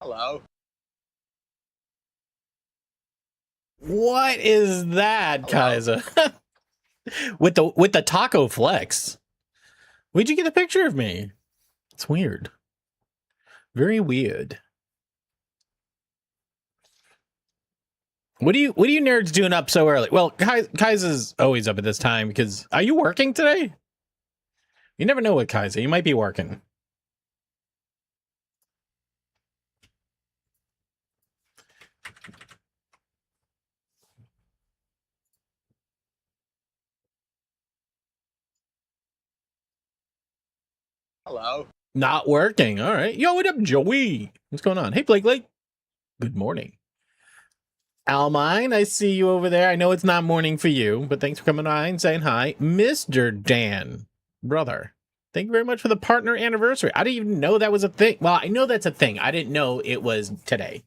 Hello. What is that, Hello. Kaiser? with the taco flex. Where'd you get a picture of me? It's weird. Very weird. What are you nerds doing up so early? Well, Kaiser's always up at this time because are you working today? You never know with Kaiser. You might be working. Hello. Not working. All right. Yo, what up, Joey? What's going on? Hey, Blake. Good morning. Almine, I see you over there. I know it's not morning for you, but thanks for coming by and saying hi. Mr. Dan, brother, thank you very much for the partner anniversary. I didn't even know that was a thing. Well, I know that's a thing. I didn't know it was today.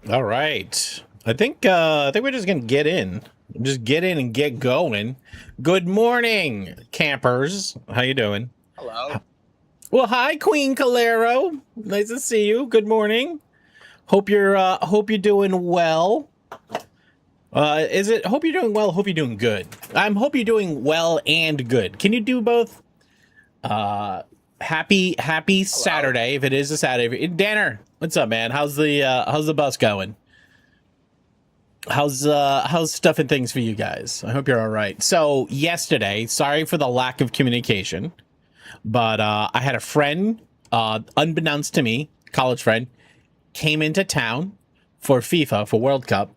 All right. I think we're just gonna get in. Just get in and get going. Good morning, campers. How you doing? Hello. Well, hi, Queen Calero. Nice to see you. Good morning. Hope you're doing well. Is it hope you're doing well, hope you're doing good? I'm hope you're doing well and good. Can you do both? Happy Saturday if it is a Saturday. Danner, what's up, man? How's the bus going? How's stuff and things for you guys? I hope you're all right. So yesterday, sorry for the lack of communication, but I had a friend, unbeknownst to me, college friend, came into town for FIFA for World Cup,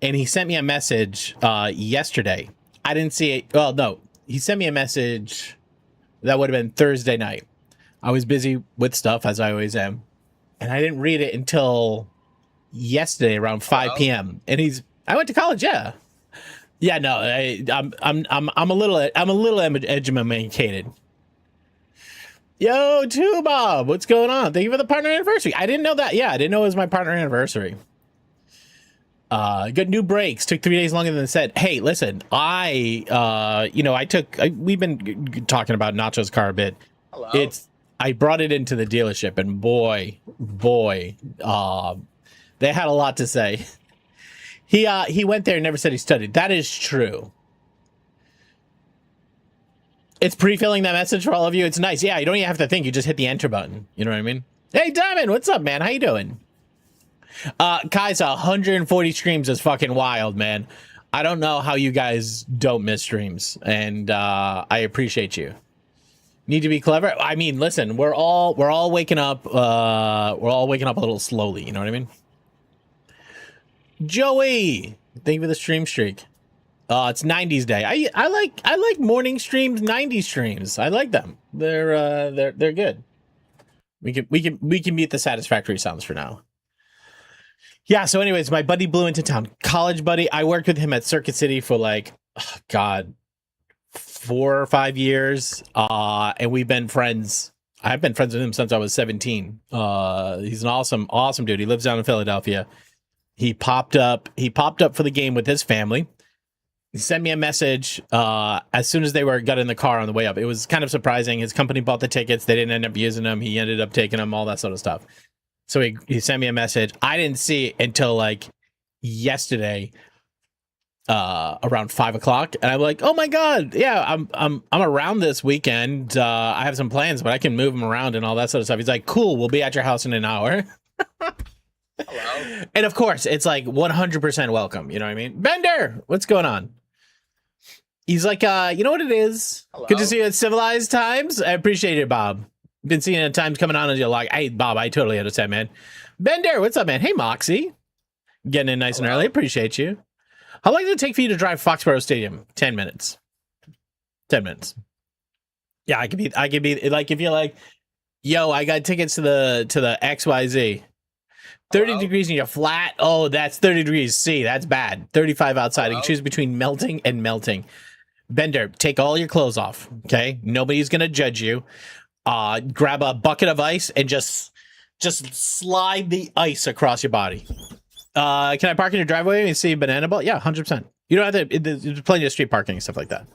and he sent me a message yesterday. I didn't see it. Well, no, he sent me a message that would have been Thursday night. I was busy with stuff as I always am, and I didn't read it until yesterday around 5 Hello. p.m. And I went to college, yeah. Yeah, no, I'm a little edumacated. Yo, too, Bob, what's going on? Thank you for the partner anniversary. I didn't know that. Yeah, I didn't know it was my partner anniversary. Got new brakes. Took 3 days longer than said. Hey, listen, we've been talking about Nacho's car a bit. Hello. I brought it into the dealership, and boy, they had a lot to say. He went there and never said he studied. That is true. It's pre-filling that message for all of you. It's nice. Yeah, you don't even have to think. You just hit the enter button. You know what I mean? Hey, Diamond, what's up, man? How you doing? Kai's 140 streams is fucking wild, man. I don't know how you guys don't miss streams, and I appreciate you. Need to be clever. I mean, listen, we're all waking up. We're all waking up a little slowly. You know what I mean? Joey, thank you for the stream streak. It's 90s day. I like morning streams, 90s streams. I like them. They're good. We can meet the satisfactory sounds for now. Yeah, so anyways, my buddy blew into town. College buddy. I worked with him at Circuit City for like, oh, God, 4 or 5 years. And we've been friends. I've been friends with him since I was 17. He's an awesome dude. He lives down in Philadelphia. He popped up for the game with his family. He sent me a message as soon as they got in the car on the way up. It was kind of surprising. His company bought the tickets. They didn't end up using them. He ended up taking them, all that sort of stuff. So he sent me a message. I didn't see it until like yesterday, around 5 o'clock, and I'm like, "Oh my god, yeah, I'm around this weekend. I have some plans, but I can move them around and all that sort of stuff." He's like, "Cool, we'll be at your house in an hour." Hello. And of course, it's like 100% welcome. You know what I mean? Bender, what's going on? He's like, you know what it is? Hello. Good to see you at Civilized Times. I appreciate it, Bob. Been seeing the times coming on as you're like, hey, Bob, I totally understand, man. Bender, what's up, man? Hey, Moxie. Getting in nice and early. Appreciate you. How long does it take for you to drive Foxborough Stadium? 10 minutes. 10 minutes. Yeah, I could be like, if you're like, yo, I got tickets to the XYZ. 30 degrees and you're flat. Oh, that's 30 degrees C. That's bad. 35 outside. You can choose between melting and melting. Bender, take all your clothes off. Okay. Nobody's going to judge you. Grab a bucket of ice and just slide the ice across your body. Can I park in your driveway and see a banana boat? Yeah, 100%. You don't have to, there's plenty of street parking and stuff like that.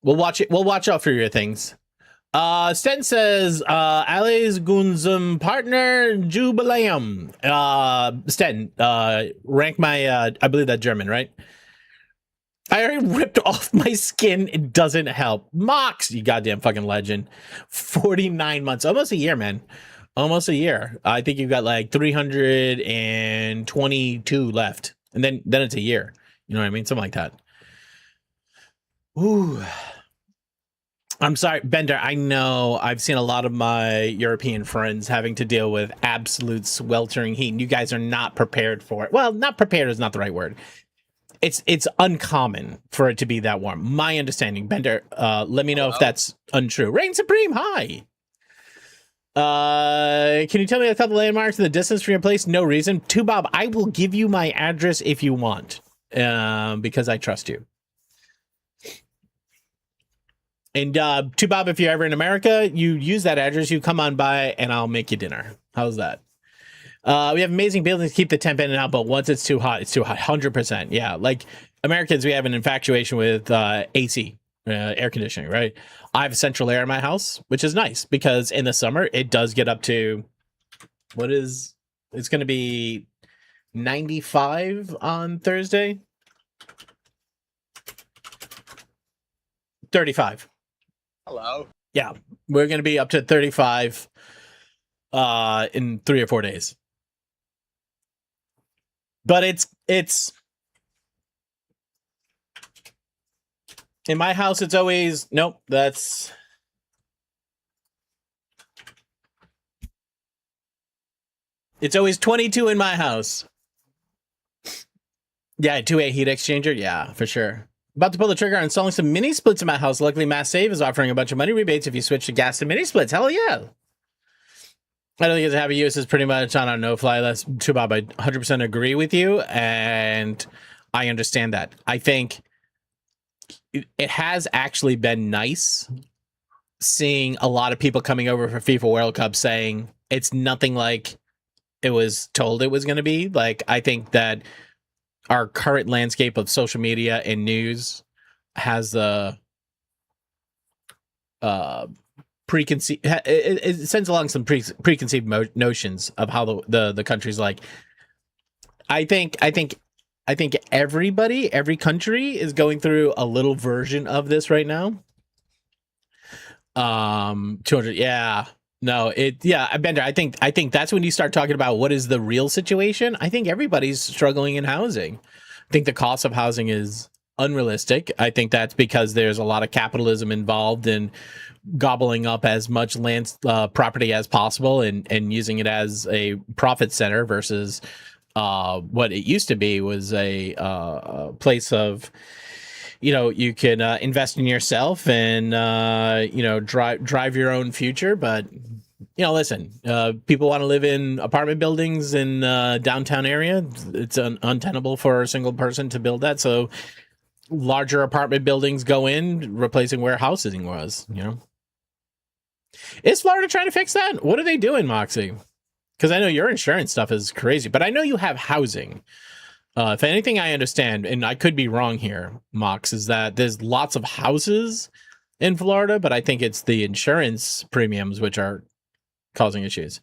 We'll watch it. We'll watch out for your things. Sten says, Ali's Gunzum partner Jubileum. Sten, rank my, I believe that's German, right? I already ripped off my skin. It doesn't help. Mox, you goddamn fucking legend. 49 months, almost a year, man. Almost a year. I think you've got like 322 left. And then it's a year. You know what I mean? Something like that. Ooh. I'm sorry, Bender. I know I've seen a lot of my European friends having to deal with absolute sweltering heat, and you guys are not prepared for it. Well, not prepared is not the right word. It's uncommon for it to be that warm. My understanding, Bender. Let me know if that's untrue. Reign Supreme, hi. Can you tell me a couple landmarks in the distance from your place? No reason. Bob, I will give you my address if you want, because I trust you. And Bob, if you're ever in America, you use that address, you come on by, and I'll make you dinner. How's that? We have amazing buildings to keep the temp in and out, but once it's too hot, it's too hot. 100%. Yeah, like Americans, we have an infatuation with AC, air conditioning, right? I have central air in my house, which is nice because in the summer, it does get up to, it's going to be 95 on Thursday. 35. Hello. Yeah, we're going to be up to 35 in 3 or 4 days. But it's in my house, it's always, nope, it's always 22 in my house. Yeah, 2-way heat exchanger. Yeah, for sure. About to pull the trigger on installing some mini splits in my house. Luckily, Mass Save is offering a bunch of money rebates if you switch to gas to mini splits. Hell yeah. I don't think it's a heavy use. It's pretty much on a no-fly list. Bob, I 100% agree with you, and I understand that. I think it has actually been nice seeing a lot of people coming over for FIFA World Cup saying it's nothing like it was told it was going to be. Like, I think that our current landscape of social media and news has it sends along some preconceived notions of how the country's like. I think every country is going through a little version of this right now. 200, yeah. No, Bender, I think that's when you start talking about what is the real situation. I think everybody's struggling in housing. I think the cost of housing is unrealistic. I think that's because there's a lot of capitalism involved in gobbling up as much land property as possible and using it as a profit center versus what it used to be was a place of, you can invest in yourself and drive your own future. But listen, people want to live in apartment buildings in downtown area. It's untenable for a single person to build that. So larger apartment buildings go in, replacing where housing was. Is Florida trying to fix that? What are they doing, Moxie? Because I know your insurance stuff is crazy, but I know you have housing. If anything I understand, and I could be wrong here, Mox, is that there's lots of houses in Florida, but I think it's the insurance premiums which are causing issues.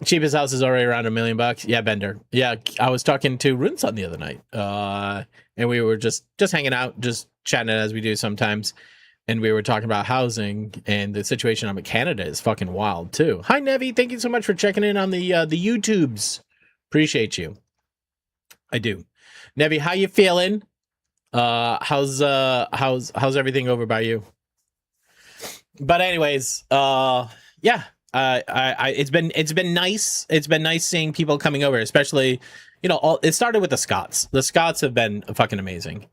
Cheapest house is already around $1 million. Yeah, Bender. Yeah, I was talking to Runson the other night, and we were just hanging out, just chatting as we do sometimes, and we were talking about housing, and the situation up in Canada is fucking wild too. Hi, Nevi. Thank you so much for checking in on the YouTubes. Appreciate you. I do. Nevi, how you feeling? How's everything over by you? But anyways, yeah. It's been nice. It's been nice seeing people coming over, especially, it started with the Scots. The Scots have been fucking amazing.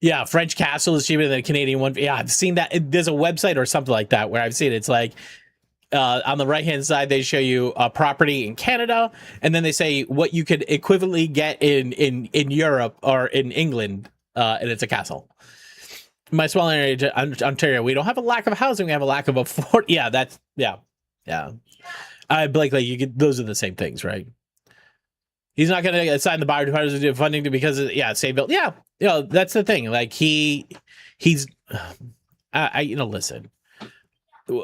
Yeah, French Castle is cheaper than a Canadian one. Yeah, I've seen that. There's a website or something like that where I've seen it. It's like, on the right hand side, they show you a property in Canada, and then they say what you could equivalently get in Europe or in England, and it's a castle. My small area, Ontario, we don't have a lack of housing. We have a lack of afford. Yeah, yeah. Blake, like those are the same things, right? He's not going to assign the buyer to funding because save bill. Yeah, that's the thing. Like he's, listen,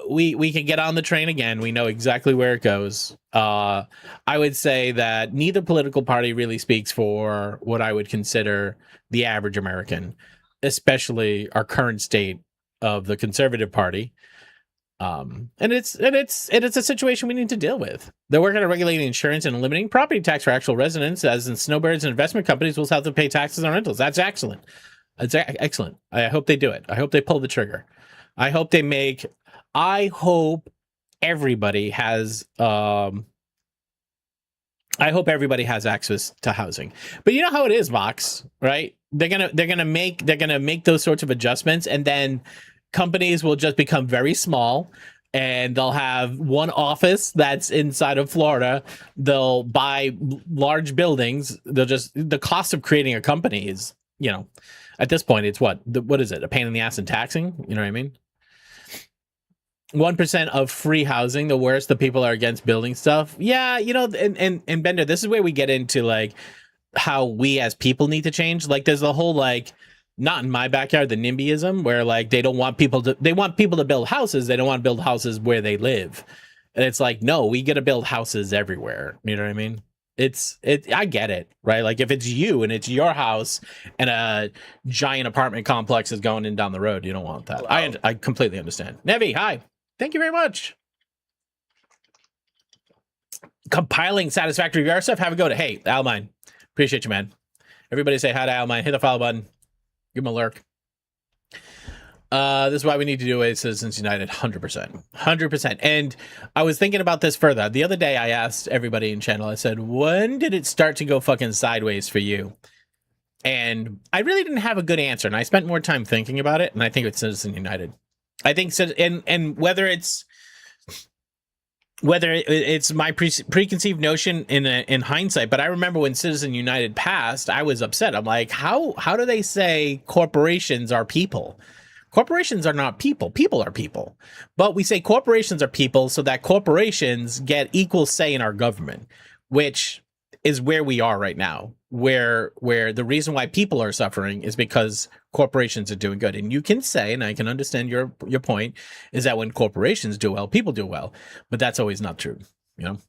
we can get on the train again. We know exactly where it goes. I would say that neither political party really speaks for what I would consider the average American, especially our current state of the Conservative Party. And it's a situation we need to deal with. They're working on regulating insurance and eliminating property tax for actual residents, as in snowbirds and investment companies will have to pay taxes on rentals. That's excellent. That's excellent. I hope they do it. I hope they pull the trigger. I hope everybody has access to housing. But you know how it is, Vox, right? They're gonna make those sorts of adjustments, and then companies will just become very small, and they'll have one office that's inside of Florida. They'll buy large buildings. The cost of creating a company is, at this point, it's what is it? A pain in the ass in taxing? You know what I mean? 1% of free housing, the worst. The people are against building stuff. Yeah, and Bender, this is where we get into like how we as people need to change. Like there's the whole like, not in my backyard, the NIMBYism, where like they want people to build houses. They don't want to build houses where they live. And it's like, no, we got to build houses everywhere. You know what I mean? I get it, right? Like if it's you and it's your house and a giant apartment complex is going in down the road, you don't want that. I completely understand. Nevi, hi. Thank you very much. Compiling satisfactory VR stuff. Have a go to, hey, Almine. Appreciate you, man. Everybody say hi to Almine. Hit the follow button. Give him a lurk. This is why we need to do a Citizens United. 100%. 100%. And I was thinking about this further. The other day, I asked everybody in channel, I said, when did it start to go fucking sideways for you? And I really didn't have a good answer. And I spent more time thinking about it. And I think it's Citizens United. I think, and whether it's my preconceived notion in hindsight, but I remember when Citizen United passed, I was upset. I'm like, how do they say corporations are people? Corporations are not people. People are people. But we say corporations are people so that corporations get equal say in our government, which is where we are right now, where the reason why people are suffering is because corporations are doing good. And you can say, and I can understand your point, is that when corporations do well, people do well. But that's always not true, 6%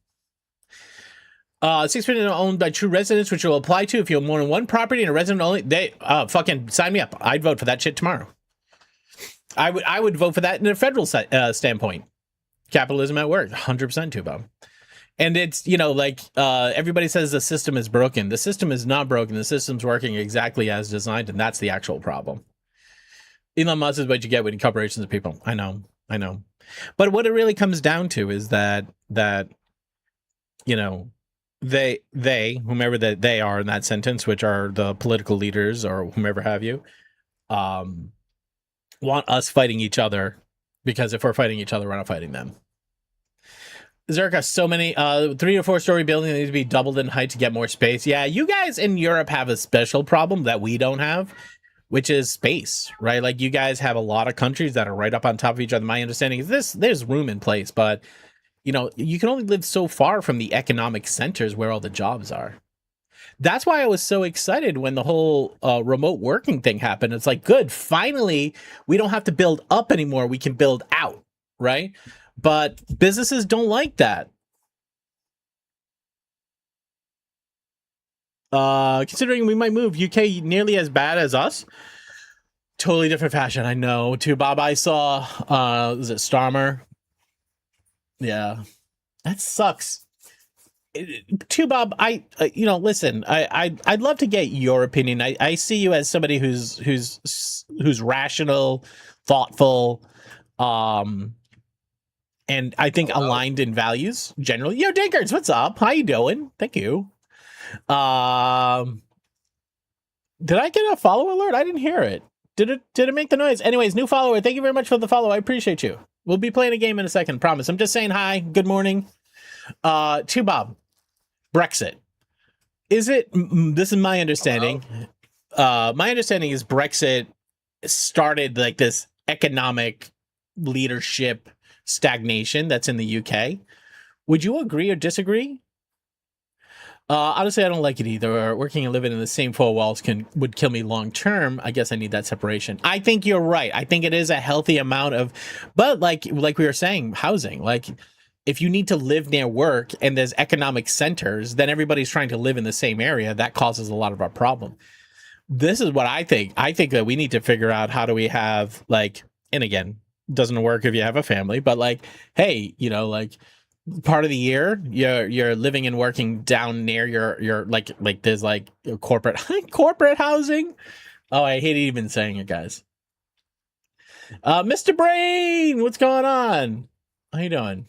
owned by true residents, which will apply to if you have more than one property and a resident only. They fucking sign me up. I'd vote for that shit tomorrow. I would vote for that in a federal standpoint. Capitalism at work, 100% too, Bob. And it's, everybody says the system is broken. The system is not broken. The system's working exactly as designed, and that's the actual problem. Elon Musk is what you get with corporations and people. I know. But what it really comes down to is that they, whomever that they are in that sentence, which are the political leaders or whomever have you, want us fighting each other, because if we're fighting each other, we're not fighting them. Zerka, so many 3 to 4 story buildings need to be doubled in height to get more space. Yeah, you guys in Europe have a special problem that we don't have, which is space, right? Like you guys have a lot of countries that are right up on top of each other. My understanding is there's room in place, but you can only live so far from the economic centers where all the jobs are. That's why I was so excited when the whole remote working thing happened. It's like, good, finally, we don't have to build up anymore. We can build out, right? But businesses don't like that. Considering we might move, UK nearly as bad as us. Totally different fashion. I know. Too, Bob. I saw. Was it Starmer? Yeah, that sucks. Too, Bob. Listen. I'd love to get your opinion. I see you as somebody who's rational, thoughtful, and I think Hello. aligned in values generally. Yo, Dinkers, what's up? How you doing? Thank you. Did I get a follow alert? I didn't hear it. Did it make the noise? Anyways, new follower. Thank you very much for the follow. I appreciate you. We'll be playing a game in a second. Promise. I'm just saying hi. Good morning. To Bob. Brexit. Is it? This is my understanding. My understanding is Brexit started like this economic leadership stagnation that's in the UK. Would you agree or disagree? Honestly, I don't like it either. Working and living in the same four walls would kill me long term. I guess I need that separation. I think you're right. I think it is a healthy amount of, but like we were saying, housing. Like, if you need to live near work and there's economic centers, then everybody's trying to live in the same area. That causes a lot of our problem. This is what I think. I think that we need to figure out how do we have like, and again, doesn't work if you have a family, but like, hey, like part of the year you're living and working down near your like there's like corporate housing. Oh, I hate even saying it, guys. Mr. Brain, what's going on? How you doing?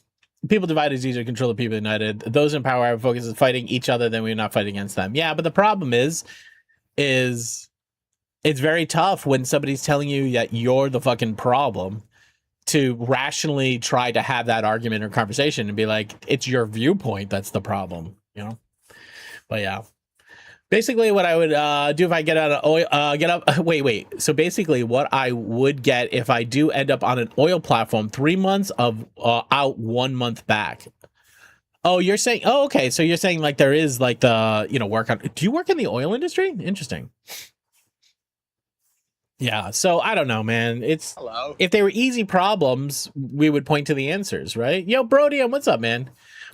People divided is easier to control the people united. Those in power have focus is fighting each other, then we're not fighting against them. Yeah, but the problem is it's very tough when somebody's telling you that you're the fucking problem to rationally try to have that argument or conversation and be like, it's your viewpoint that's the problem, But yeah, basically what I would do if I get out of oil, wait. So basically what I would get if I do end up on an oil platform, 3 months of out, 1 month back. Oh, you're saying, oh, okay. So you're saying like there is like the, work on, do you work in the oil industry? Interesting. Yeah, so I don't know, man. Hello. If they were easy problems, we would point to the answers, right? Yo, Brody, what's up, man?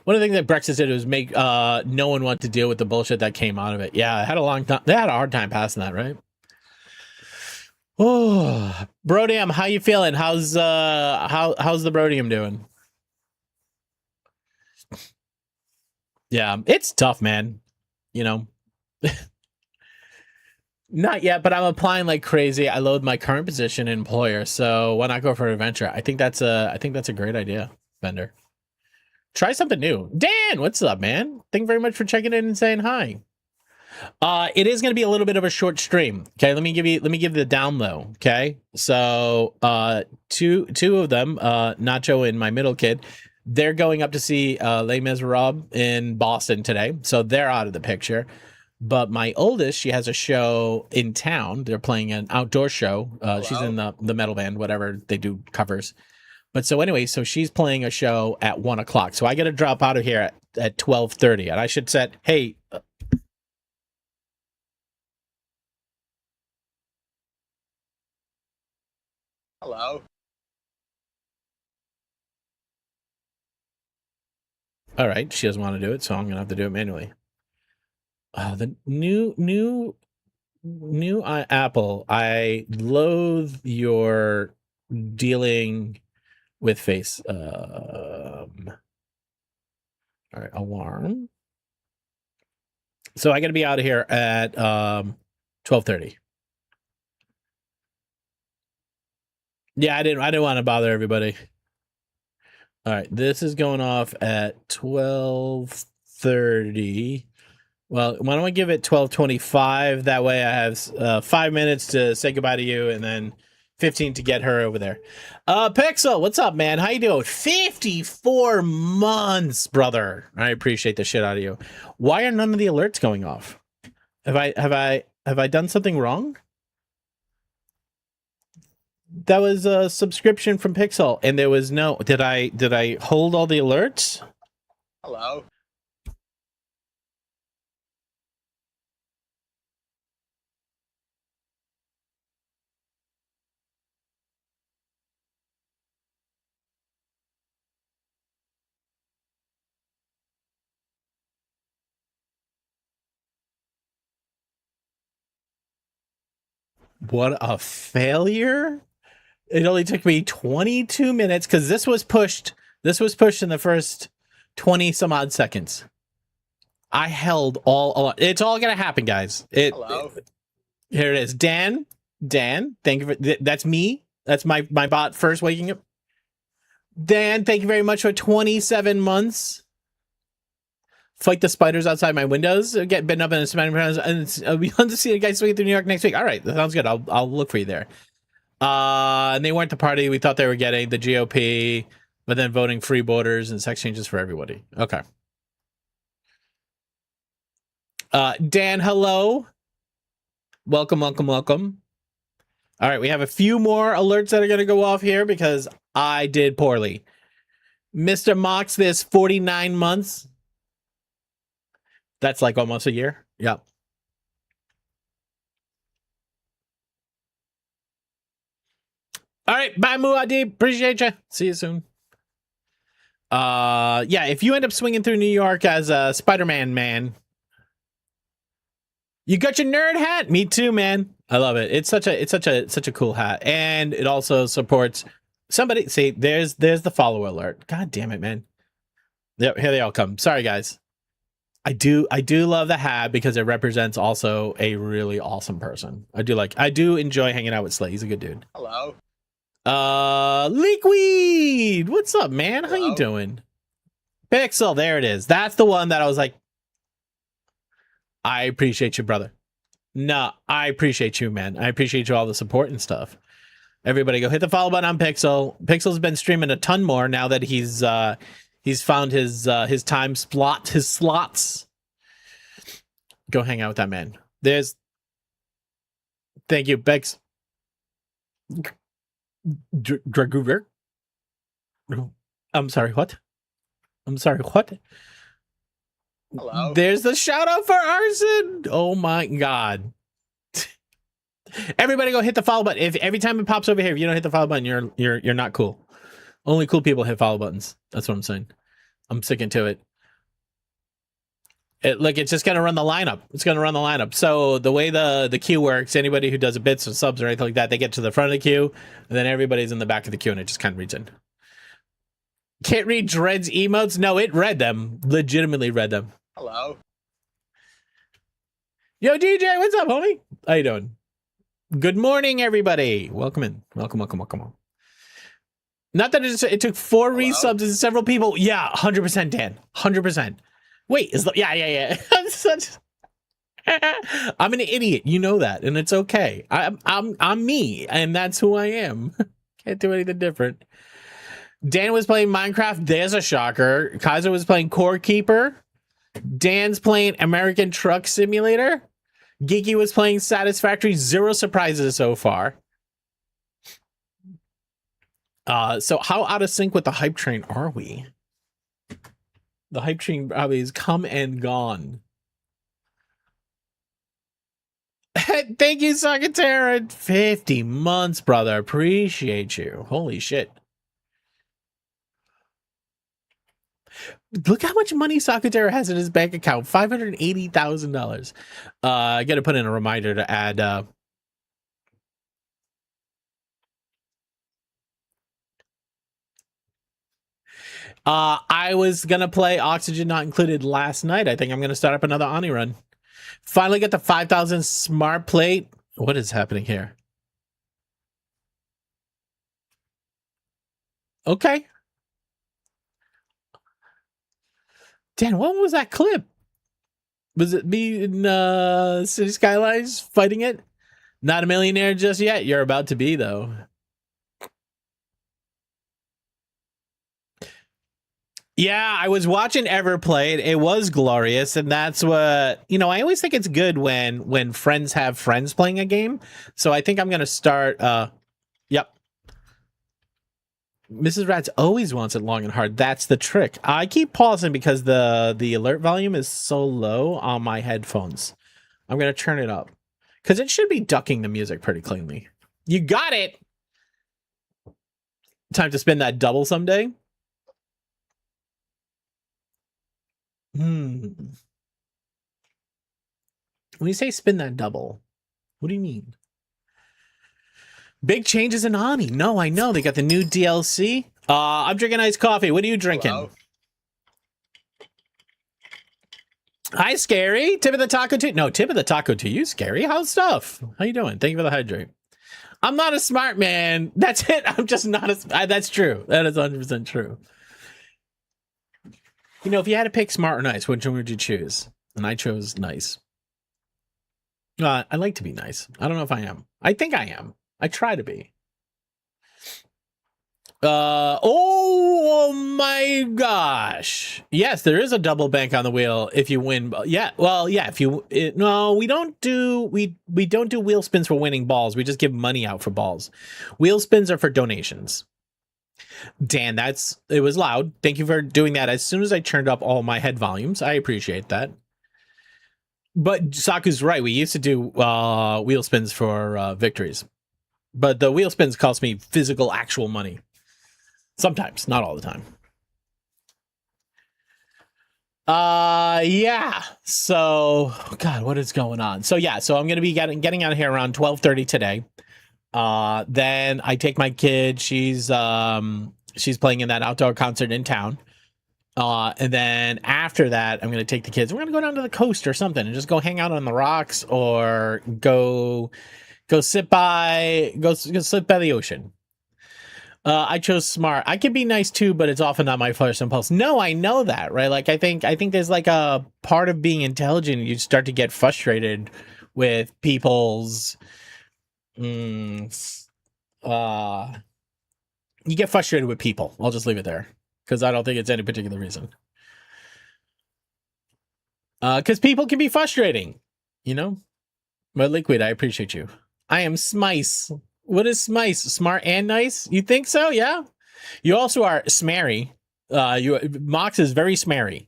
One of the things that Brexit did was make no one want to deal with the bullshit that came out of it. Yeah, they had a hard time passing that, right? Oh, Brodium, how you feeling? How's the Brodium doing? Yeah, it's tough, man. Not yet, but I'm applying like crazy. I loathe my current position and employer, so why not go for an adventure? I think that's a great idea, Bender. Try something new. Dan, what's up, man? Thank you very much for checking in and saying hi. It is going to be a little bit of a short stream. Okay, let me give the down low. Okay, so two of them, Nacho and my middle kid, they're going up to see Les Miserables in Boston today, so they're out of the picture. But my oldest, she has a show in town. They're playing an outdoor show. She's in the metal band, whatever they do covers. But so anyway, so she's playing a show at 1 o'clock. So I got to drop out of here at 12:30, and I should set, hey. Hello. All right, she doesn't want to do it, so I'm gonna have to do it manually. The new Apple. I loathe your dealing with face. All right, alarm. So I got to be out of here at 12:30. Yeah, I didn't want to bother everybody. All right, this is going off at 12:30. Well, why don't I give it 12:25? That way I have 5 minutes to say goodbye to you and then 15 to get her over there. Pixel, what's up, man? How you doing? 54 months, brother. I appreciate the shit out of you. Why are none of the alerts going off? Have I done something wrong? That was a subscription from Pixel, and there was no. Did I hold all the alerts? Hello. What a failure! It only took me 22 minutes because this was pushed in the first 20 some odd seconds. I held all. It's all gonna happen, guys. Hello. Here it is. Dan, thank you for that's me. That's my bot first waking up. Dan, thank you very much for 27 months. Fight the spiders outside my windows. Get bitten up in a spider and I'll be on to see a guy swinging through New York next week. All right, that sounds good. I'll look for you there. And they weren't the party we thought they were getting, the GOP, but then voting free borders and sex changes for everybody. Okay. Dan, hello. Welcome. All right, we have a few more alerts that are going to go off here because I did poorly. Mr. Mox, this 49 months. That's like almost a year. Yep. All right, bye, Muad'Dib. Appreciate you. See you soon. Yeah, if you end up swinging through New York as a Spider-Man man, you got your nerd hat. Me too, man. I love it. It's such a cool hat, and it also supports somebody. See, there's the follower alert. God damn it, man. Yep, here they all come. Sorry, guys. I do love the hat because it represents also a really awesome person. I do enjoy hanging out with Slay. He's a good dude. Hello. Leakweed, what's up, man? Hello. How you doing? Pixel, there it is. That's the one that I was like, I appreciate you, brother. No, I appreciate you, man. I appreciate you all the support and stuff. Everybody go hit the follow button on Pixel. Pixel's been streaming a ton more now that he's found his time slot, his slots. Go hang out with that man. Thank you, Bex. Draguver. I'm sorry, what? Hello. There's the shout out for Arson. Oh my god. Everybody go hit the follow button. If every time it pops over here, if you don't hit the follow button, you're not cool. Only cool people hit follow buttons. That's what I'm saying. I'm sticking to it. It's just gonna run the lineup. It's gonna run the lineup. So the way the queue works, anybody who does a bits or subs or anything like that, they get to the front of the queue, and then everybody's in the back of the queue, and it just kind of reads in. Can't read Dread's emotes? No, it read them. Legitimately read them. Hello. Yo, DJ, what's up, homie? How you doing? Good morning, everybody. Welcome in. Welcome. Not that it took 4 resubs and several people. Yeah, 100%, Dan. 100%. Wait, yeah. I'm an idiot. You know that, and it's okay. I'm me, and that's who I am. Can't do anything different. Dan was playing Minecraft. There's a shocker. Kaiser was playing Core Keeper. Dan's playing American Truck Simulator. Geeky was playing Satisfactory. 0 surprises so far. So how out of sync with the hype train are we? The hype train probably is come and gone. Thank you, Sakatera. 50 months, brother. Appreciate you. Holy shit. Look how much money Sakatera has in his bank account. $580,000. I gotta put in a reminder to add I was gonna play Oxygen Not Included last night. I think I'm gonna start up another Ani run. Finally get the 5,000 smart plate. What is happening here? Okay. Dan, what was that clip? Was it me in City Skylines fighting it? Not a millionaire just yet. You're about to be, though. Yeah, I was watching Everplay. It was glorious, and that's what I always think it's good when friends have friends playing a game. So I think I'm gonna start. Yep. Mrs. Rats always wants it long and hard. That's the trick. I keep pausing because the alert volume is so low on my headphones. I'm gonna turn it up because it should be ducking the music pretty cleanly. You got it. Time to spin that double someday. When you say spin that double, what do you mean? Big changes in Ani. No, I know. They got the new DLC. I'm drinking iced coffee. What are you drinking? Hello. Hi, Scary. Tip of the taco to... No, tip of the taco to you, Scary. How's stuff? How you doing? Thank you for the hydrate. I'm not a smart man. That's it. I'm just not that's true. That is 100% true. You know, if you had to pick smart or nice, which one would you choose? And I chose nice. I like to be nice. I don't know if I am. I think I am. I try to be. Oh my gosh. Yes, there is a double bank on the wheel if you win. Yeah, well, yeah, if you no, we don't do wheel spins for winning balls. We just give money out for balls. Wheel spins are for donations. Dan, it was loud. Thank you for doing that as soon as I turned up all my head volumes. I appreciate that. But Saku's right. We used to do wheel spins for victories. But the wheel spins cost me physical actual money. Sometimes, not all the time. Yeah. So, God, what is going on? So yeah, so I'm gonna be getting out of here around 12:30 today. Then I take my kid. She's playing in that outdoor concert in town. And then after that, I'm gonna take the kids. We're gonna go down to the coast or something and just go hang out on the rocks or go sit by the ocean. I chose smart. I can be nice too, but it's often not my first impulse. No, I know that, right? Like I think there's like a part of being intelligent. You start to get frustrated with people's. You get frustrated with people. I'll just leave it there because I don't think it's any particular reason. Because people can be frustrating, you know. But Liquid, I appreciate you. I am Smice. What is Smice? Smart and nice? You think so? Yeah. You also are smarry. Mox is very smarry.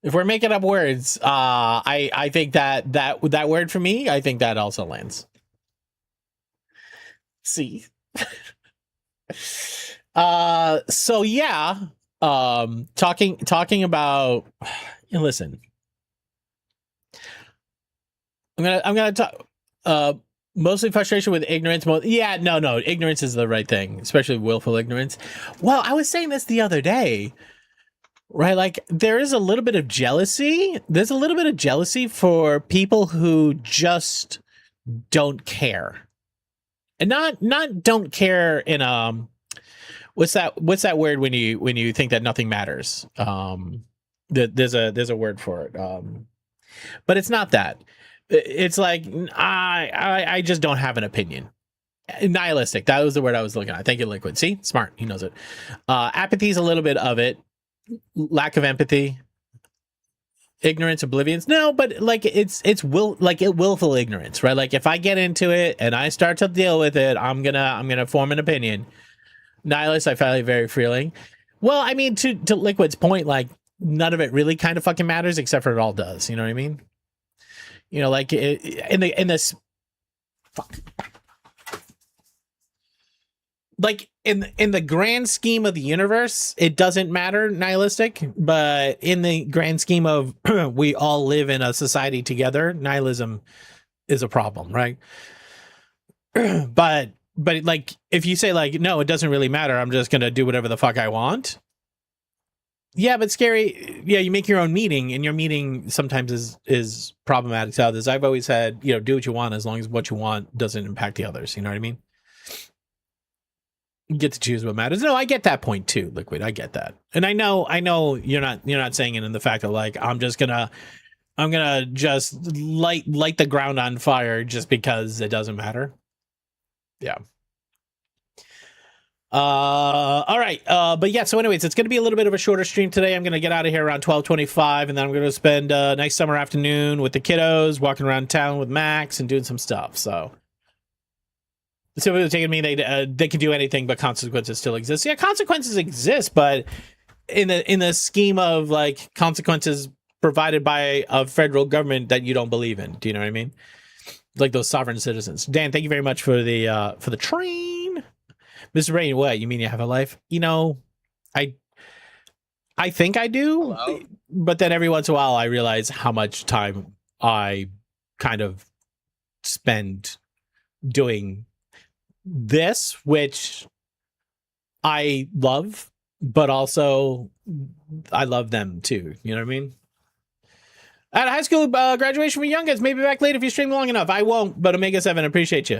If we're making up words, I think that word for me, I think that also lands. See. So yeah. Talking about. Listen. I'm gonna talk. Mostly frustration with ignorance. No, ignorance is the right thing, especially willful ignorance. Well, I was saying this the other day, right? Like there is a little bit of jealousy. There's a little bit of jealousy for people who just don't care, and not don't care in what's that word when you think that nothing matters? There's a word for it. But it's not that. It's like I just don't have an opinion. Nihilistic. That was the word I was looking at. Thank you, Liquid. See, smart. He knows it. Apathy is a little bit of it. Lack of empathy. Ignorance, oblivions. No, but like it's willful ignorance, right? Like if I get into it and I start to deal with it, I'm gonna form an opinion. Nihilist, I find it very freeing. Well, I mean, to Liquid's point, like none of it really kind of fucking matters, except for it all does. You know what I mean? You know, like in this, fuck. Like in the grand scheme of the universe, it doesn't matter, nihilistic. But in the grand scheme of we all live in a society together, nihilism is a problem, right? but like if you say like no, it doesn't really matter. I'm just gonna do whatever the fuck I want. Yeah, but scary. Yeah, you make your own meeting, and your meeting sometimes is problematic to others. I've always said, do what you want as long as what you want doesn't impact the others. You know what I mean? You get to choose what matters. No, I get that point too, Liquid. I get that, and I know you're not saying it in the fact of like I'm gonna just light the ground on fire just because it doesn't matter. Yeah. All right. But yeah, so anyways, it's going to be a little bit of a shorter stream today. I'm going to get out of here around 12:25, and then I'm going to spend a nice summer afternoon with the kiddos, walking around town with Max and doing some stuff. So it was taking me, they can do anything, but consequences still exist. Yeah, consequences exist, but in the scheme of like consequences provided by a federal government that you don't believe in. Do you know what I mean? Like those sovereign citizens. Dan, thank you very much for the train. Mr. Rain, what? You mean you have a life? I think I do. Hello? But then every once in a while I realize how much time I kind of spend doing this, which I love, but also I love them too. You know what I mean? At high school graduation for youngins, maybe back late if you stream long enough. I won't, but Omega 7, appreciate you.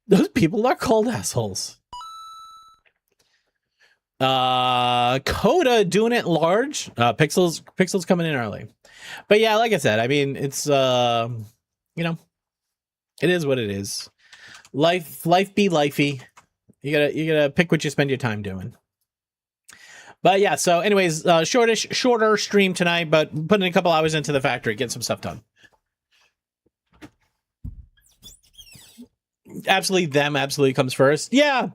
Those people are called assholes. Coda doing it large. Pixels coming in early. But yeah, like I said, I mean, it's you know, it is what it is. Life be lifey. You gotta pick what you spend your time doing. But yeah, so anyways, shorter stream tonight, but putting a couple hours into the factory, get some stuff done. Absolutely comes first. Yeah.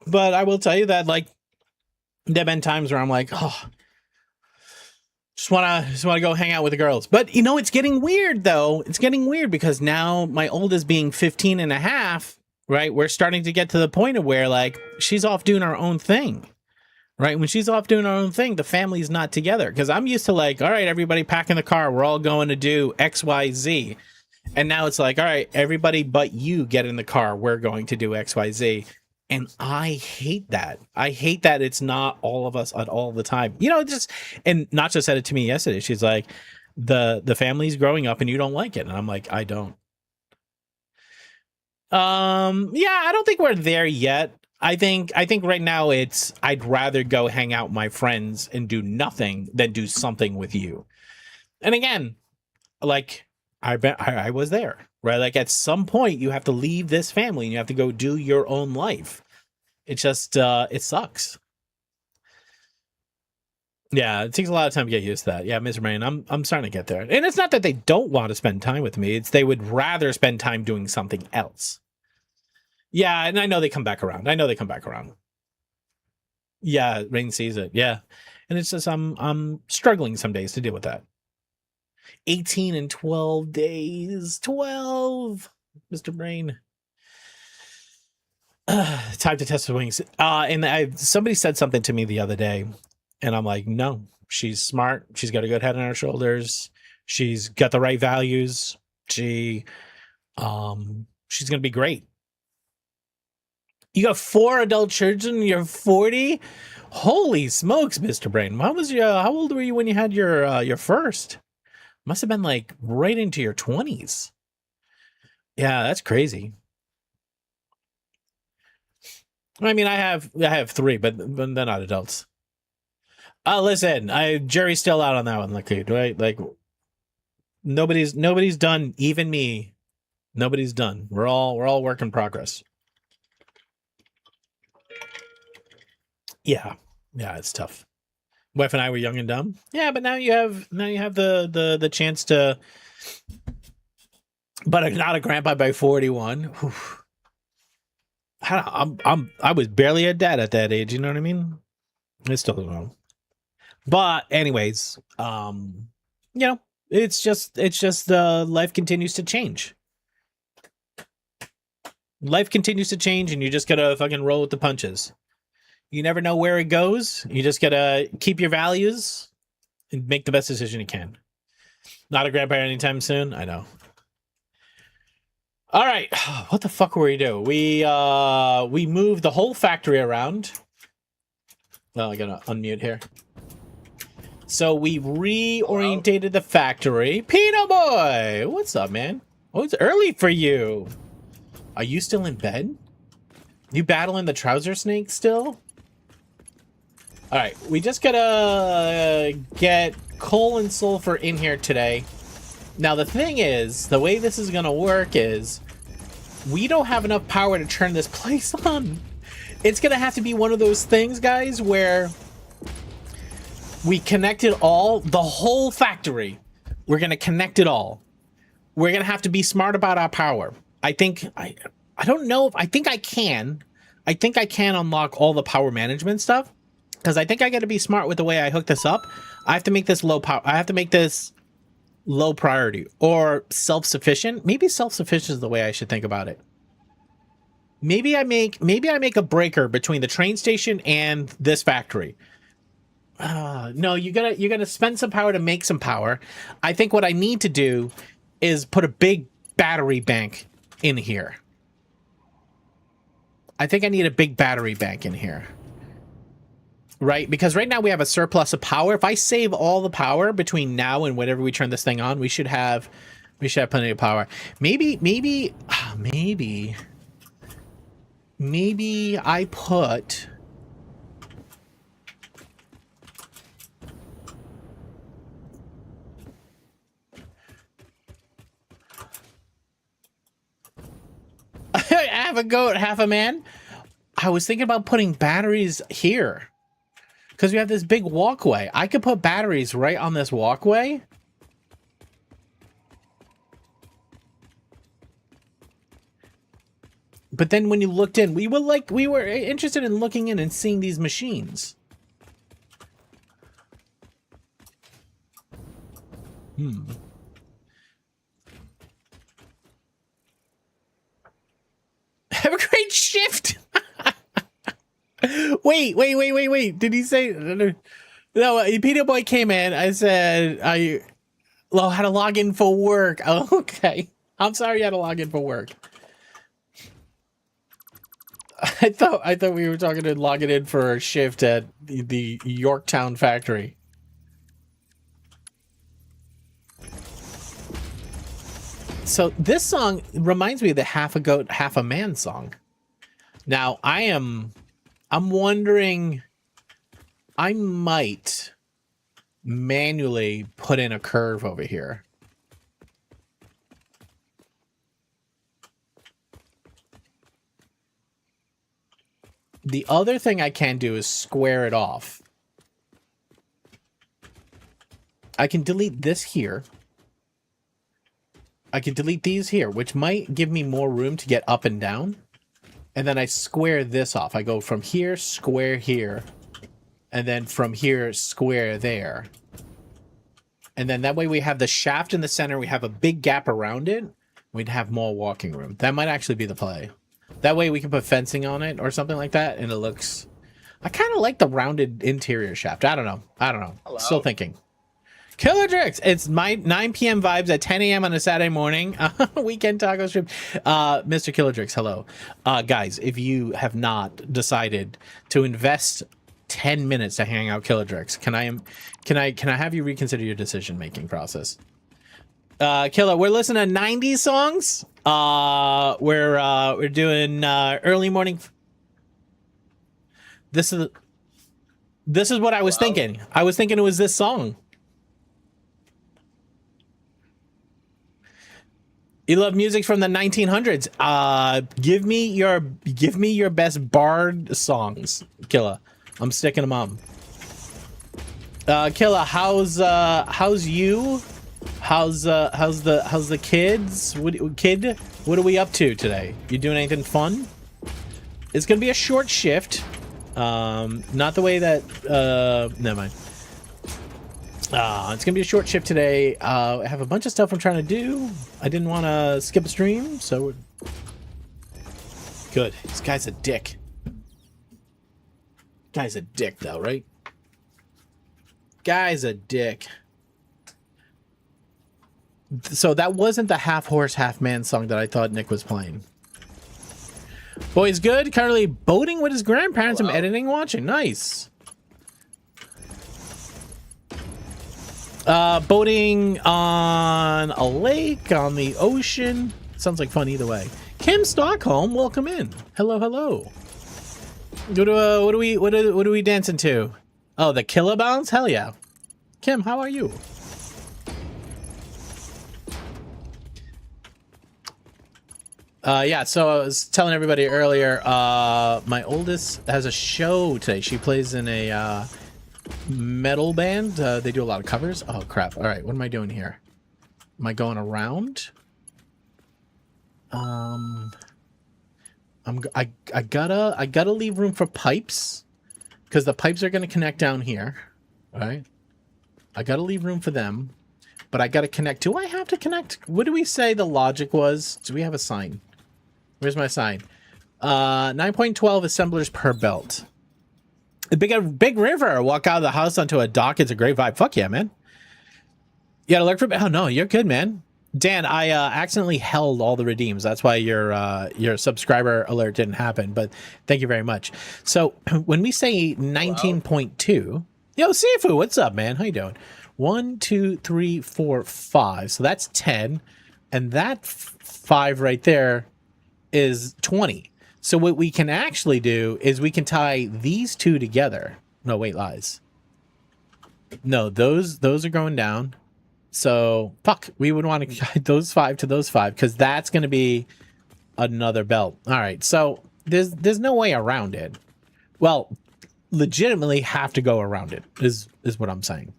But I will tell you that, like, there have been times where I'm like, oh, just wanna go hang out with the girls. But you know, it's getting weird though. It's getting weird because now my oldest being 15 and a half, right? We're starting to get to the point of where, like, she's off doing her own thing. Right? When she's off doing her own thing, the family's not together. Because I'm used to, like, all right, everybody pack in the car. We're all going to do X, Y, Z. And now it's like, all right, everybody but you get in the car. We're going to do X, Y, Z. And I hate that. I hate that it's not all of us at all the time. You know, just, and Nacho said it to me yesterday. She's like, the family's growing up and you don't like it. And I'm like, I don't. Yeah, I don't think we're there yet. I think right now it's, I'd rather go hang out with my friends and do nothing than do something with you. And again, like, I was there, right? Like, at some point you have to leave this family and you have to go do your own life. It just it sucks. Yeah, it takes a lot of time to get used to that. Yeah, Mr. Rain, I'm starting to get there. And it's not that they don't want to spend time with me, it's they would rather spend time doing something else. Yeah, and I know they come back around. Yeah, Rain sees it. Yeah. And it's just I'm struggling some days to deal with that. 18 and 12 days. 12. Mr. Brain. Time to test the wings. And somebody said something to me the other day, and I'm like, no, she's smart. She's got a good head on her shoulders. She's got the right values. She's gonna be great. You got 4 adult children. You're 40. Holy smokes, Mr. Brain! How old were you when you had your first? Must have been like right into your 20s. Yeah, that's crazy. I mean, I have 3, but they're not adults. Listen, Jerry's still out on that one, right? Like, nobody's done. Even me, nobody's done. We're all work in progress. Yeah, it's tough. Wife and I were young and dumb. Yeah, but now you have the chance to. But not a grandpa by 41. I was barely a dad at that age. You know what I mean? I still don't know. But anyways, you know, it's just life continues to change. Life continues to change, and you just gotta fucking roll with the punches. You never know where it goes. You just gotta keep your values and make the best decision you can. Not a grandpa anytime soon. I know. All right, what the fuck were we doing? We moved the whole factory around. Well, I gotta unmute here. So we reorientated the factory. Pino boy, what's up, man? Oh, it's early for you. Are you still in bed? You battling the trouser snake still? All right, we just gotta get coal and sulfur in here today. Now, the thing is, the way this is gonna work is we don't have enough power to turn this place on. It's gonna have to be one of those things, guys, where we connect it all, the whole factory. We're gonna connect it all. We're gonna have to be smart about our power. I think, I don't know if, I think I can unlock all the power management stuff. Because I think I got to be smart with the way I hook this up. I have to make this low power. I have to make this low priority or self-sufficient. Maybe self-sufficient is the way I should think about it. Maybe I make a breaker between the train station and this factory. No, you're gonna spend some power to make some power. I think what I need to do is put a big battery bank in here. I think I need a big battery bank in here. Right, because right now we have a surplus of power. If I save all the power between now and whenever we turn this thing on, we should have plenty of power. Maybe maybe I put... half a goat, half a man. I was thinking about putting batteries here because we have this big walkway. I could put batteries right on this walkway. But then when you looked in, we were interested in looking in and seeing these machines. Have a great shift. Wait. Did he say no? Peter Boy came in. I said, had to log in for work. Oh, okay. I'm sorry you had to log in for work. I thought we were talking to logging in for a shift at the Yorktown factory. So this song reminds me of the half a goat, half a man song. Now I'm wondering, I might manually put in a curve over here. The other thing I can do is square it off. I can delete this here. I can delete these here, which might give me more room to get up and down. And then I square this off. I go from here, square here. And then from here, square there. And then that way we have the shaft in the center. We have a big gap around it. We'd have more walking room. That might actually be the play. That way we can put fencing on it or something like that. And it looks... I kind of like the rounded interior shaft. I don't know. Hello. Still thinking. Killer Drix, it's my 9 p.m. vibes at 10 a.m. on a Saturday morning. Weekend taco strip. Mr. Killer Drix, hello. Guys, if you have not decided to invest 10 minutes to hang out Killer Drix, can I have you reconsider your decision-making process? Killer, we're listening to 90s songs. We're doing early morning. This is what I was thinking. I was thinking it was this song. You love music from the 1900s. Give me your best bard songs, Killa. I'm sticking them on. Killa, how's you? How's the kids? What are we up to today? You doing anything fun? It's gonna be a short shift. Not the way that. Never mind. It's gonna be a short shift today. I have a bunch of stuff I'm trying to do. I didn't want to skip a stream, so good. This guy's a dick. Guy's a dick, though, right? Guy's a dick. So that wasn't the half horse, half man song that I thought Nick was playing. Boy's good. Currently boating with his grandparents. Hello. I'm editing, watching. Nice. Boating on a lake, on the ocean. Sounds like fun either way. Kim Stockholm, welcome in. Hello. What are we dancing to? Oh, the Killer Bounce? Hell yeah. Kim, how are you? Yeah, so I was telling everybody earlier, my oldest has a show today. She plays in a metal band. They do a lot of covers. Oh crap. All right, what am I doing here? Am I going around? I gotta leave room for pipes because the pipes are gonna connect down here. All right, I gotta leave room for them, but I gotta connect. Do I have to connect? What do we say the logic was? Do we have a sign? Where's my sign? 9.12 assemblers per belt. A big river. Walk out of the house onto a dock. It's a great vibe. Fuck yeah, man. You gotta look for... Oh, no, you're good, man. Dan, I accidentally held all the redeems. That's why your subscriber alert didn't happen, but thank you very much. So when we say 19.2... Yo, Sifu, what's up, man? How you doing? 1, 2, 3, 4, 5. So that's 10. And that 5 right there is 20. So what we can actually do is we can tie these two together. No, wait, lies. No, those are going down. So fuck, we would want to guide those 5 to those 5 because that's going to be another belt. All right, so there's no way around it. Well, legitimately have to go around it is what I'm saying.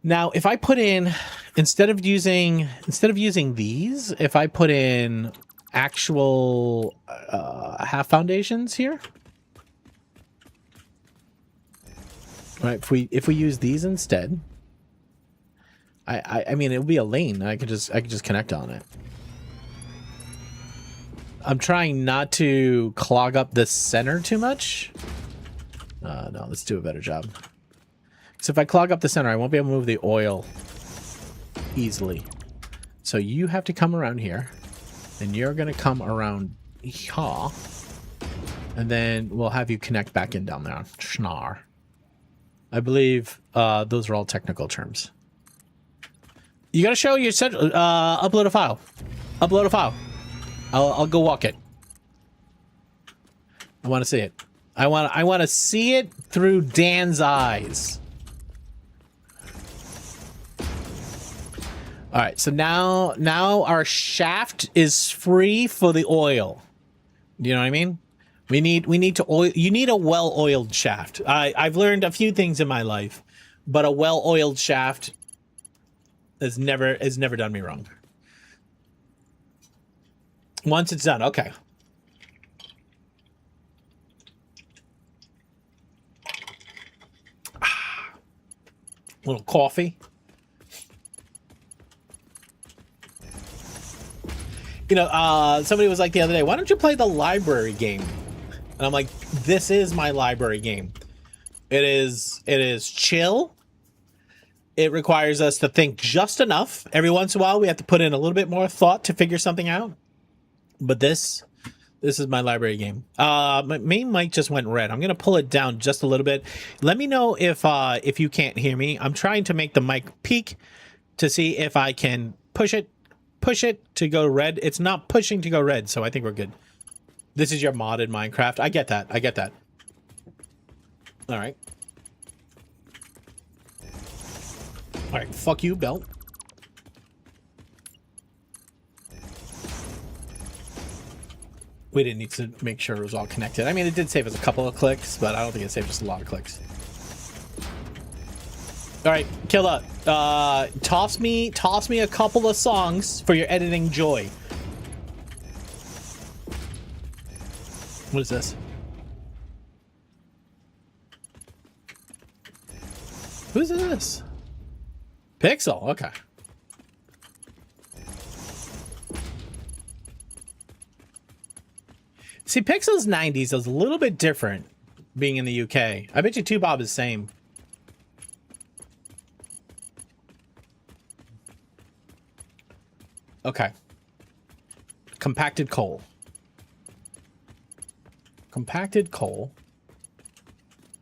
Now, if I put in instead of using these, if I put in actual half foundations here, right? If we use these instead, I mean, it would be a lane. I could just connect on it. I'm trying not to clog up the center too much. No, let's do a better job. So if I clog up the center, I won't be able to move the oil easily. So you have to come around here, and you're going to come around here, and then we'll have you connect back in down there. Schnar. I believe those are all technical terms. You got to show your upload a file. Upload a file. I'll go walk it. I want to see it. I want to see it through Dan's eyes. All right, so now our shaft is free for the oil. You know what I mean? We need to oil. You need a well-oiled shaft. I've learned a few things in my life, but a well-oiled shaft has never done me wrong. Once it's done, okay. A little coffee. You know, somebody was like the other day, why don't you play the library game? And I'm like, this is my library game. It is chill. It requires us to think just enough. Every once in a while, we have to put in a little bit more thought to figure something out. But this is my library game. My main mic just went red. I'm gonna pull it down just a little bit. Let me know if you can't hear me. I'm trying to make the mic peak to see if I can push it to go red. It's not pushing to go red, so I think we're good. This is your modded Minecraft. I get that. All right. All right, fuck you, belt. We didn't need to make sure it was all connected. I mean, it did save us a couple of clicks, but I don't think it saved us a lot of clicks. All right, Killa, toss me a couple of songs for your editing joy. What is this? Who's this? Pixel, okay. See, Pixel's 90s is a little bit different being in the UK. I bet you 2Bob is the same. Okay. Compacted coal. Compacted coal.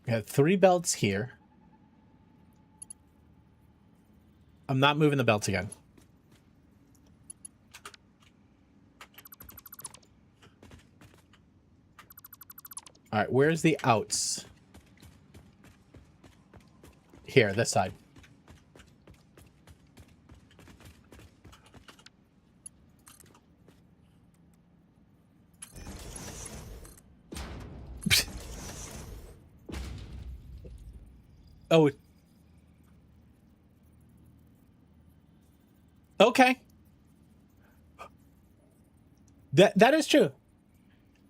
We have 3 belts here. I'm not moving the belts again. All right, where's the outs? Here, this side. Oh. Okay. That is true.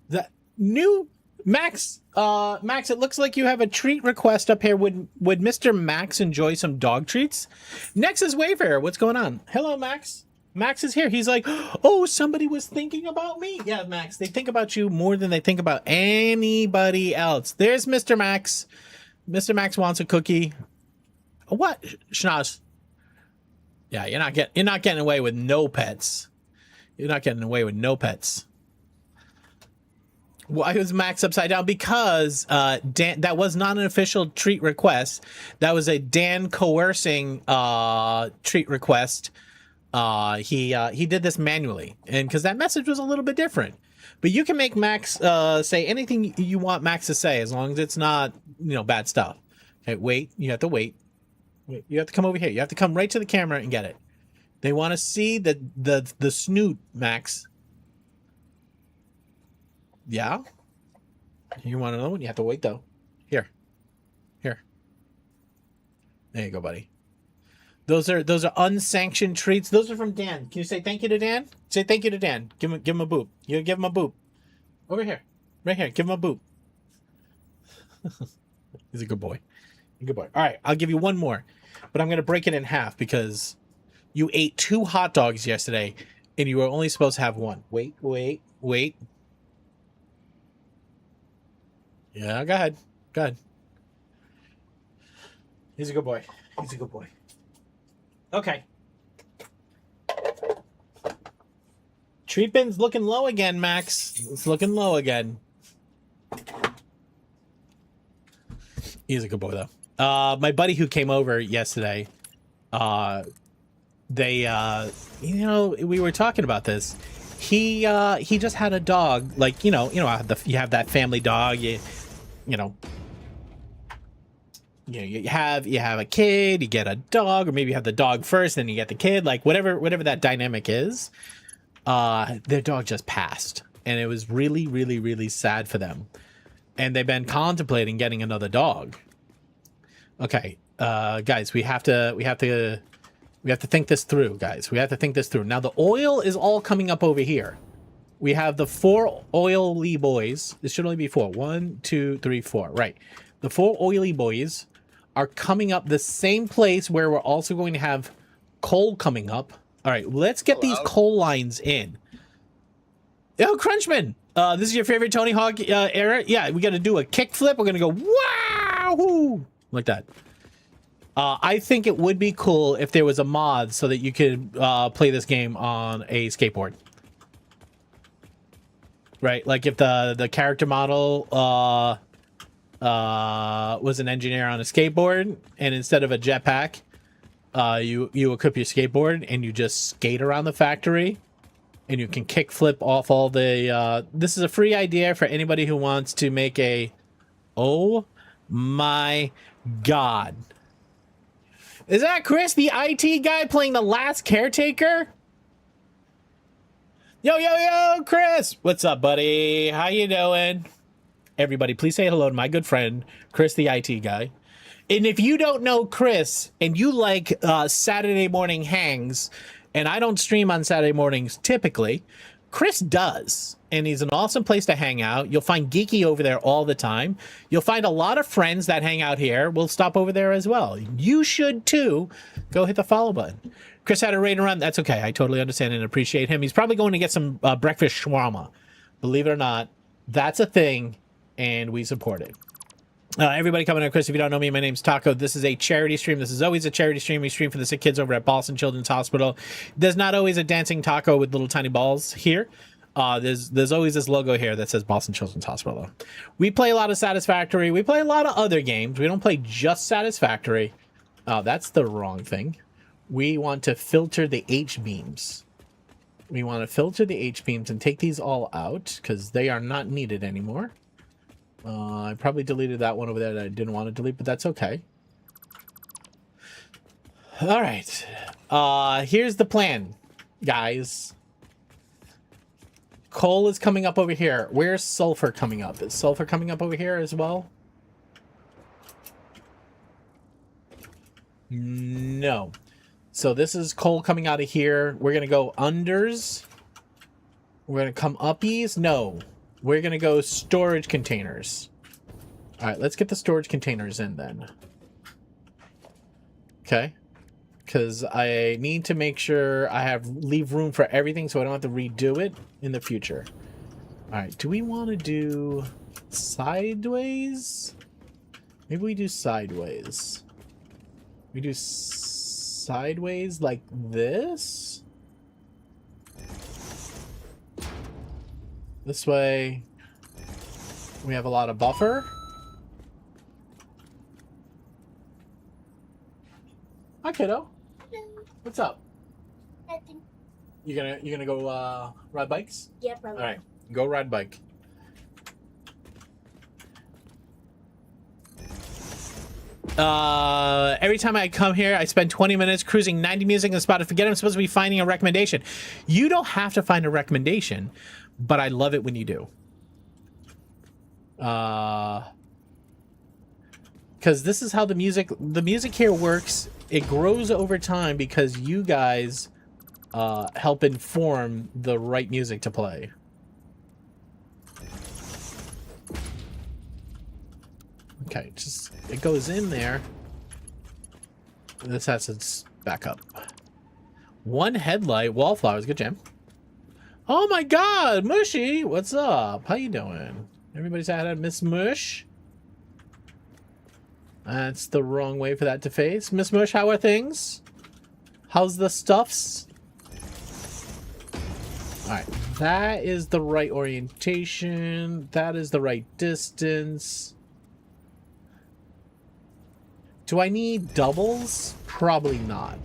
That new Max, Max, it looks like you have a treat request up here. Would Mr. Max enjoy some dog treats? Nexus Wayfarer, what's going on? Hello, Max. Max is here. He's like, oh, somebody was thinking about me. Yeah, Max, they think about you more than they think about anybody else. There's Mr. Max. Mr. Max wants a cookie. What? Schnoz. Yeah, you're not getting away with no pets. You're not getting away with no pets. Why was Max upside down? Because Dan, that was not an official treat request. That was a Dan coercing treat request. He did this manually, and because that message was a little bit different. But you can make Max say anything you want Max to say as long as it's not, bad stuff. Okay, wait. You have to wait. You have to come over here. You have to come right to the camera and get it. They want to see the snoot, Max. Yeah? You want to know? You have to wait, though. Here. Here. There you go, buddy. Those are unsanctioned treats. Those are from Dan. Can you say thank you to Dan? Say thank you to Dan. Give him a boop. You give him a boop. Over here. Right here. Give him a boop. He's a good boy. Good boy. All right, I'll give you one more. But I'm going to break it in half because you ate 2 hot dogs yesterday and you were only supposed to have 1. Wait. Yeah, go ahead. Go ahead. He's a good boy. He's a good boy. Okay. Treat bin's looking low again, Max. It's looking low again. He's a good boy, though. My buddy who came over yesterday, we were talking about this. He just had a dog, like, you have that family dog, you have a kid, you get a dog, or maybe you have the dog first, then you get the kid, like whatever that dynamic is. Their dog just passed, and it was really, really, really sad for them. And they've been contemplating getting another dog. Okay, guys, we have to think this through, guys. We have to think this through. Now, the oil is all coming up over here. We have the 4 oily boys. This should only be 4. 1, 2, 3, 4. Right. The 4 oily boys are coming up the same place where we're also going to have coal coming up. All right, let's get these coal lines in. Yo, Crunchman, this is your favorite Tony Hawk era? Yeah, we got to do a kickflip. We're going to go, wow, like that. I think it would be cool if there was a mod so that you could play this game on a skateboard. Right, like if the character model was an engineer on a skateboard, and instead of a jetpack, you equip your skateboard and you just skate around the factory, and you can kickflip off all the. This is a free idea for anybody who wants to make a. Oh my God! Is that Chris, the IT guy, playing the last caretaker? Yo, Chris! What's up, buddy? How you doing? Everybody, please say hello to my good friend, Chris, the IT guy. And if you don't know Chris, and you like Saturday morning hangs, and I don't stream on Saturday mornings typically, Chris does. And he's an awesome place to hang out. You'll find Geeky over there all the time. You'll find a lot of friends that hang out here. We'll stop over there as well. You should too. Go hit the follow button. Chris had a raid run. That's okay. I totally understand and appreciate him. He's probably going to get some breakfast shawarma. Believe it or not, that's a thing, and we support it. Everybody coming on, Chris, if you don't know me, my name's Taco. This is a charity stream. This is always a charity stream. We stream for the sick kids over at Boston Children's Hospital. There's not always a dancing taco with little tiny balls here. There's always this logo here that says Boston Children's Hospital. We play a lot of Satisfactory. We play a lot of other games. We don't play just Satisfactory. That's the wrong thing. We want to filter the H-beams. We want to filter the H-beams and take these all out because they are not needed anymore. I probably deleted that one over there that I didn't want to delete, but that's okay. All right. Here's the plan, guys. Coal is coming up over here. Where's sulfur coming up? Is sulfur coming up over here as well? No. So this is coal coming out of here. We're going to go unders. We're going to come uppies. No. We're going to go storage containers. All right, let's get the storage containers in then. Okay. Because I need to make sure I leave room for everything so I don't have to redo it in the future. All right, do we want to do sideways? Maybe we do sideways. We do sideways like this. This way, we have a lot of buffer. Hi, kiddo. Hello. What's up? Nothing. You gonna go ride bikes? Yeah, probably. All right. Go ride bike. Every time I come here, I spend 20 minutes cruising 90 music in the spot. I forget I'm supposed to be finding a recommendation. You don't have to find a recommendation, but I love it when you do. Because this is how the music here works. It grows over time because you guys help inform the right music to play. Okay, just it goes in there. This has its back up. One headlight, wallflowers, good jam. Oh my god, Mushy, what's up? How you doing? Everybody's had Miss Mush. That's the wrong way for that to face. Miss Mush, how are things? How's the stuffs? Alright, that is the right orientation. That is the right distance. Do I need doubles? Probably not.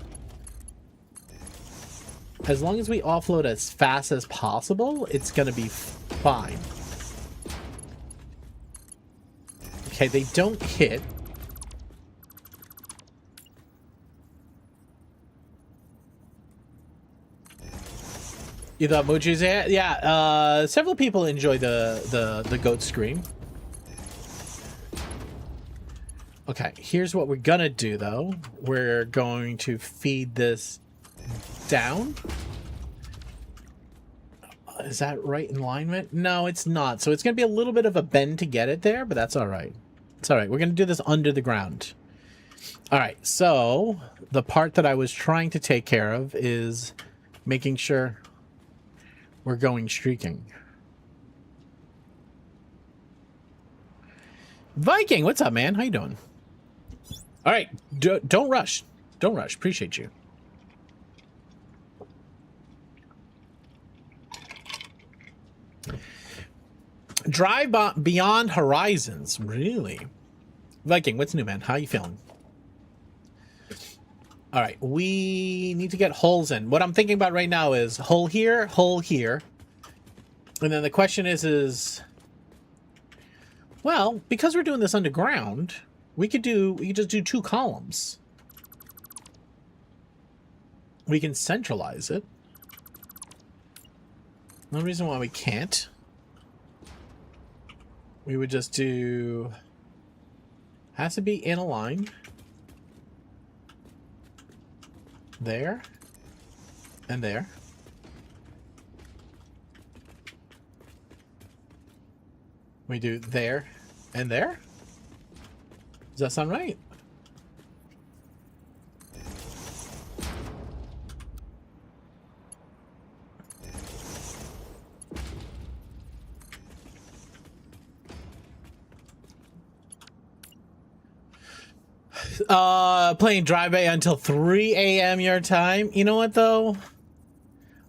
As long as we offload as fast as possible, it's gonna be fine. Okay, they don't hit. You thought Muji's there? Yeah, several people enjoy the goat scream. Okay, here's what we're gonna do though. We're going to feed this down. Is that right in alignment? No, it's not. So it's gonna be a little bit of a bend to get it there, but that's all right. It's all right. We're gonna do this under the ground. All right, so the part that I was trying to take care of is making sure we're going streaking. Viking, what's up, man? How you doing? All right, don't rush. Don't rush. Appreciate you. Drive Beyond Horizons. Really? Viking, what's new, man? How you feeling? All right, we need to get holes in. What I'm thinking about right now is hole here. And then the question is, well, because we're doing this underground, we could just do 2 columns. We can centralize it. No reason why we can't. We would just do, has to be in a line. There. And there. We do there and there. Does that sound right? Playing Drive Bay until 3 a.m. your time. You know what though?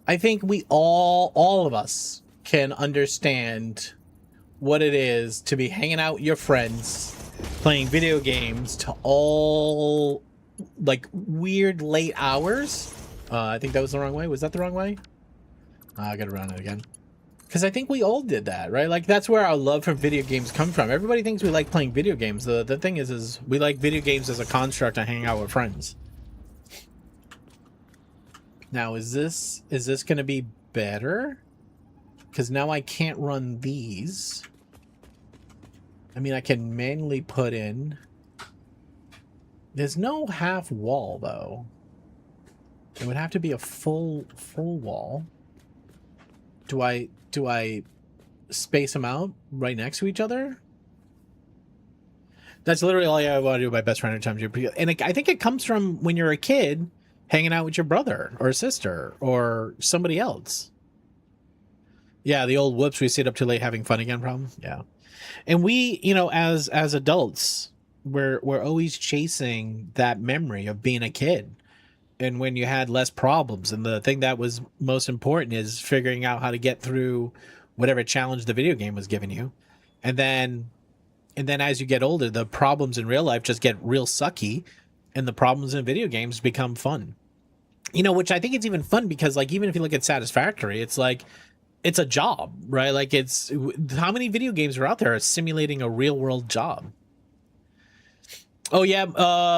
I think we all of us can understand what it is to be hanging out with your friends, playing video games to all like weird late hours. I think that was the wrong way. Was that the wrong way? I gotta run it again. Because I think we all did that, right? Like, that's where our love for video games come from. Everybody thinks we like playing video games. The thing is we like video games as a construct to hang out with friends. Now, is this going to be better? Because now I can't run these. I mean, I can manually put in. There's no half wall, though. It would have to be a full wall. Do I space them out right next to each other? That's literally all I want to do with my best friend every time you. And I think it comes from when you're a kid hanging out with your brother or sister or somebody else. Yeah, the old whoops, we stayed up too late having fun again problem. Yeah. And we, you know, as adults, we're always chasing that memory of being a kid. And when you had less problems, and the thing that was most important is figuring out how to get through whatever challenge the video game was giving you. And then as you get older, the problems in real life just get real sucky, and the problems in video games become fun. You know, which I think it's even fun because, like, even if you look at Satisfactory, it's like it's a job, right? Like it's how many video games are out there simulating a real world job? Oh yeah,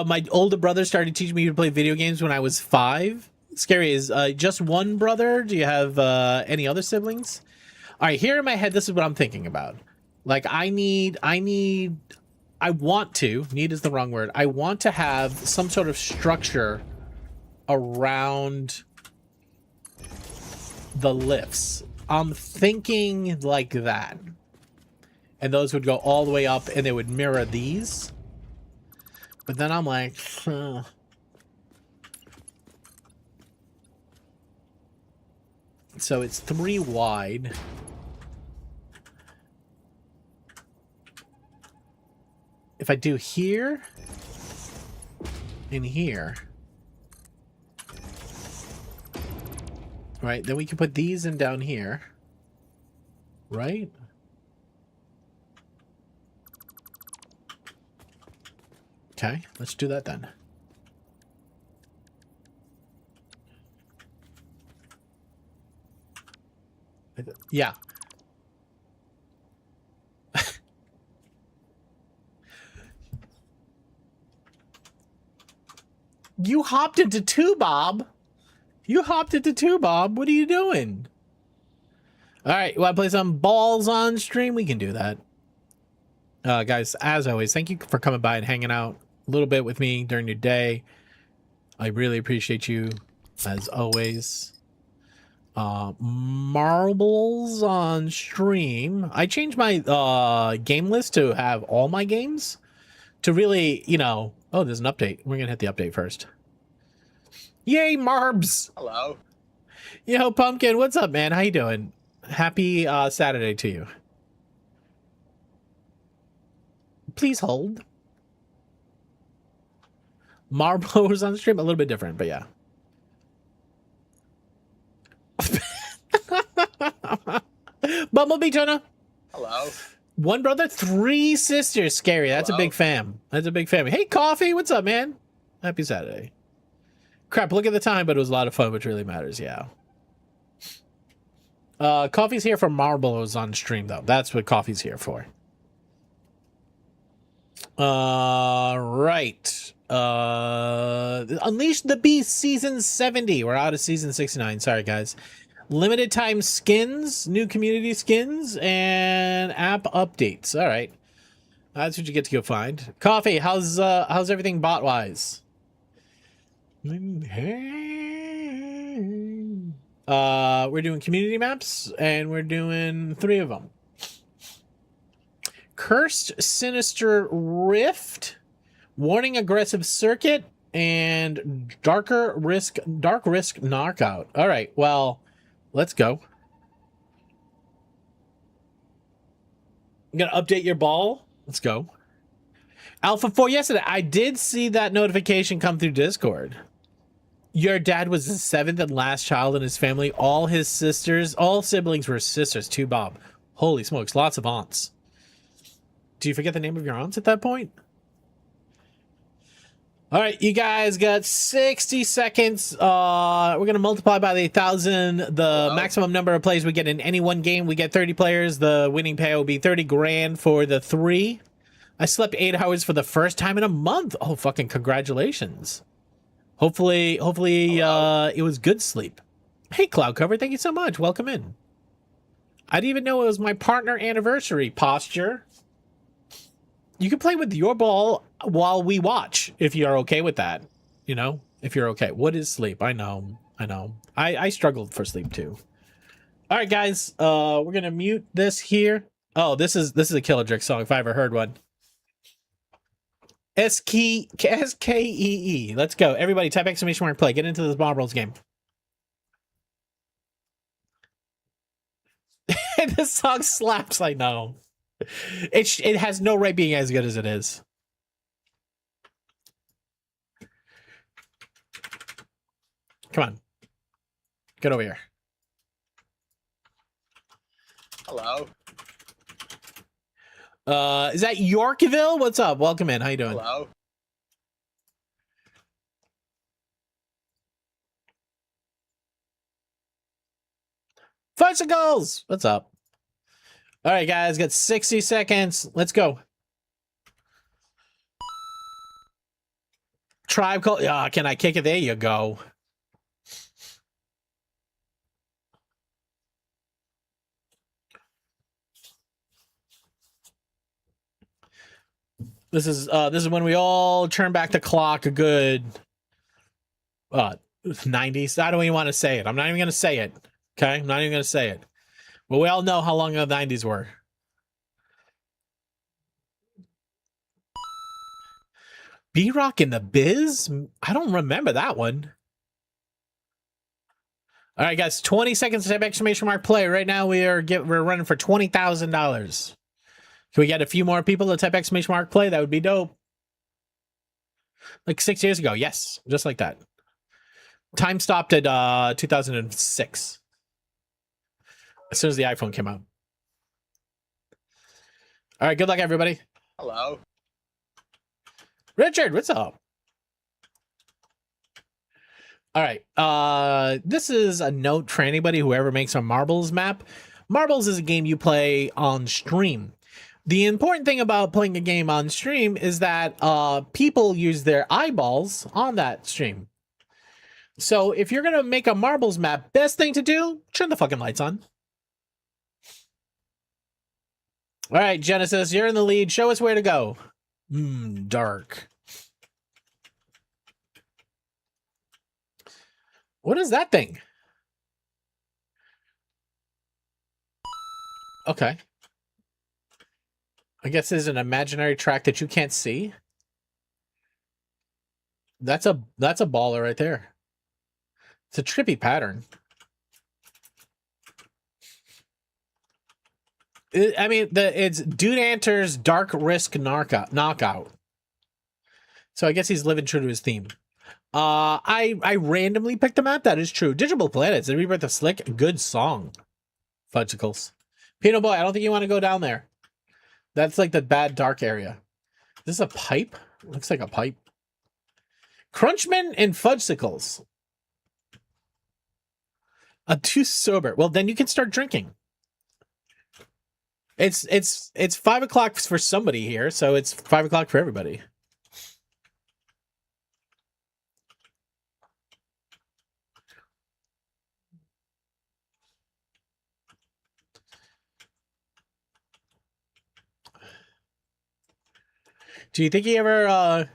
my older brother started teaching me to play video games when I was 5. Scary is just one brother. Do you have any other siblings? All right, here in my head, this is what I'm thinking about. Like I want to, need is the wrong word. I want to have some sort of structure around the lifts. I'm thinking like that. And those would go all the way up and they would mirror these. But then I'm like, So it's 3 wide. If I do here and here, right, then we can put these in down here, right? Okay, let's do that then. Yeah. You hopped into 2, Bob. You hopped into 2, Bob. What are you doing? All right, you want to play some balls on stream? We can do that. Guys, as always, thank you for coming by and hanging out a little bit with me during your day. I really appreciate you, as always. Marbles on stream. I changed my game list to have all my games to really, you know. Oh, there's an update. We're gonna hit the update first. Yay, Marbs! Hello. Yo, Pumpkin, what's up, man? How you doing? Happy Saturday to you. Please hold. Marbles on stream, a little bit different, but yeah. Bumblebee Tuna. Hello. 1 brother, 3 sisters. Scary. That's Hello. a big fam. That's a big family. Hey, Coffee. What's up, man? Happy Saturday. Crap, look at the time, but it was a lot of fun, which really matters. Yeah. Coffee's here for Marbles on stream, though. That's what Coffee's here for. Right. Unleash the Beast season 70. We're out of season 69. Sorry, guys. Limited time skins, new community skins, and app updates. All right, that's what you get to go find. Coffee, how's everything bot wise? We're doing community maps, and we're doing 3 of them. Cursed Sinister Rift, Warning Aggressive Circuit, and Dark Risk Knockout. All right, well. Let's go. I'm gonna update your ball. Let's go. Alpha 4 yesterday. I did see that notification come through Discord. Your dad was the 7th and last child in his family. All his sisters, all siblings were sisters too, Bob. Holy smokes, lots of aunts. Do you forget the name of your aunts at that point? All right, you guys got 60 seconds. We're going to multiply by the 1,000. The maximum number of plays we get in any one game. We get 30 players. The winning payout will be 30 grand for the 3. I slept 8 hours for the first time in a month. Oh, fucking congratulations. Hopefully, it was good sleep. Hey, Cloud Cover, thank you so much. Welcome in. I didn't even know it was my partner anniversary. Posture. You can play with your ball while we watch, if you're okay with that. You know, if you're okay. What is sleep? I know. I struggled for sleep too. All right, guys. We're gonna mute this here. Oh, this is a Killer Drake song if I ever heard one. SKEE. Let's go. Everybody, type exclamation mark play. Get into this Marbles game. This song slaps. I know. It has no right being as good as it is. Come on. Get over here. Hello. Is that Yorkville? What's up? Welcome in. How you doing? Hello. Fudgesicles! What's up? All right, guys, got 60 seconds. Let's go. Tribe call. Yeah, can I kick it? There you go. This is when we all turn back the clock a good 90s. I don't even want to say it. I'm not even going to say it. Okay? I'm not even going to say it. But we all know how long the 90s were. B-Rock in the Biz? I don't remember that one. All right, guys, 20 seconds to type exclamation mark play. Right now we're running for $20,000. Can we get a few more people to type exclamation mark play? That would be dope. Like 6 years ago. Yes, just like that. Time stopped at 2006. As soon as the iPhone came out. All right, good luck, everybody. Hello. Richard, what's up? All right, this is a note for anybody who ever makes a marbles map. Marbles is a game you play on stream. The important thing about playing a game on stream is that people use their eyeballs on that stream. So if you're gonna make a marbles map, best thing to do, turn the fucking lights on. All right, Genesis, you're in the lead. Show us where to go. Dark. What is that thing? Okay. I guess there's an imaginary track that you can't see. That's a baller right there. It's a trippy pattern. It's Dude Anter's Dark Risk Knockout. So I guess he's living true to his theme. I randomly picked a map. That is true. Digital Planets, The Rebirth of Slick. Good song. Fudgesicles. Peanut Boy, I don't think you want to go down there. That's like the bad dark area. This is a pipe? Looks like a pipe. Crunchman and Fudgesicles. Too sober. Well, then you can start drinking. It's 5 o'clock for somebody here, so it's 5 o'clock for everybody. Do you think he ever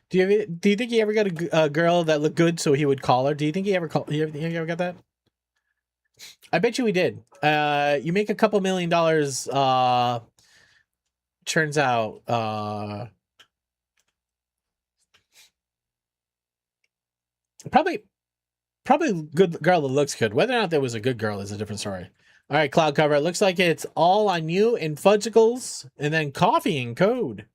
do you think he ever got a girl that looked good so he would call her? Do you think he ever you ever got that? I bet you he did. You make a couple $1 million, turns out probably good girl that looks good. Whether or not there was a good girl is a different story. All right, cloud cover. It looks like it's all on you and Fudgesicles and then coffee and code.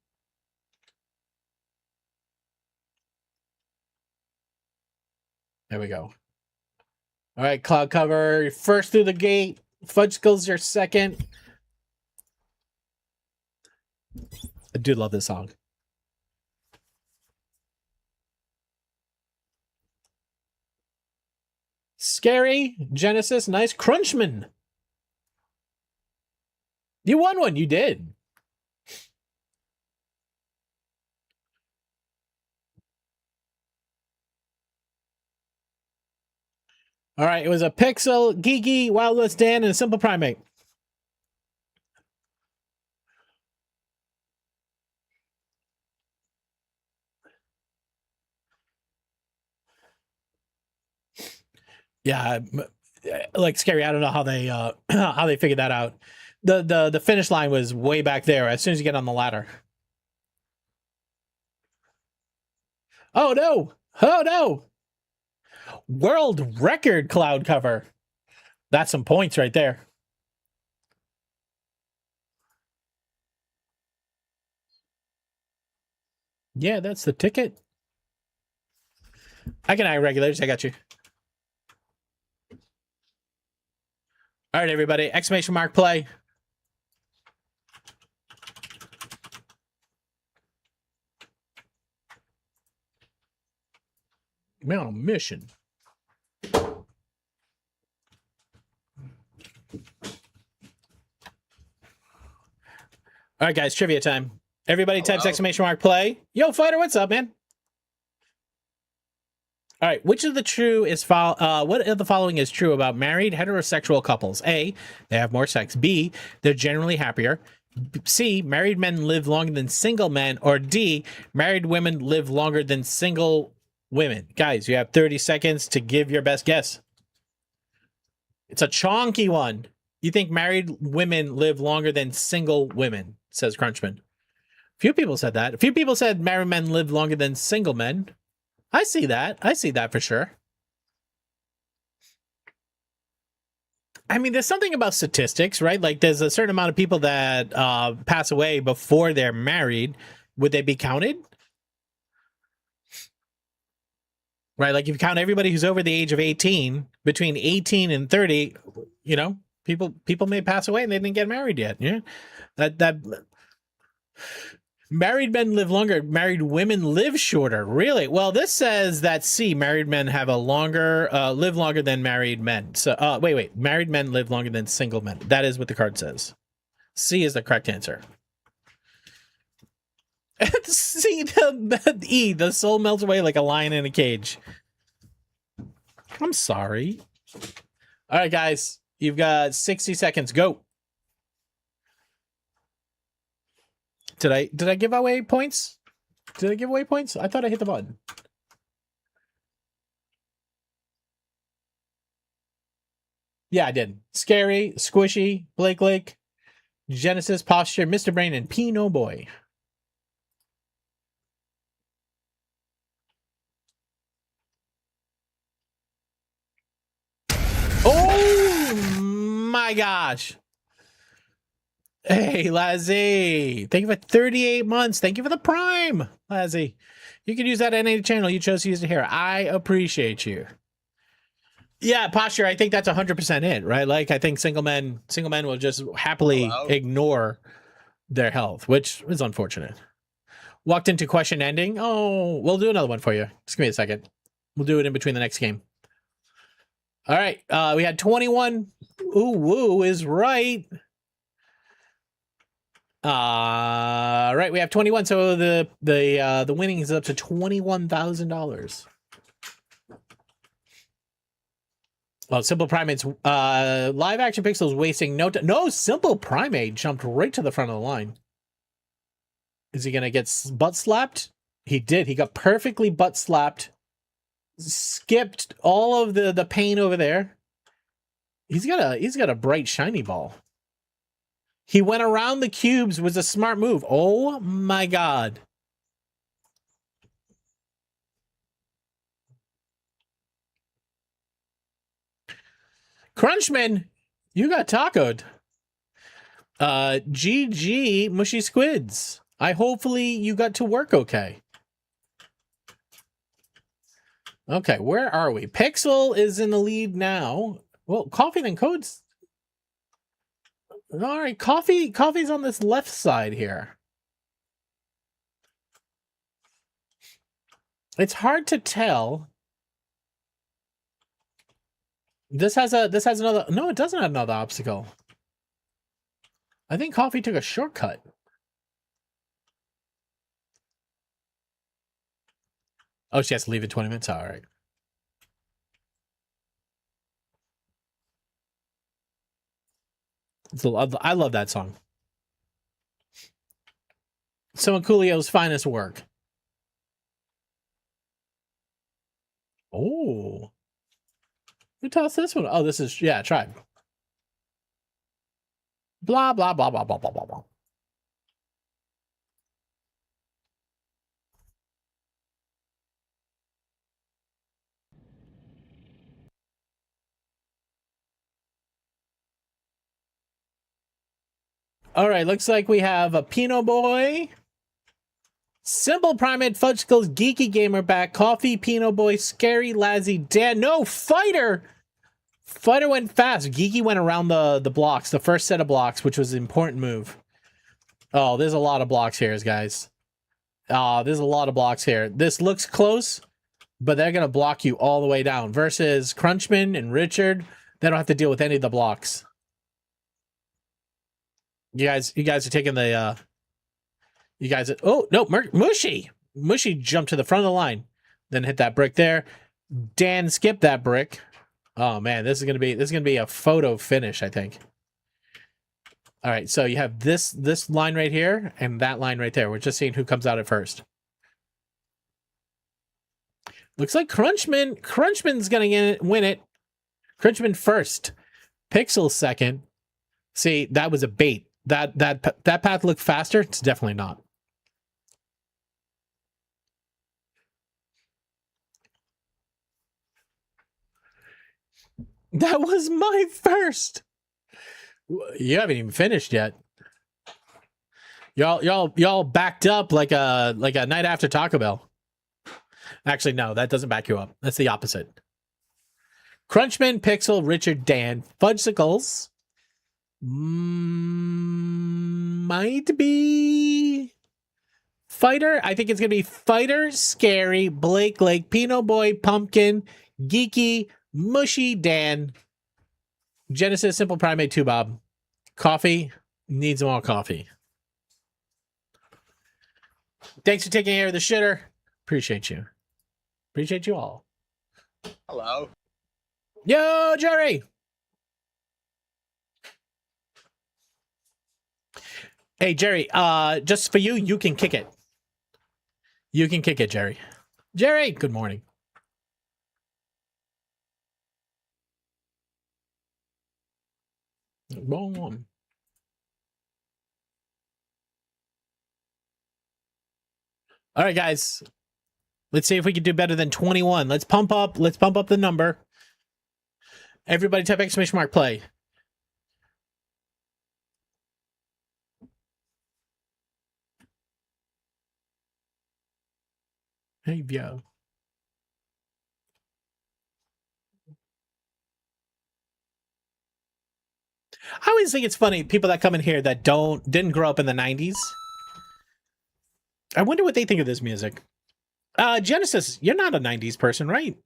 There we go. All right, cloud cover. You're first through the gate. Fudgesicles, you're second. I do love this song. Scary, Genesis, nice. Crunchman. You won one. You did. All right, it was a Pixel, Geeky, Wild West Dan, and a Simple Primate. Yeah, like Scary. I don't know how they figured that out. The finish line was way back there. As soon as you get on the ladder. Oh no! Oh no! World record cloud cover. That's some points right there. Yeah, that's the ticket. I can eye regulators. I got you. All right, everybody. Exclamation mark play. We're on a mission. All right, guys, trivia time. Everybody types Hello. exclamation mark play. Yo, fighter, what's up, man? All right, which of the what of the following is true about married heterosexual couples? A, they have more sex. B, they're generally happier. C, married men live longer than single men. Or D, married women live longer than single women. Guys, you have 30 seconds to give your best guess. It's a chonky one. You think married women live longer than single women, says Crunchman. Few people said that. A few people said married men live longer than single men. I see that. I see that for sure. I mean, there's something about statistics, right? Like there's a certain amount of people that pass away before they're married. Would they be counted? Right? Like if you count everybody who's over the age of 18, between 18 and 30, you know, people may pass away and they didn't get married yet. Yeah. That married men live longer, married women live shorter. Really? Well, this says that C, married men have a longer live longer than married men. So wait, married men live longer than single men. That is what the card says. C is the correct answer. C, the soul melts away like a lion in a cage. I'm sorry. All right, guys, you've got 60 seconds. Go. Did I give away points? Did I give away points? I thought I hit the button. Yeah, I did. Scary, Squishy, Blake Lake, Genesis, Posture, Mr. Brain, and Pino Boy. Oh my gosh. Hey, Lazzy. Thank you for 38 months. Thank you for the Prime, Lazzy. You can use that on any channel you chose to use it here. I appreciate you. Yeah, Posture, I think that's 100% it, right? Like, I think single men will just happily ignore their health, which is unfortunate. Walked into question ending. Oh, we'll do another one for you. Just give me a second. We'll do it in between the next game. All right, we had 21. Ooh, woo is right. Right, we have 21. So the winning is up to $21,000. Well, Simple Primate's live action pixels wasting no. Simple Primate jumped right to the front of the line. Is he gonna get butt slapped? He did. He got perfectly butt slapped. Skipped all of the pain over there. He's got a bright shiny ball. He went around the cubes, was a smart move. Oh my god. Crunchman, you got tacoed. GG Mushy Squids. Hopefully you got to work okay. Okay, where are we? Pixel is in the lead now. Well, Coffee then Codes. All right, Coffee's on this left side here. It's hard to tell. This has another. No, it doesn't have another obstacle. I think Coffee took a shortcut. Oh, she has to leave in 20 minutes. All right. I love that song. Some of Coolio's finest work. Oh. Who tossed this one? Oh, this is, yeah, Tribe. Blah, blah, blah, blah, blah, blah, blah, blah. All right, looks like we have a Pino Boy, Simple Primate, Fudgeskulls, Geeky Gamer back, Coffee, Pino Boy, Scary, Lazzy, Dan. No, Fighter! Fighter went fast. Geeky went around the blocks, the first set of blocks, which was an important move. Oh, there's a lot of blocks here, guys. There's a lot of blocks here. This looks close, but they're going to block you all the way down. Versus Crunchman and Richard, they don't have to deal with any of the blocks. You guys are taking the You guys, oh no, Mushy. Mushy jumped to the front of the line, then hit that brick there. Dan skipped that brick. Oh man, this is gonna be a photo finish, I think. All right, so you have this line right here and that line right there. We're just seeing who comes out at first. Looks like Crunchman's gonna win it. Crunchman first, Pixel second. See, that was a bait. That path looked faster. It's definitely not. That was my first. You haven't even finished yet. Y'all backed up like a night after Taco Bell. Actually, no, that doesn't back you up. That's the opposite. Crunchman, Pixel, Richard, Dan, Fudgesicles. Might be Fighter. I think it's gonna be Fighter, Scary, Blake Lake, Pinot Boy, Pumpkin, Geeky, Mushy, Dan, Genesis, Simple Primate, 2 Bob. Coffee needs more coffee. Thanks for taking care of the shitter. Appreciate you. Appreciate you all. Hello. Yo, Jerry. Hey, Jerry, just for you, you can kick it. You can kick it, Jerry. Jerry, good morning. Boom. All right, guys. Let's see if we can do better than 21. Let's pump up the number. Everybody type exclamation mark play. Hey, yo. I always think it's funny, people that come in here that didn't grow up in the 90s. I wonder what they think of this music. Genesis, you're not a 90s person, right?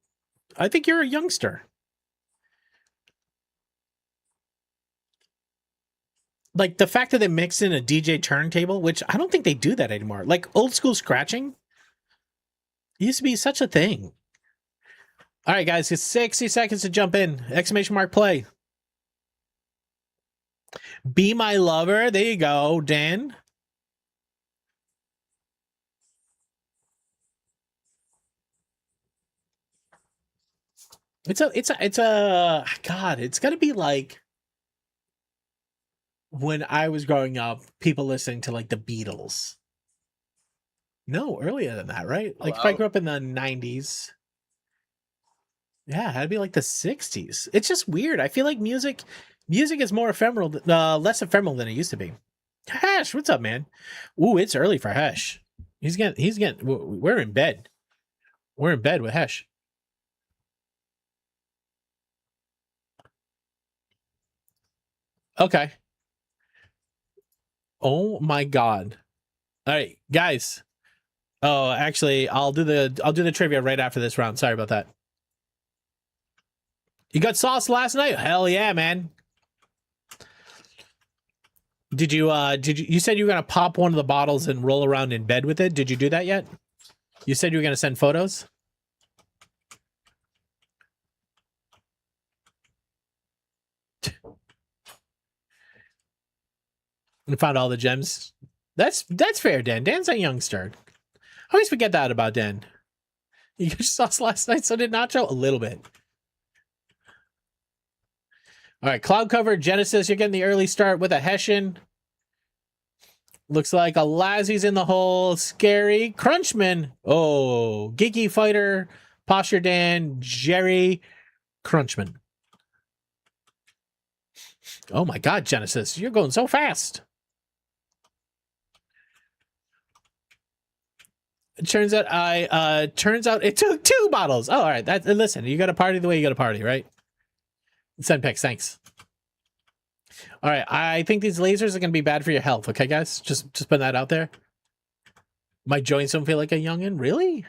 I think you're a youngster. Like the fact that they mix in a DJ turntable, which I don't think they do that anymore. Like old school scratching used to be such a thing. All right, guys, it's 60 seconds to jump in. Exclamation mark play. Be my lover. There you go, Dan. It's a God, it's gotta be like when I was growing up, people listening to like the Beatles. No, earlier than that, right? Like if I grew up in the 90s. Yeah, it had to be like the 60s. It's just weird. I feel like music is more ephemeral, less ephemeral than it used to be. Hash, what's up, man? Ooh, it's early for Hash. We're in bed. We're in bed with Hash. Okay. Oh my God. All right, guys. Oh, actually, I'll do the trivia right after this round. Sorry about that. You got sauce last night? Hell yeah, man. Did you said you were gonna pop one of the bottles and roll around in bed with it? Did you do that yet? You said you were gonna send photos? And found all the gems. That's fair, Dan. Dan's a youngster. I always forget that about Dan. You got sauce last night, so did Nacho? A little bit. All right, Cloud Cover, Genesis, you're getting the early start with a Hessian. Looks like a Lazzie's in the hole. Scary. Crunchman. Oh, Geeky Fighter. Posture Dan. Jerry. Crunchman. Oh my God, Genesis, you're going so fast. It turns out it took 2 bottles. Oh, all right. Listen, you got to party the way you got to party, right? Send pics, thanks. All right, I think these lasers are gonna be bad for your health. Okay, guys, just putting that out there. My joints don't feel like a youngin', really?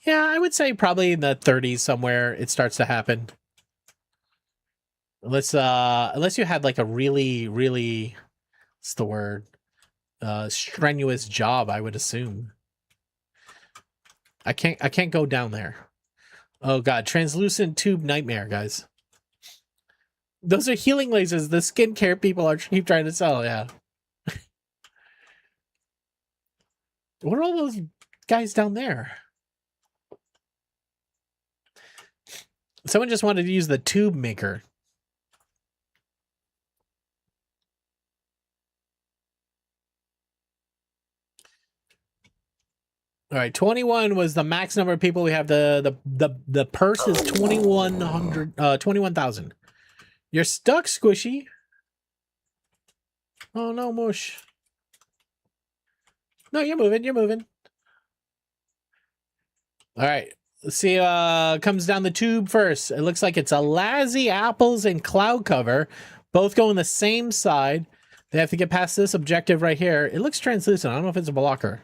Yeah, I would say probably in the 30s somewhere it starts to happen. Unless you had like a really, what's the word? strenuous job, I would assume. I can't go down there. Oh god, translucent tube nightmare, guys. Those are healing lasers the skincare people are keep trying to sell, yeah. What are all those guys down there? Someone just wanted to use the tube maker. All right, 21 was the max number of people we have. The purse is 21,000. You're stuck, Squishy. Oh no, mush. No, you're moving. All right. Let's see, comes down the tube first. It looks like it's a Lassie, Apples, and Cloud Cover. Both go on the same side. They have to get past this objective right here. It looks translucent. I don't know if it's a blocker.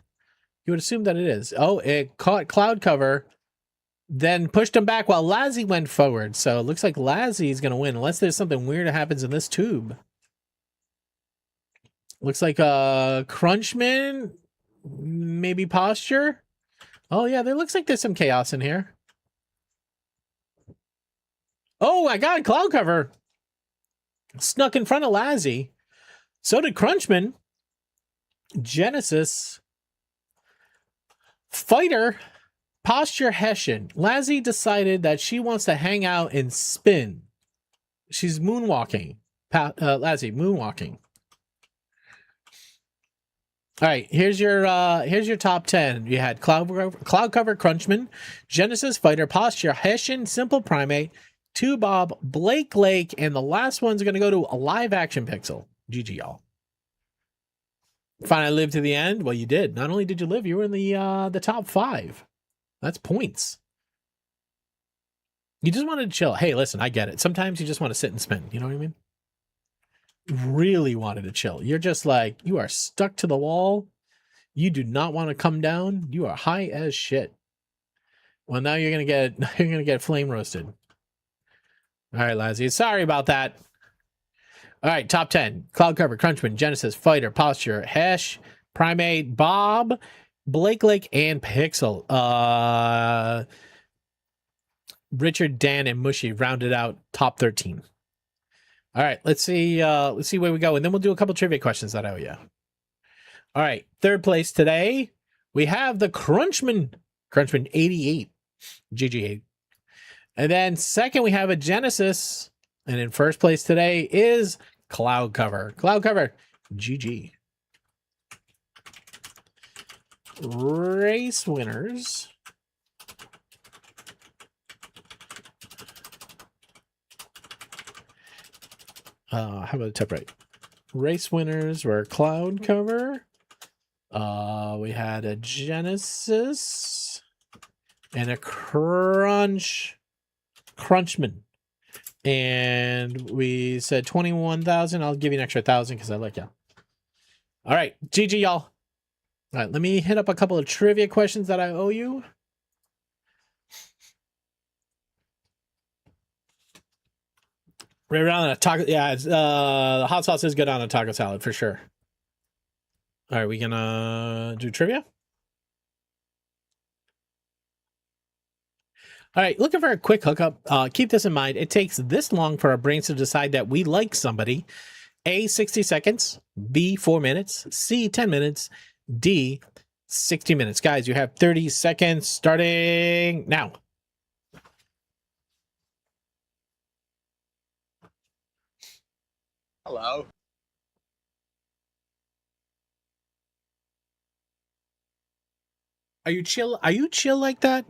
You would assume that it is. Oh, it caught Cloud Cover, then pushed him back while Lassie went forward. So it looks like Lassie is going to win, unless there's something weird that happens in this tube. Looks like Crunchman, maybe Posture. Oh, yeah, there looks like there's some chaos in here. Oh, my God, Cloud Cover snuck in front of Lassie. So did Crunchman. Genesis. Fighter. Posture Hessian. Lassie decided that she wants to hang out and spin. She's moonwalking. Lassie, moonwalking. All right, here's your top 10. You had Cloud Cover, Crunchman, Genesis, Fighter, Posture, Hessian, Simple Primate, Two Bob, Blake Lake, and the last one's going to go to a live action pixel. GG, y'all. Finally lived to the end. Well, you did. Not only did you live, you were in the top 5. That's points. You just wanted to chill. Hey, listen, I get it. Sometimes you just want to sit and spin. You know what I mean? Really wanted to chill. You're just like, you are stuck to the wall. You do not want to come down. You are high as shit. Well, now you're gonna get flame roasted. All right, Lassie. Sorry about that. All right, top 10. Cloud Cover, Crunchman, Genesis, Fighter, Posture, Hesh, Primate, Bob, Blake Lake, and Pixel. Richard, Dan, and Mushy rounded out top 13. All right, let's see where we go, and then we'll do a couple trivia questions that I owe you. All right, third place today, we have the Crunchman 88, GG8. And then second, we have a Genesis, and in first place today is Cloud Cover, GG. Race winners. How about a tip right? Race winners were Cloud Cover. We had a Genesis and a Crunchman. And we said 21,000. I'll give you an extra 1,000 because I like you. All right, GG, y'all. All right, let me hit up a couple of trivia questions that I owe you. Right around a taco, yeah. The hot sauce is good on a taco salad for sure. All right, we gonna do trivia. All right, looking for a quick hookup. Keep this in mind. It takes this long for our brains to decide that we like somebody. A, 60 seconds. B, 4 minutes. C, 10 minutes. D, 60 minutes. Guys, you have 30 seconds starting now. Hello. Are you chill? Are you chill like that?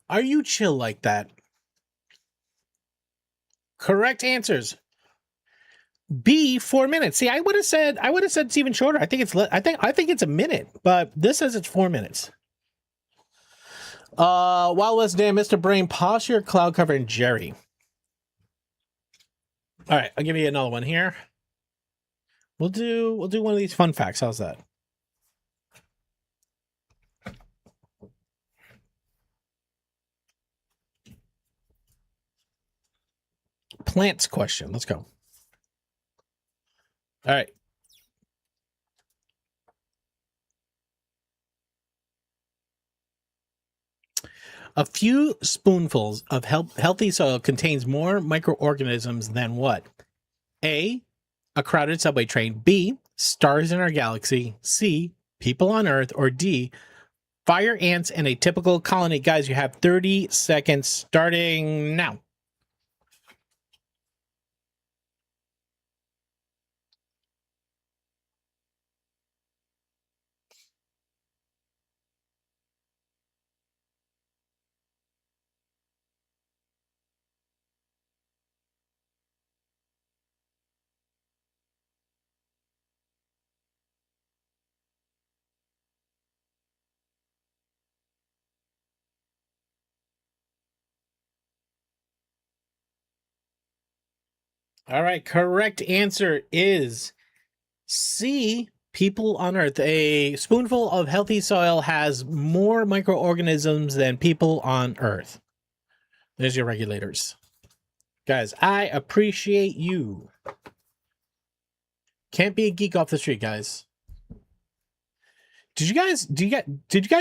Are you chill like that? Correct answers. B, 4 minutes. See, I would have said it's even shorter. I think it's a minute, but this says it's 4 minutes. Wild West Dan, Mr. Brain, Posture, Cloud Cover, and Jerry. All right, I'll give you another one here. We'll do one of these fun facts. How's that? plants question. Let's go. All right. A few spoonfuls of healthy soil contains more microorganisms than what? A, a crowded subway train. B, stars in our galaxy. C, people on Earth. Or D, fire ants in a typical colony. Guys, you have 30 seconds starting now. All right, correct answer is C, people on Earth. A spoonful of healthy soil has more microorganisms than people on Earth. There's your regulators. Guys, I appreciate you. Can't be a geek off the street, guys. Did you guys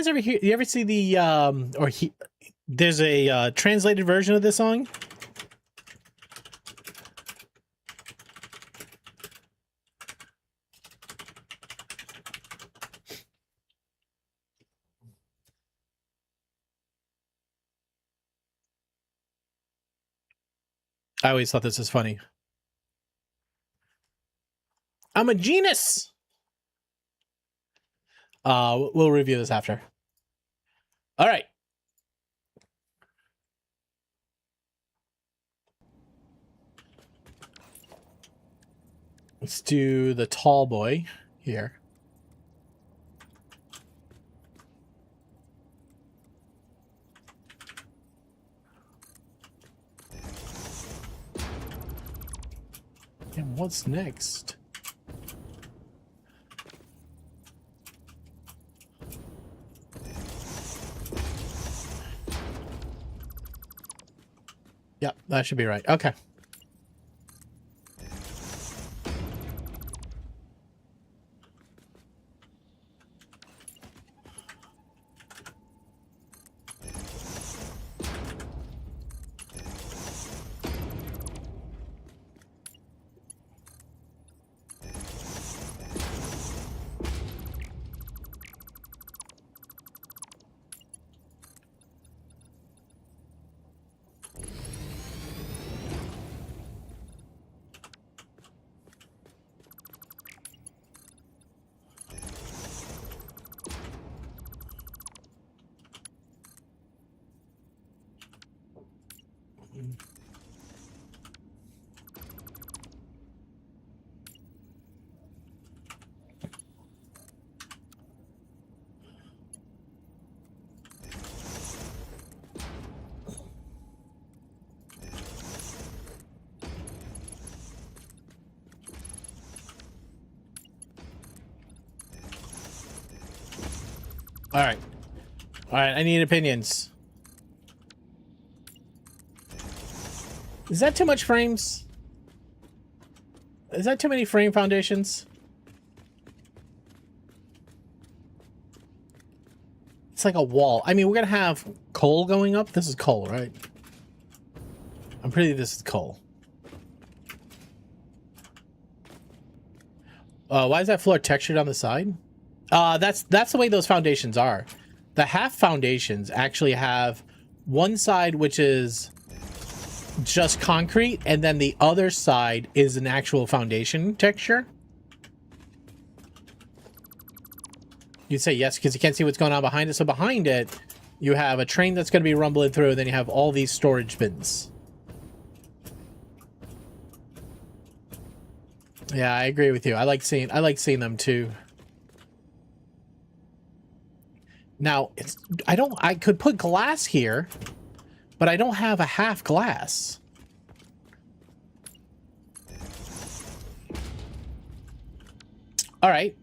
ever hear, you ever see the there's a translated version of this song? I always thought this was funny. I'm a genius. We'll review this after. All right. Let's do the tall boy here. And what's next? Yep, that should be right. Okay. All right. All right, I need opinions. Is that too much frames? Is that too many frame foundations? It's like a wall. I mean, we're gonna have coal going up. This is coal, right? I'm pretty sure this is coal. Why is that floor textured on the side? That's the way those foundations are. The half foundations actually have one side which is just concrete, and then the other side is an actual foundation texture. You'd say yes because you can't see what's going on behind it. So behind it, you have a train that's going to be rumbling through, and then you have all these storage bins. Yeah, I agree with you. I like seeing them too. Now, I could put glass here, but I don't have a half glass. All right.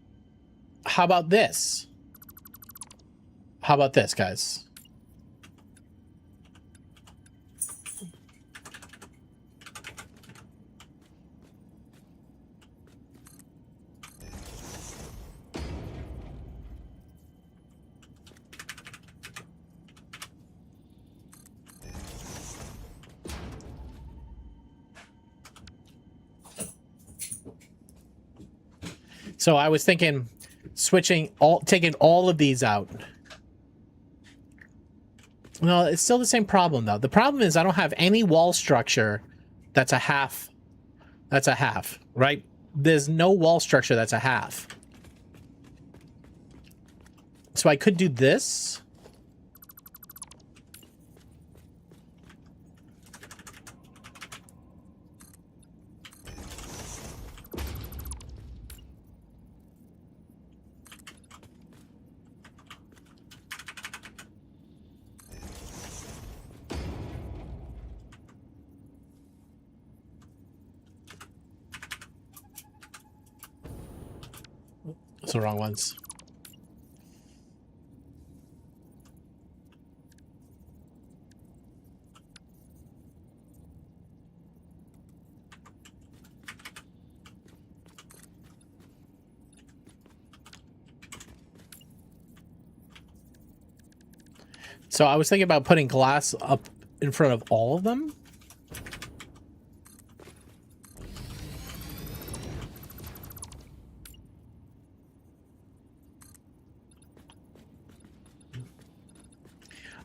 How about this? How about this, guys? So I was thinking taking all of these out. No, it's still the same problem though. The problem is I don't have any wall structure that's a half. That's a half, right? There's no wall structure that's a half. So I could do this. Those are the wrong ones. So I was thinking about putting glass up in front of all of them.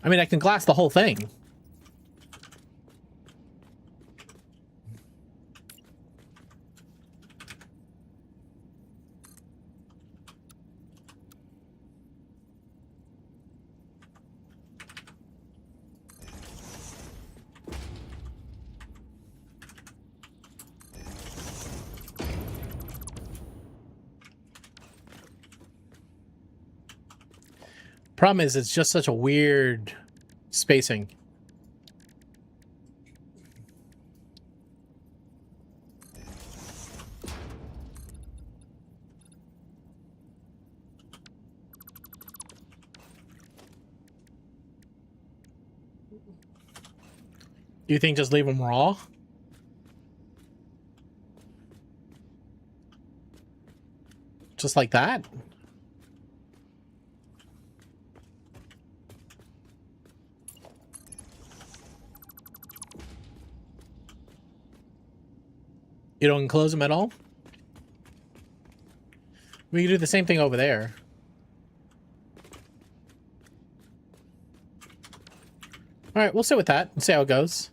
I mean, I can glass the whole thing. Problem is, it's just such a weird spacing. You think just leave them raw? Just like that? You don't enclose them at all? We can do the same thing over there. All right, we'll sit with that and see how it goes.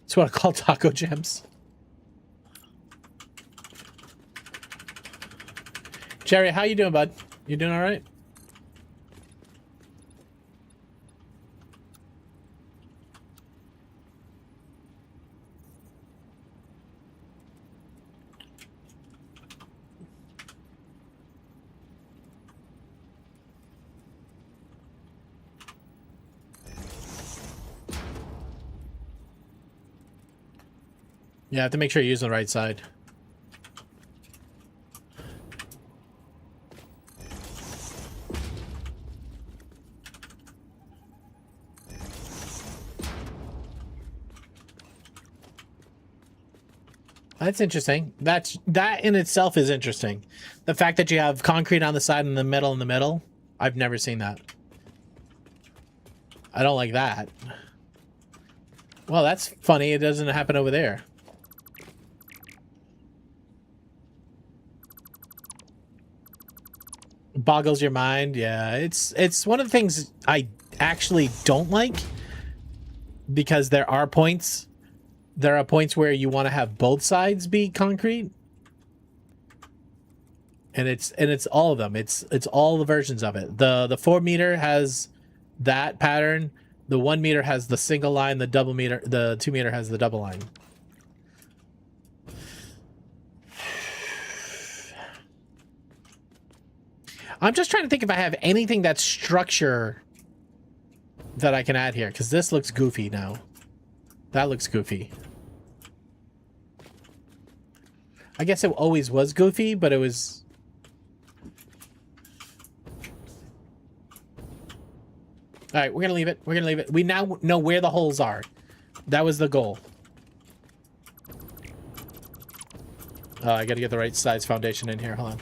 That's what I call taco gems. Jerry, how you doing, bud? You doing all right? Yeah, I have to make sure you use the right side. That's interesting. That in itself is interesting. The fact that you have concrete on the side and the metal in the middle, I've never seen that. I don't like that. Well, that's funny. It doesn't happen over there. Boggles your mind. Yeah, it's one of the things I actually don't like, because there are points where you want to have both sides be concrete, and it's all of them. It's all the versions of it. The 4 meter has that pattern. The 1 meter has the single line. The 2 meter has the double line. I'm just trying to think if I have anything that's structure that I can add here, because this looks goofy now. That looks goofy. I guess it always was goofy, but it was... All right, we're going to leave it. We're going to leave it. We now know where the holes are. That was the goal. I got to get the right size foundation in here. Hold on.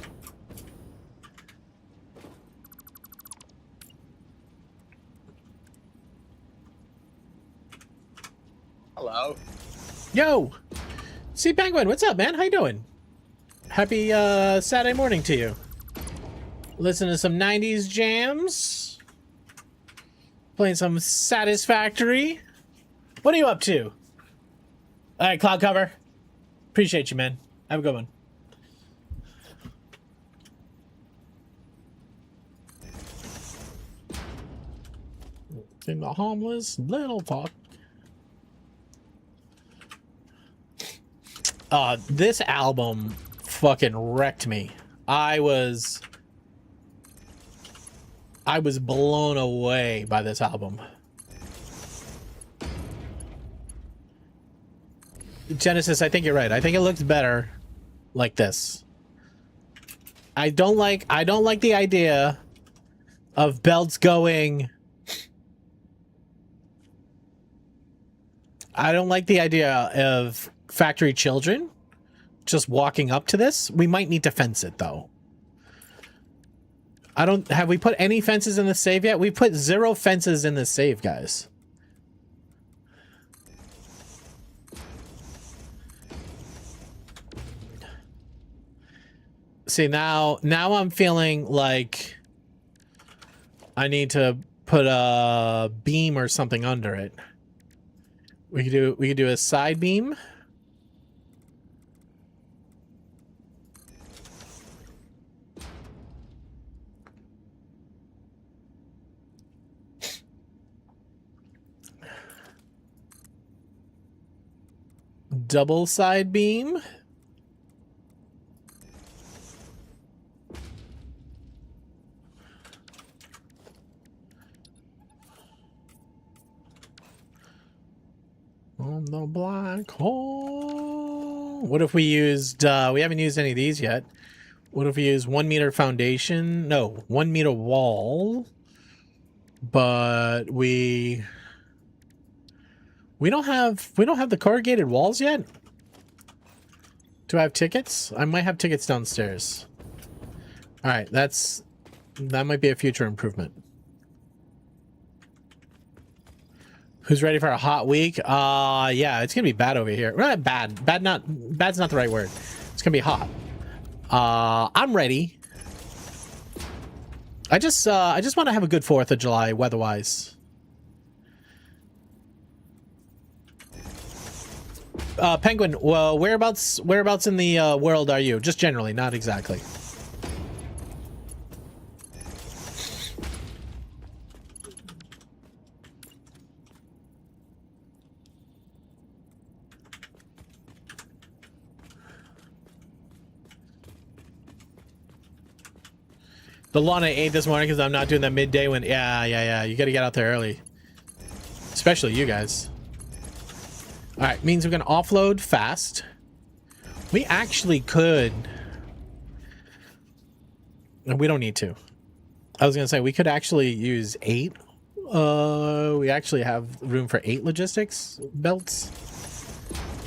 Hello. Yo! See, Penguin, what's up, man? How you doing? Happy Saturday morning to you. Listen to some 90s jams. Playing some Satisfactory. What are you up to? All right, Cloud Cover. Appreciate you, man. Have a good one. In the harmless little talk. This album fucking wrecked me. I was blown away by this album. Genesis, I think you're right. I think it looks better like this. I don't like the idea of belts going. I don't like the idea of factory children just walking up to this. We might need to fence it though. Have we put any fences in the save yet? We put 0 fences in the save, guys. See, now I'm feeling like I need to put a beam or something under it. We could do a side beam. Double side beam. On the black hole. What if we used, we haven't used any of these yet. What if we use 1 meter foundation? No, 1 meter wall. But we don't have the corrugated walls yet. Do I have tickets? I might have tickets downstairs. All right, that might be a future improvement. Who's ready for a hot week? Yeah, it's gonna be bad over here. Not bad. Bad's not the right word. It's gonna be hot. I'm ready. I just want to have a good 4th of July weather-wise. Penguin, well, whereabouts in the world are you? Just generally, not exactly. The lawn I ate this morning because I'm not doing that midday when... Yeah. You got to get out there early. Especially you guys. All right, means we're going to offload fast. We actually could... We don't need to. I was going to say, we could actually use 8. We actually have room for 8 logistics belts.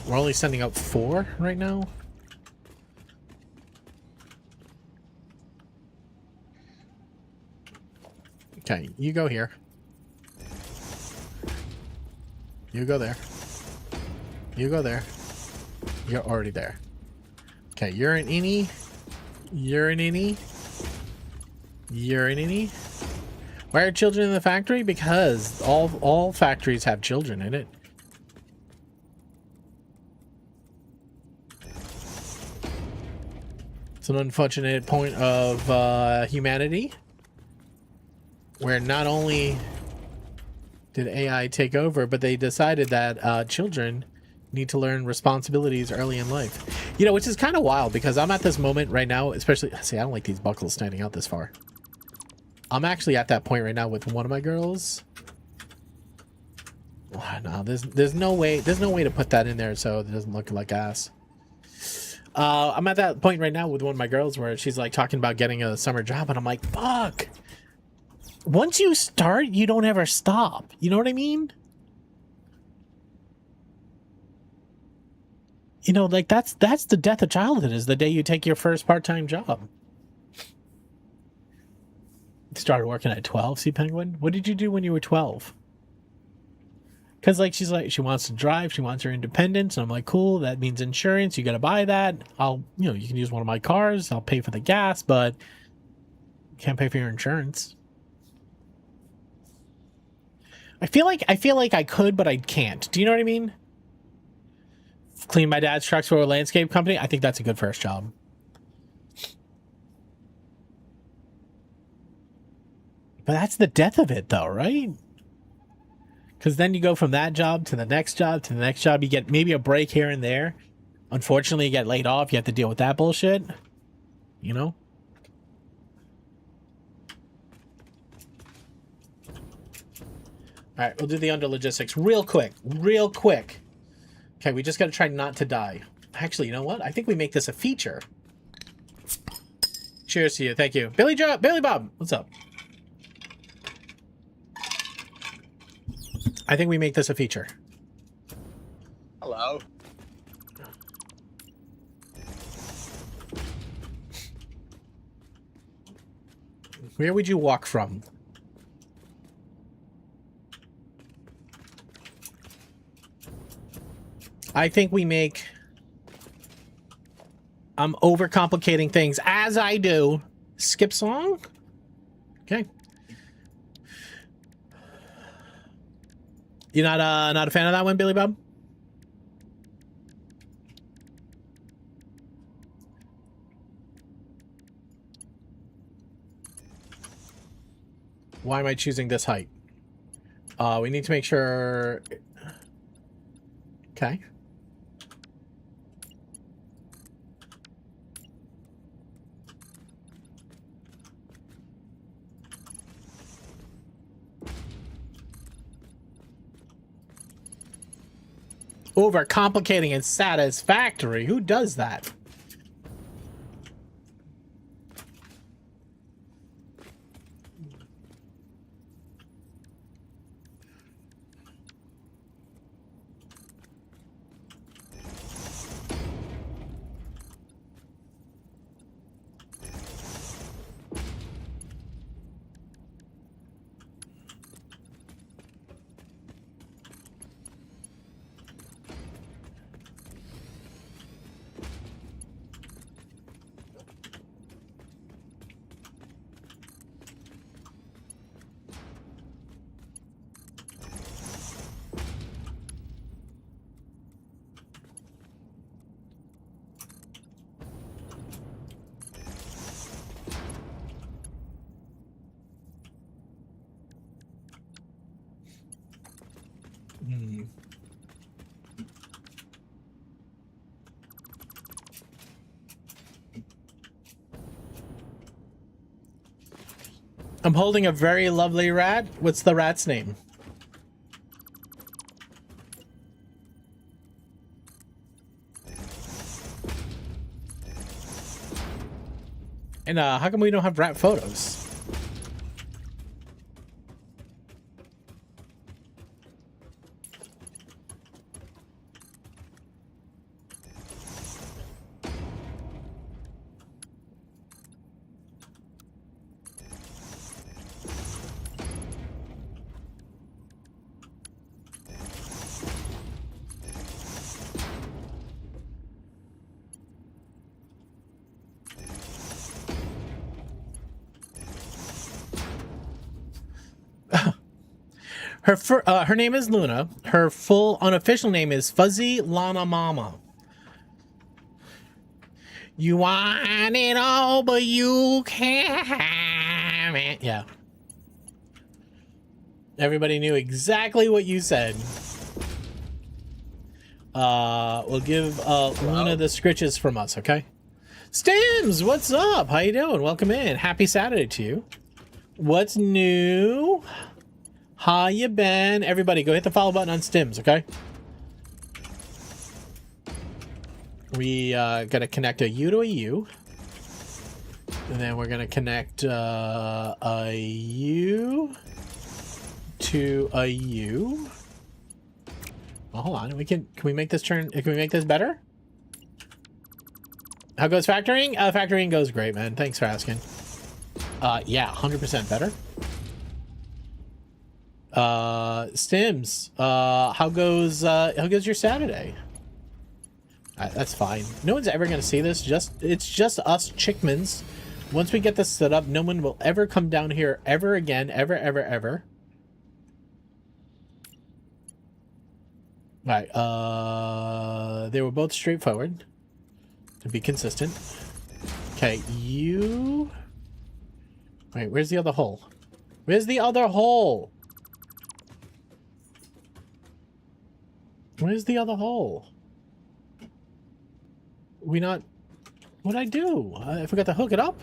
We're only sending out 4 right now. Okay, you go here. You go there. You go there. You're already there. Okay, you're an innie. You're an innie. You're an innie. Why are children in the factory? Because all factories have children in it. It's an unfortunate point of humanity. Where not only did AI take over, but they decided that children need to learn responsibilities early in life. You know, which is kind of wild because I'm at this moment right now, especially... See, I don't like these buckles standing out this far. I'm actually at that point right now with one of my girls. Oh, no, there's no way to put that in there so it doesn't look like ass. I'm at that point right now with one of my girls where she's like talking about getting a summer job, and I'm like, fuck. Once you start, you don't ever stop. You know what I mean? You know, like that's the death of childhood, is the day you take your first part-time job. Started working at 12, see, Penguin? What did you do when you were 12? Because like she wants to drive, she wants her independence, and I'm like, cool, that means insurance, you gotta buy that. You can use one of my cars, I'll pay for the gas, but you can't pay for your insurance. I feel like I could, but I can't. Do you know what I mean? Clean my dad's trucks for a landscape company. I think that's a good first job. But that's the death of it, though, right? Because then you go from that job to the next job to the next job. You get maybe a break here and there. Unfortunately, you get laid off. You have to deal with that bullshit. You know? All right, we'll do the under logistics real quick. Real quick. Okay, we just got to try not to die. Actually, you know what? I think we make this a feature. Cheers to you. Thank you. Billy Bob, what's up? I think we make this a feature. Hello. Where would you walk from? I think we make... I'm overcomplicating things, as I do. Skip song? Okay. You're not a fan of that one, Billy Bob? Why am I choosing this height? We need to make sure... Okay. Overcomplicating and satisfactory. Who does that? I'm holding a very lovely rat. What's the rat's name? And how come we don't have rat photos? Her name is Luna. Her full unofficial name is Fuzzy Lana Mama. You want it all, but you can't have it. Yeah. Everybody knew exactly what you said. We'll give Luna the scritches from us, okay? Stims, what's up? How you doing? Welcome in. Happy Saturday to you. What's new? How you been? Everybody, go hit the follow button on Stims, okay? We gotta connect a U to a U. And then we're gonna connect a U to a U. Oh, hold on. Can we make this turn? Can we make this better? How goes factoring? Factoring goes great, man. Thanks for asking. Yeah, 100% better. Stims, how goes your Saturday? That's fine. No one's ever gonna see this. It's just us chickmans. Once we get this set up, no one will ever come down here ever again, ever. Alright, they were both straightforward. To be consistent. Okay, you... Wait, where's the other hole? Where's the other hole? Where's the other hole? We not... What'd I do? I forgot to hook it up?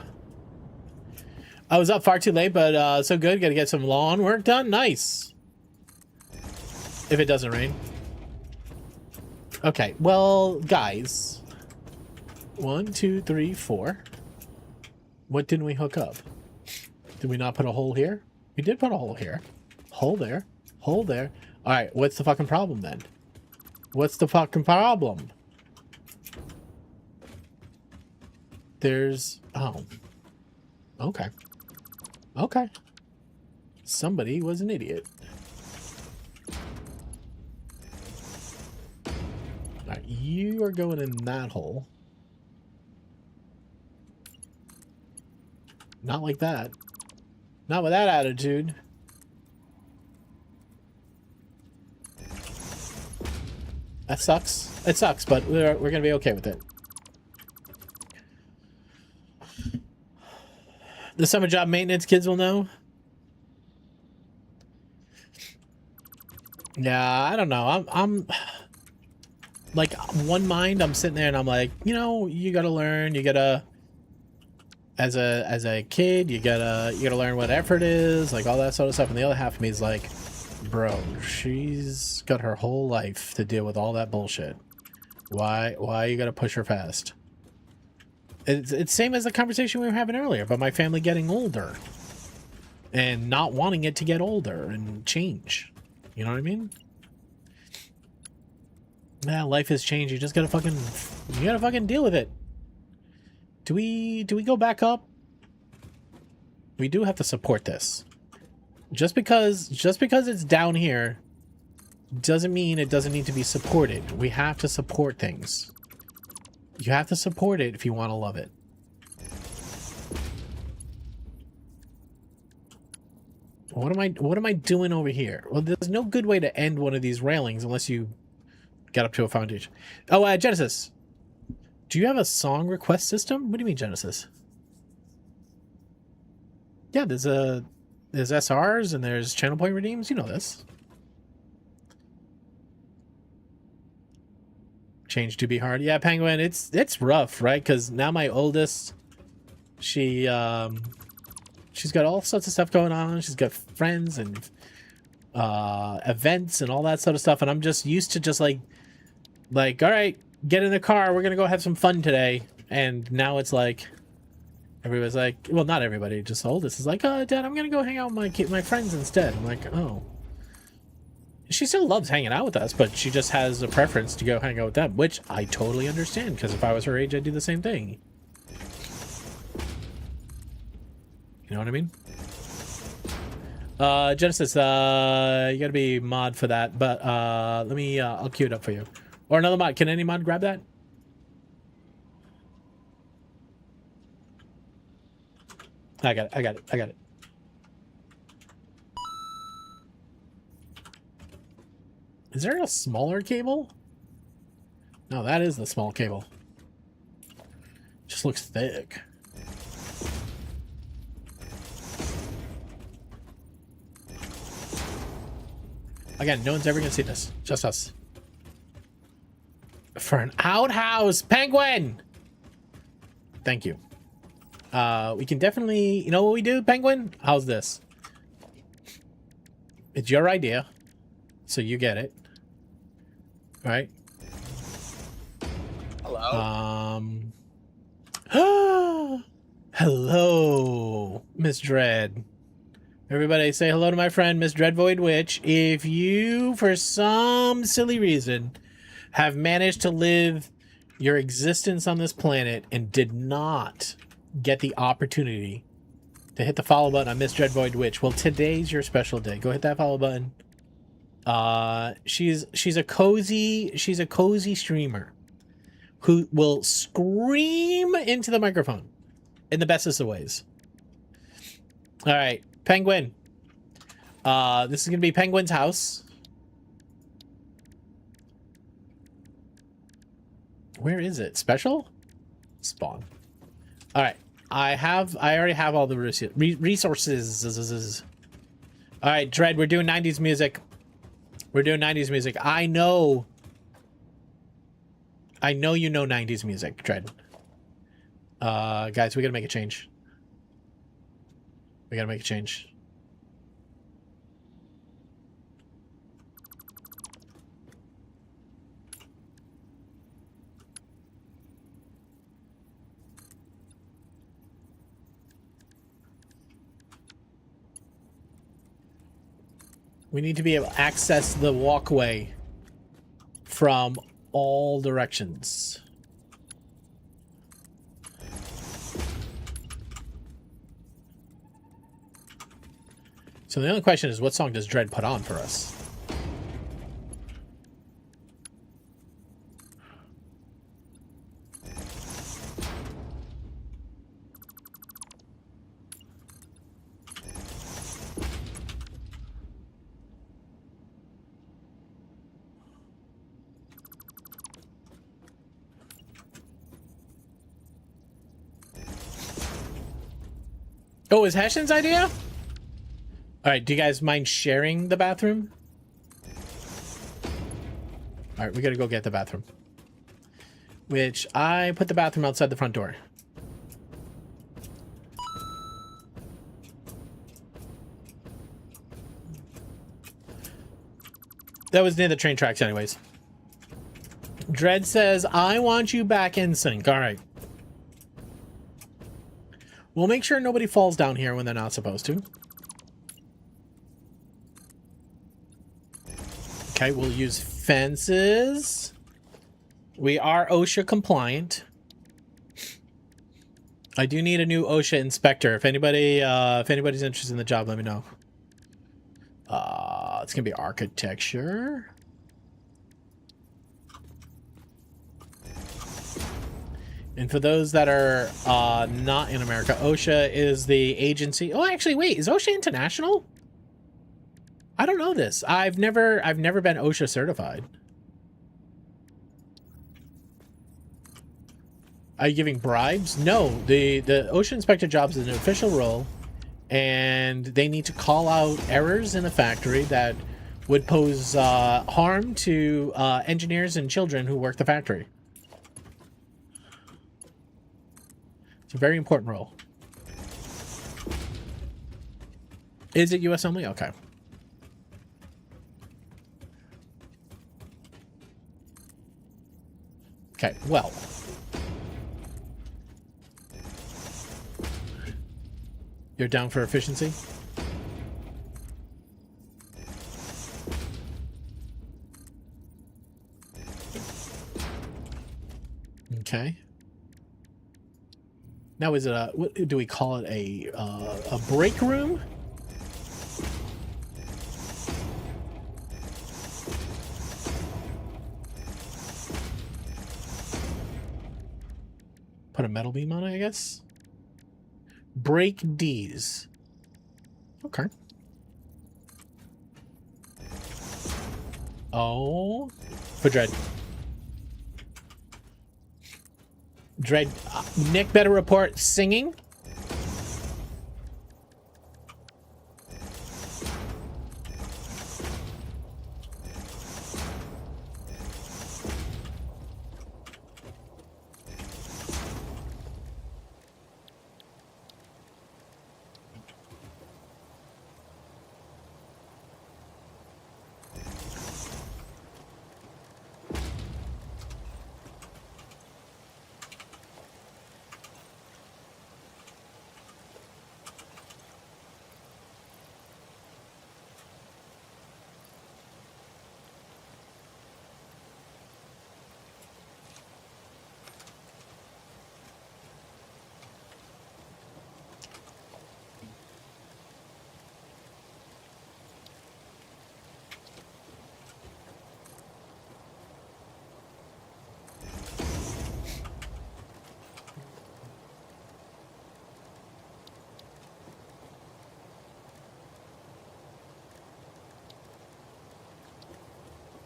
I was up far too late, but so good. Gotta get some lawn work done. Nice. If it doesn't rain. Okay, well, guys. 1, 2, 3, 4. What didn't we hook up? Did we not put a hole here? We did put a hole here. Hole there. Hole there. Alright, what's the fucking problem then? What's the fucking problem? There's... Oh. Okay. Okay. Somebody was an idiot. Alright, you are going in that hole. Not like that. Not with that attitude. That sucks. It sucks, but we're gonna be okay with it. The summer job maintenance kids will know. Yeah, I don't know. I'm like one mind. I'm sitting there and I'm like, you know, you gotta learn. You gotta, as a kid, you gotta learn what effort is, like all that sort of stuff. And the other half of me is like, bro, she's got her whole life to deal with all that bullshit. Why you gotta push her fast? It's same as the conversation we were having earlier about my family getting older and not wanting it to get older and change. You know what I mean? Yeah, life has changed. You just gotta fucking deal with it. Do we go back up? We do have to support this. Just because it's down here doesn't mean it doesn't need to be supported. We have to support things. You have to support it if you want to love it. What am I doing over here? Well, there's no good way to end one of these railings unless you get up to a foundation. Oh, Genesis. Do you have a song request system? What do you mean, Genesis? Yeah, there's SRs and there's channel point redeems. You know this. Change to be hard. Yeah, Penguin, it's rough, right? Because now my oldest, she's got all sorts of stuff going on. She's got friends and events and all that sort of stuff, and I'm just used to just like all right, get in the car, we're gonna go have some fun today. And now it's like everybody's like, well, not everybody, just the oldest is like, oh, Dad, I'm gonna go hang out with my friends instead. I'm like, oh. She still loves hanging out with us, but she just has a preference to go hang out with them, which I totally understand, because if I was her age, I'd do the same thing. You know what I mean? Genesis, you gotta be mod for that, but let me, I'll queue it up for you. Or another mod. Can any mod grab that? I got it. Is there a smaller cable? No, that is the small cable. Just looks thick. Again, no one's ever gonna see this. Just us. For an outhouse, Penguin! Thank you. We can definitely... You know what we do, Penguin? How's this? It's your idea, so you get it. Right? Hello. Hello, Miss Dread. Everybody say hello to my friend, Miss Dreadvoid Witch. If you, for some silly reason, have managed to live your existence on this planet and did not get the opportunity To hit the follow button on Miss Dreadvoid Witch. Well, today's your special day. Go hit that follow button. She's a cozy streamer who will scream into the microphone in the bestest of ways. All right, Penguin. This is gonna be Penguin's house. Where is it? Special? Spawn. All right. I already have all the resources. All right, Dread, we're doing 90s music. We're doing 90s music. I know you know 90s music, Dread. Guys, we gotta make a change. We gotta make a change. We need to be able to access the walkway from all directions. So the only question is, what song does Dread put on for us? Oh, is Hessian's idea? All right, do you guys mind sharing the bathroom? All right, we gotta go get the bathroom. Which I put the bathroom outside the front door. That was near the train tracks anyways. Dread says, I want you back in sync. All right. We'll make sure nobody falls down here when they're not supposed to. Okay, we'll use fences. We are OSHA compliant. I do need a new OSHA inspector. If anybody's interested in the job, let me know. It's gonna be architecture. And for those that are not in America, OSHA is the agency. Oh, actually, wait, is OSHA international? I don't know this. I've never been OSHA certified. Are you giving bribes? No, the OSHA inspector job is an official role, and they need to call out errors in the factory that would pose harm to engineers and children who work the factory. It's a very important role. Is it US only? Okay. Okay, well. You're down for efficiency? Okay. Now, is it a, what do we call it, a break room? Put a metal beam on it, I guess. Break D's. Okay. Oh, for Dread. Dread, Nick better report singing.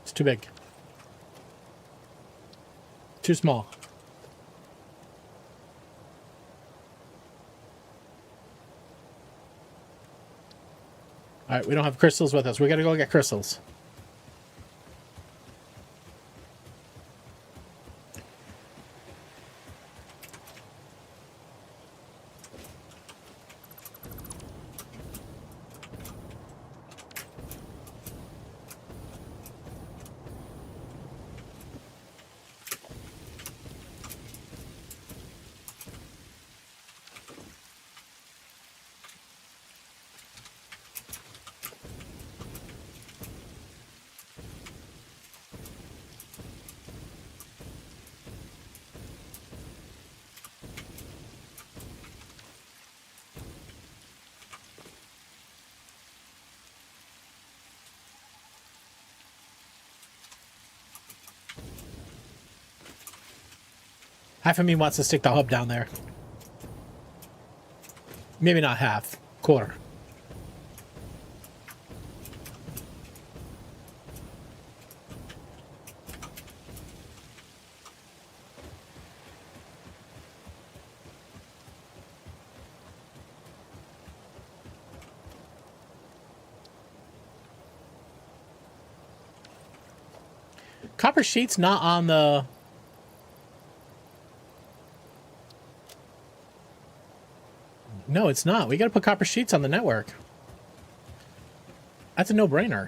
It's too big. Too small. All right, we don't have crystals with us. We gotta go get crystals. Half of me wants to stick the hub down there. Maybe not half. Quarter. Copper sheet's not on the... No, it's not. We gotta put copper sheets on the network. That's a no-brainer.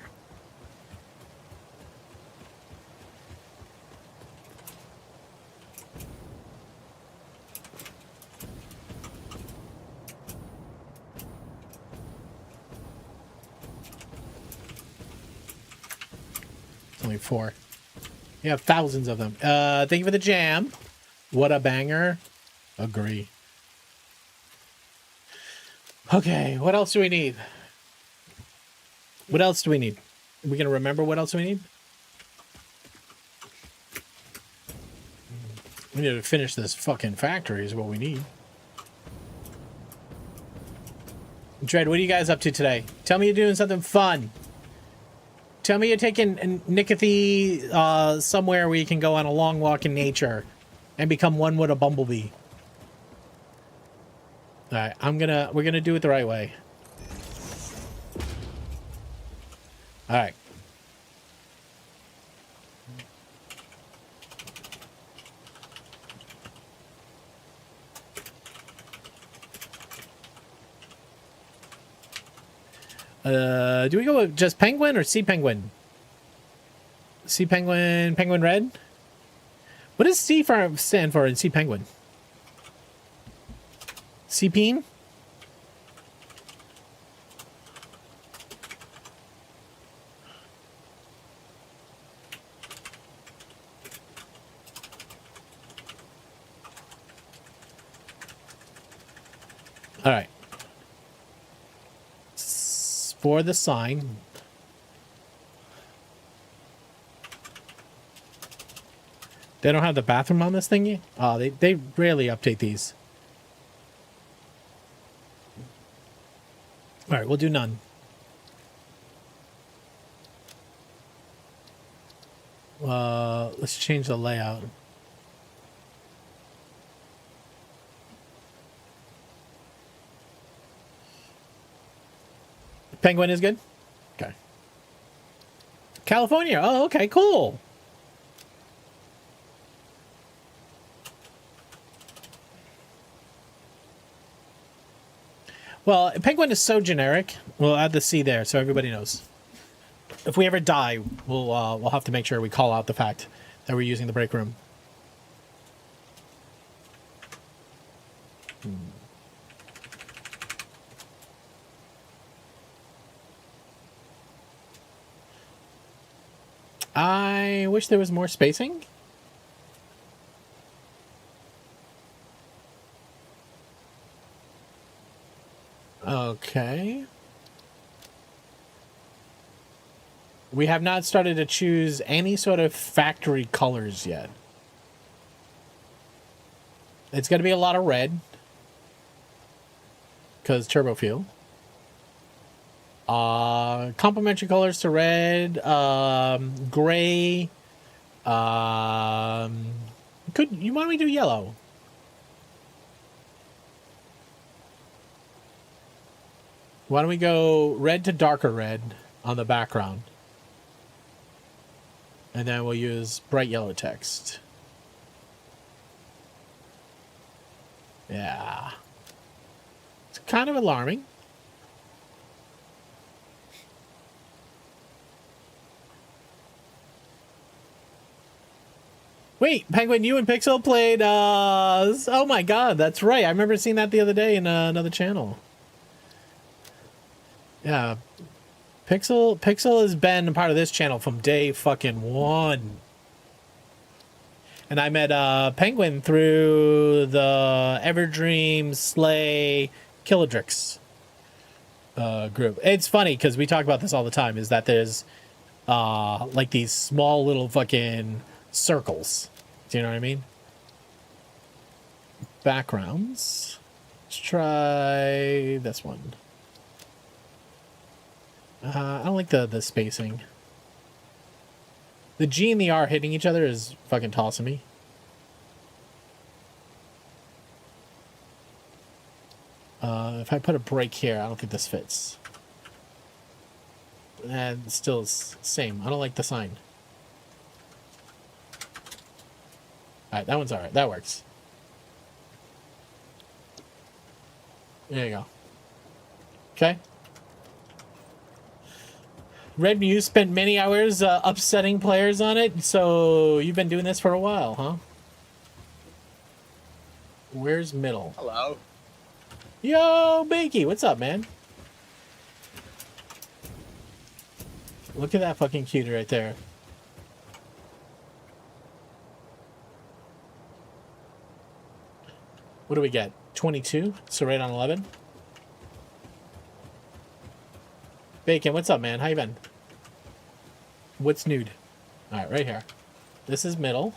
It's only 4. You have thousands of them. Thank you for the jam. What a banger. Agree. Okay, what else do we need? What else do we need? Are we gonna remember what else we need? We need to finish this fucking factory is what we need. Dread, what are you guys up to today? Tell me you're doing something fun. Tell me you're taking Nickathy somewhere where you can go on a long walk in nature and become one with a bumblebee. All right, we're gonna do it the right way. All right. Do we go with just penguin or sea penguin? Sea penguin, penguin red? What does C stand for in sea penguin? Sea peen? All right. For the sign. They don't have the bathroom on this thingy? Oh, they rarely update these. All right, we'll do none. Let's change the layout. Penguin is good? Okay. California. Oh, okay, cool. Well, penguin is so generic. We'll add the C there so everybody knows. If we ever die, we'll have to make sure we call out the fact that we're using the break room. I wish there was more spacing. Okay. We have not started to choose any sort of factory colors yet. It's going to be a lot of red. Because turbo fuel. Complementary colors to red, gray. Could you want me to do yellow? Why don't we go red to darker red on the background? And then we'll use bright yellow text. Yeah. It's kind of alarming. Wait, Penguin, you and Pixel played, oh my god, that's right. I remember seeing that the other day in another channel. Yeah. Pixel has been a part of this channel from day fucking one. And I met Penguin through the Everdream Slay Killadrix group. It's funny because we talk about this all the time, is that there's like these small little fucking circles. Do you know what I mean? Backgrounds. Let's try this one. I don't like the spacing. The G and the R hitting each other is fucking tossing me. If I put a break here, I don't think this fits. And still same. I don't like the sign. Alright, that one's alright. That works. There you go. Okay. Red Muse spent many hours upsetting players on it, so you've been doing this for a while, huh? Where's middle? Hello. Yo, Bakey, what's up, man? Look at that fucking cutie right there. What do we get? 22? So right on 11? Bacon, what's up, man? How you been? What's nude? Alright, right here. This is middle.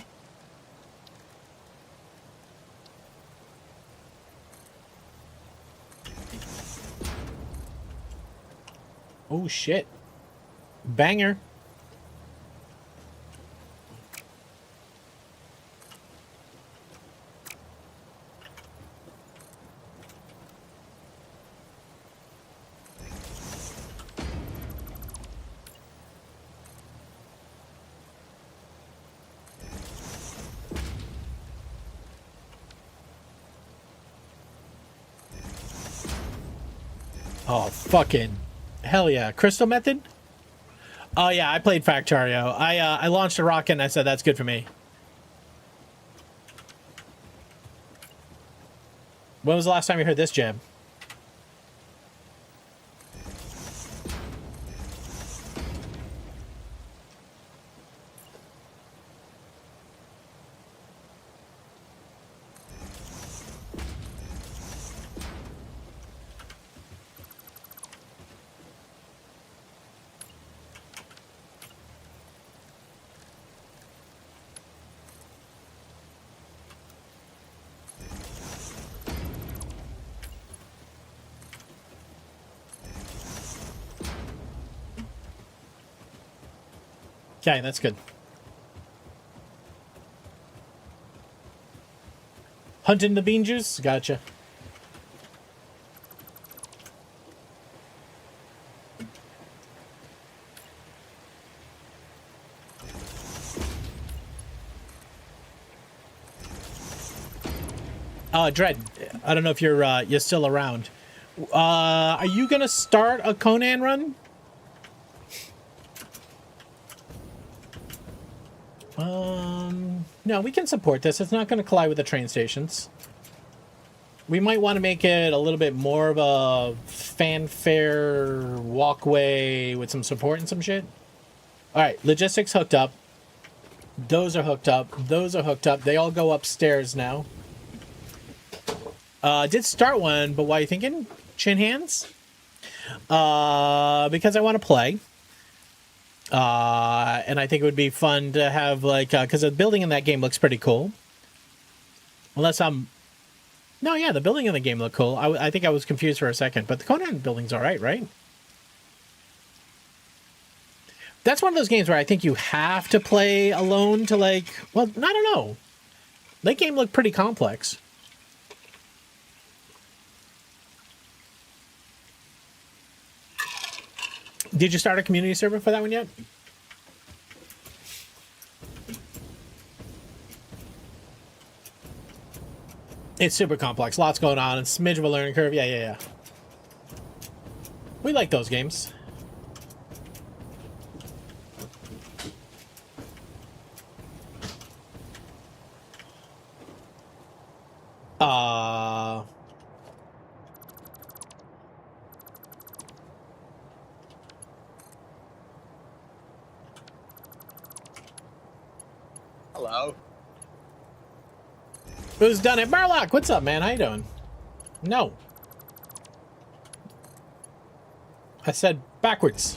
Oh, shit. Banger. Oh, fucking hell yeah. Crystal Method? Oh, yeah, I played Factorio. I launched a rocket and I said, that's good for me. When was the last time you heard this jam? Okay, that's good. Hunting the bean juice? Gotcha. Dread, I don't know if you're still around. Are you gonna start a Conan run? No, we can support this. It's not going to collide with the train stations. We might want to make it a little bit more of a fanfare walkway with some support and some shit. All right, logistics hooked up. Those are hooked up. Those are hooked up. They all go upstairs now. Did start one, but why are you thinking? Chin hands? Because I want to play. And I think it would be fun to have, like, because the building in that game looks pretty cool. Unless I'm... No, yeah, the building in the game looked cool. I think I was confused for a second, but the Conan building's alright, right? That's one of those games where I think you have to play alone to like, well, I don't know. That game looked pretty complex. Did you start a community server for that one yet? It's super complex. Lots going on. And smidge of a learning curve. Yeah. We like those games. Hello. Who's done it? Barlock, what's up, man? How you doing? No. I said backwards.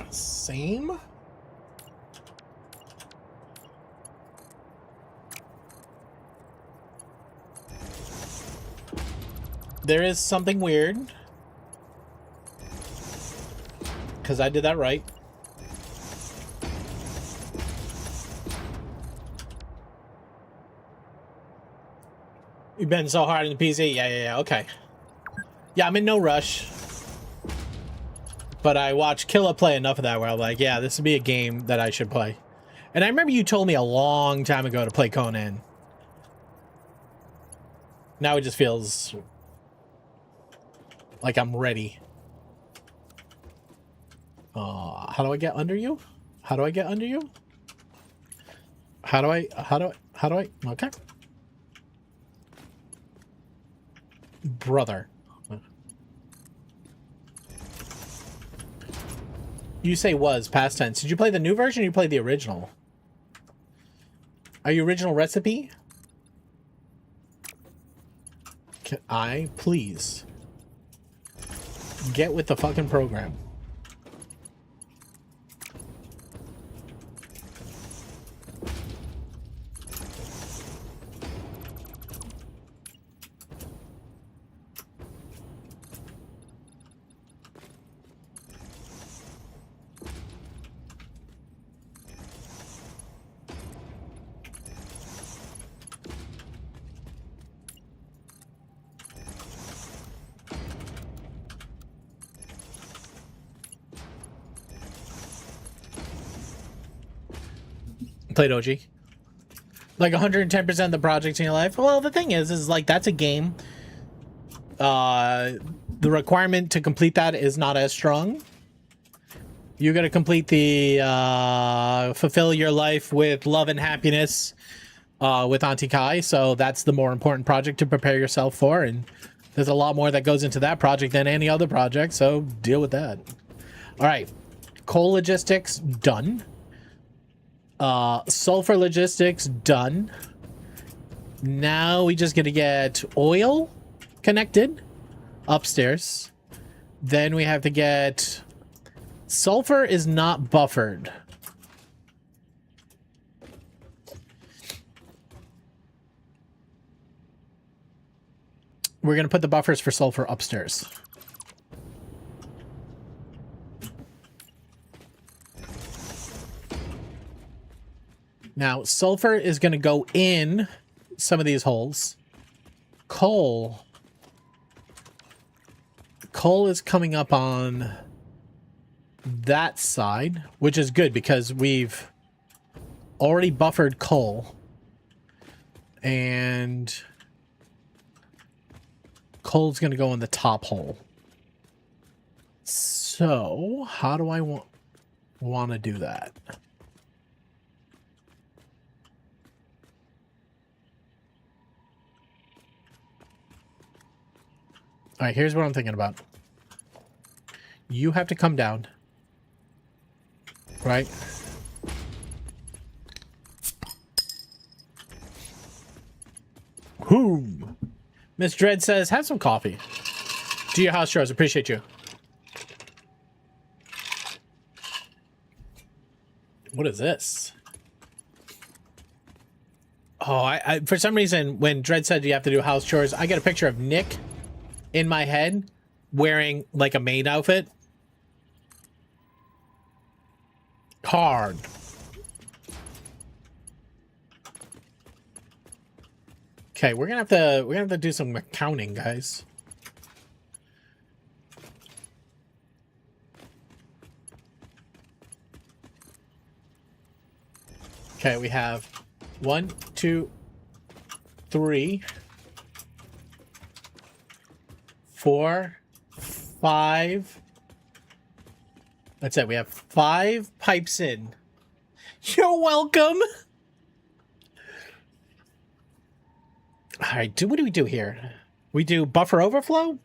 Same? There is something weird. Because I did that right. You've been so hard in the PC? Yeah, okay. Yeah, I'm in no rush. But I watched Killa play enough of that where I'm like, yeah, this would be a game that I should play. And I remember you told me a long time ago to play Conan. Now it just feels like I'm ready. How do I get under you? How do I get under you? How do I, okay. Brother. You say was, past tense. Did you play the new version or you play the original? Are you original recipe? Can I please get with the fucking program? Played OG. Like 110% of the projects in your life. Well, the thing is like that's a game. The requirement to complete that is not as strong. You got to complete the fulfill your life with love and happiness with Auntie Kai. So that's the more important project to prepare yourself for. And there's a lot more that goes into that project than any other project. So deal with that. All right. Coal logistics done. Sulfur logistics done. Now we just gonna get oil connected upstairs. Then we have to get sulfur is not buffered. We're gonna put the buffers for sulfur upstairs. Now, sulfur is going to go in some of these holes. Coal is coming up on that side, which is good because we've already buffered coal. And coal's going to go in the top hole. So, how do I want to do that? All right, here's what I'm thinking about. You have to come down. Right? Whoom. Miss Dredd says, have some coffee. Do your house chores. Appreciate you. What is this? Oh, I for some reason when Dredd said you have to do house chores, I get a picture of Nick in my head wearing like a maid outfit. Hard. Okay, we're gonna have to do some accounting, guys. Okay, we have 1, 2, 3, 4, 5. That's it. We have 5 pipes in. You're welcome. All right, what do we do here? We do buffer overflow?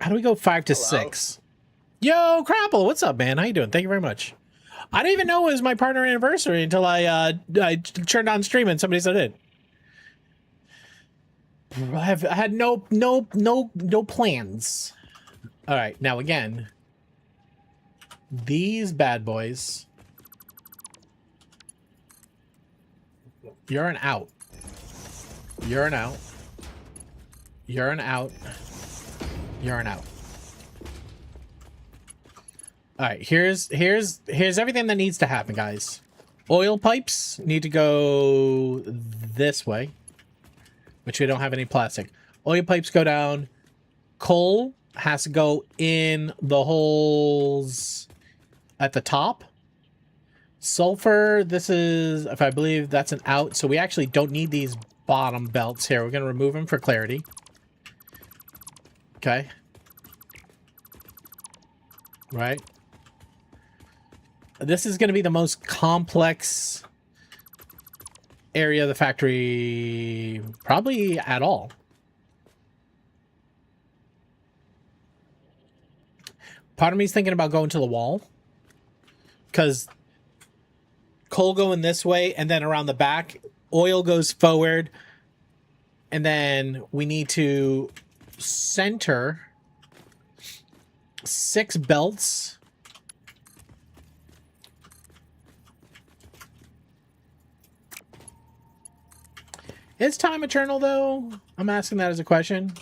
How do we go 5 to Hello. 6? Yo, Crapple, what's up, man? How you doing? Thank you very much. I didn't even know it was my partner anniversary until I turned on stream and somebody said it. I had no plans. All right, now again, these bad boys. You're an out. You're an out. You're an out. You're an out. All right, here's everything that needs to happen, guys. Oil pipes need to go this way, which we don't have any plastic. Oil pipes go down. Coal has to go in the holes at the top. Sulfur, this is, if I believe that's an out, so we actually don't need these bottom belts here. We're going to remove them for clarity. Okay. Right. This is going to be the most complex area of the factory, probably at all. Part of me is thinking about going to the wall, because coal going this way, and then around the back, oil goes forward, and then we need to center 6 belts. Is time eternal, though? I'm asking that as a question.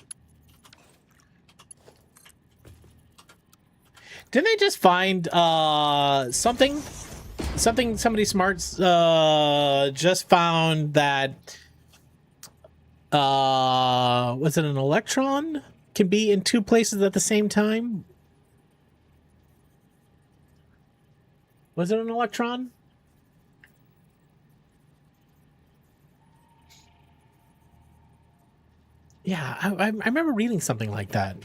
Didn't they just find somebody smart just found that was it an electron can be in 2 places at the same time? Was it an electron? Yeah, I remember reading something like that.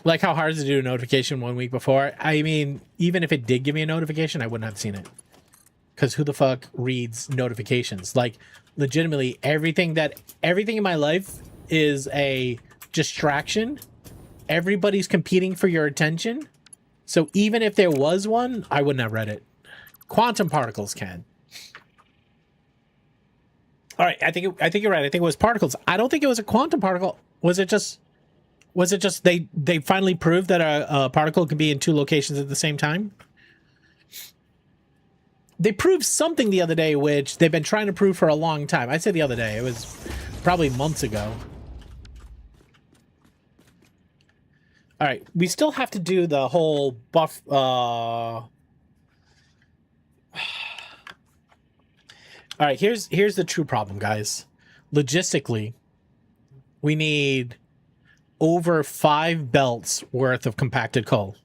Like how hard is it to do a notification 1 week before? I mean, even if it did give me a notification, I wouldn't have seen it. Because who the fuck reads notifications? Like, legitimately, everything in my life is a distraction. Everybody's competing for your attention. So even if there was one, I wouldn't have read it. Quantum particles can. All right, I think you're right. I think it was particles. I don't think it was a quantum particle. Was it just they finally proved that a particle can be in 2 locations at the same time? They proved something the other day, which they've been trying to prove for a long time. I say the other day. It was probably months ago. All right, we still have to do the whole buff. All right, here's the true problem, guys. Logistically, we need over 5 belts worth of compacted coal.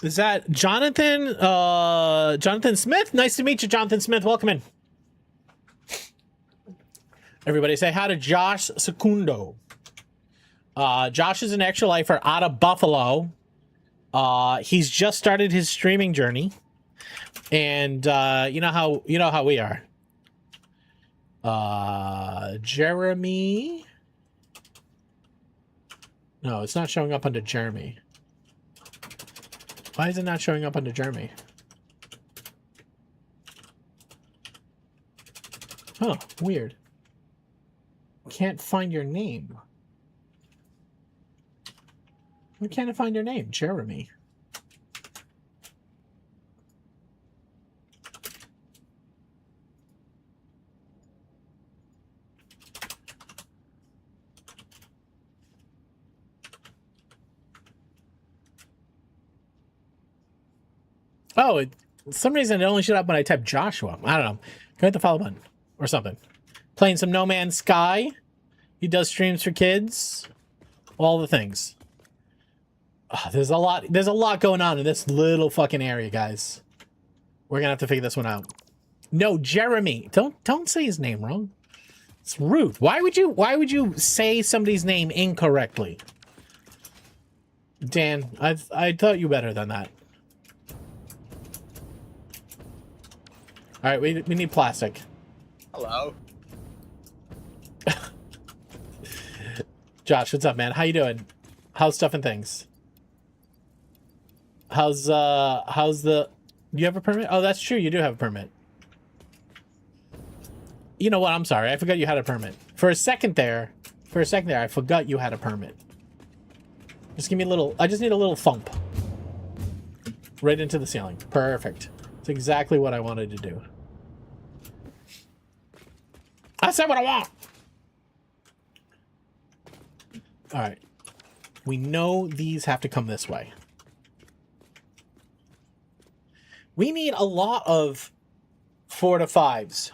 Is that Jonathan? Jonathan Smith? Nice to meet you, Jonathan Smith. Welcome in. Everybody say hi to Josh Secundo. Josh is an extra lifer out of Buffalo. He's just started his streaming journey. And you know how we are. Jeremy. No, it's not showing up under Jeremy. Why is it not showing up under Jeremy? Huh, weird. Can't find your name. Why can't I find your name? Jeremy. Oh, for some reason it only showed up when I typed Joshua. I don't know. Go hit the follow button or something. Playing some No Man's Sky. He does streams for kids. All the things. Oh, there's a lot going on in this little fucking area, guys. We're gonna have to figure this one out. No, Jeremy. Don't say his name wrong. It's rude. Why would you say somebody's name incorrectly? Dan, I thought you better than that. All right, we need plastic. Hello. Josh, what's up, man? How you doing? How's stuff and things? How's the... You have a permit? Oh, that's true. You do have a permit. You know what? I'm sorry. I forgot you had a permit. For a second there, I forgot you had a permit. Just give me a little... I just need a little thump. Right into the ceiling. Perfect. That's exactly what I wanted to do. I said what I want! Alright. We know these have to come this way. We need a lot of 4 to 5s.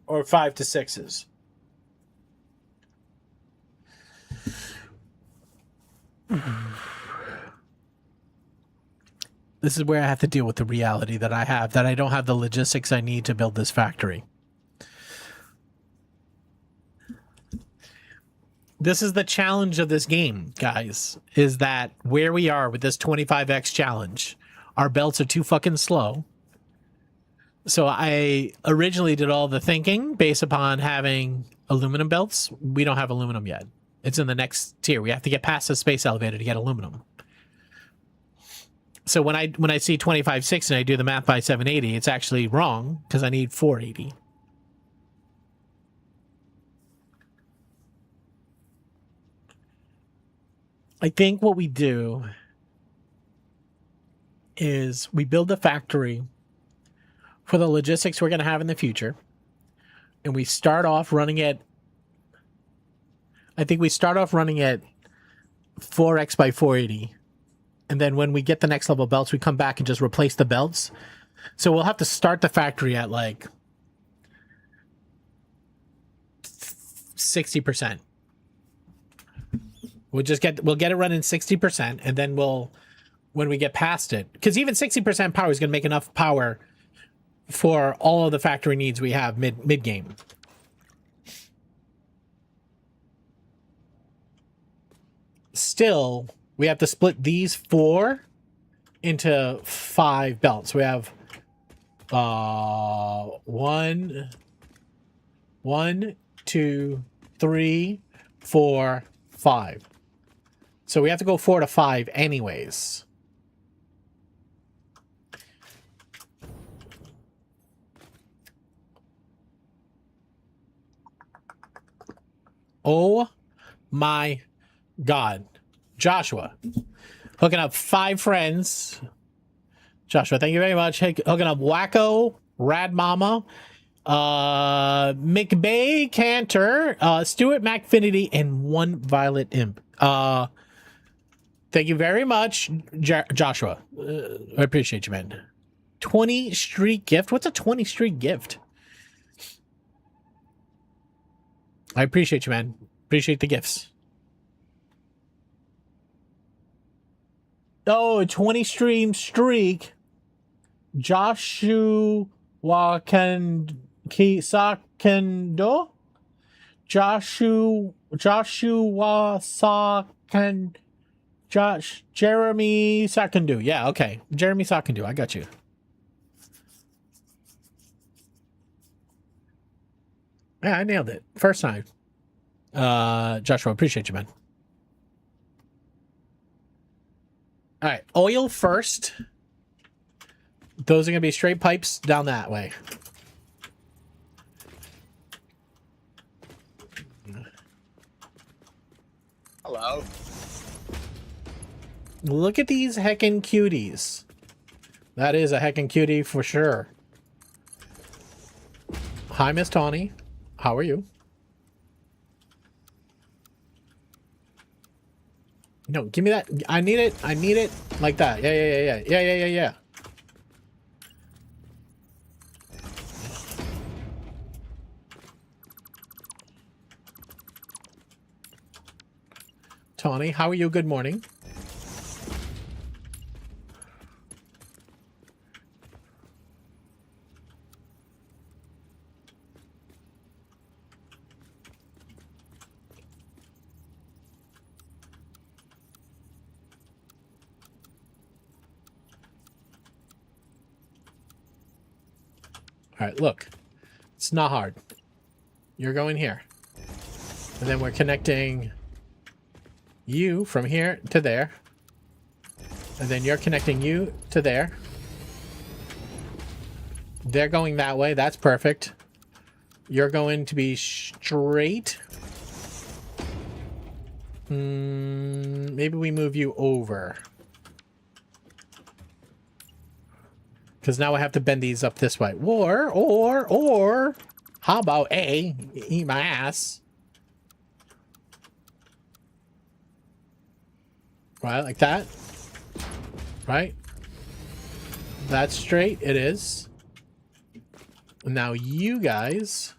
Or 5 to 6s. This is where I have to deal with the reality that I have, that I don't have the logistics I need to build this factory. This is the challenge of this game, guys, is that where we are with this 25x challenge, our belts are too fucking slow. So I originally did all the thinking based upon having aluminum belts. We don't have aluminum yet. It's in the next tier. We have to get past the space elevator to get aluminum. So when I see 25.6 and I do the math by 780, it's actually wrong because I need 480. I think what we do is we build a factory for the logistics we're going to have in the future. And we start off running it. I think we start off running at 4x by 480. And then when we get the next level belts, we come back and just replace the belts. So we'll have to start the factory at like 60%. We'll get it running 60%, and then when we get past it, because even 60% power is going to make enough power for all of the factory needs we have mid game. Still, we have to split these 4 into 5 belts. We have 1, 2, 3, 4, 5. So we have to go 4 to 5 anyways. Oh my God. Joshua. Hooking up 5 friends. Joshua, thank you very much. Hooking up Wacko, Rad Mama, McBay Cantor, Stuart McFinity, and 1 Violet Imp. Thank you very much, Joshua. I appreciate you, man. 20 streak gift? What's a 20 streak gift? I appreciate you, man. Appreciate the gifts. Oh, a 20 stream streak. Joshua Sakendo? Joshua Sakendo. Jeremy Sakandu. Yeah, okay. Jeremy Sakandu. I got you. Yeah, I nailed it. First time. Joshua, appreciate you, man. All right. Oil first. Those are going to be straight pipes down that way. Hello. Look at these heckin' cuties. That is a heckin' cutie for sure. Hi, Miss Tawny. How are you? No, give me that. I need it. I need it like that. Yeah. Tawny, how are you? Good morning. All right, look. It's not hard. You're going here. And then we're connecting you from here to there. And then you're connecting you to there. They're going that way. That's perfect. You're going to be straight. Maybe we move you over. Because now I have to bend these up this way. Or, how about A, eat my ass. Right, like that. Right? That's straight. It is. Now you guys...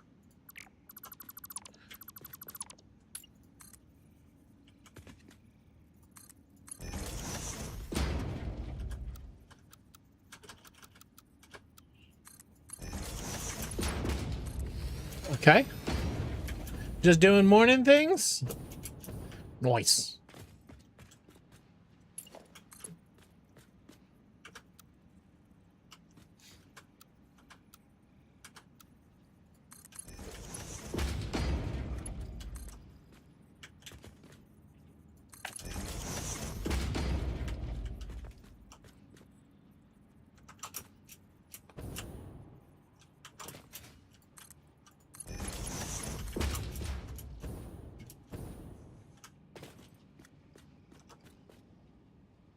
Okay. Just doing morning things? Nice.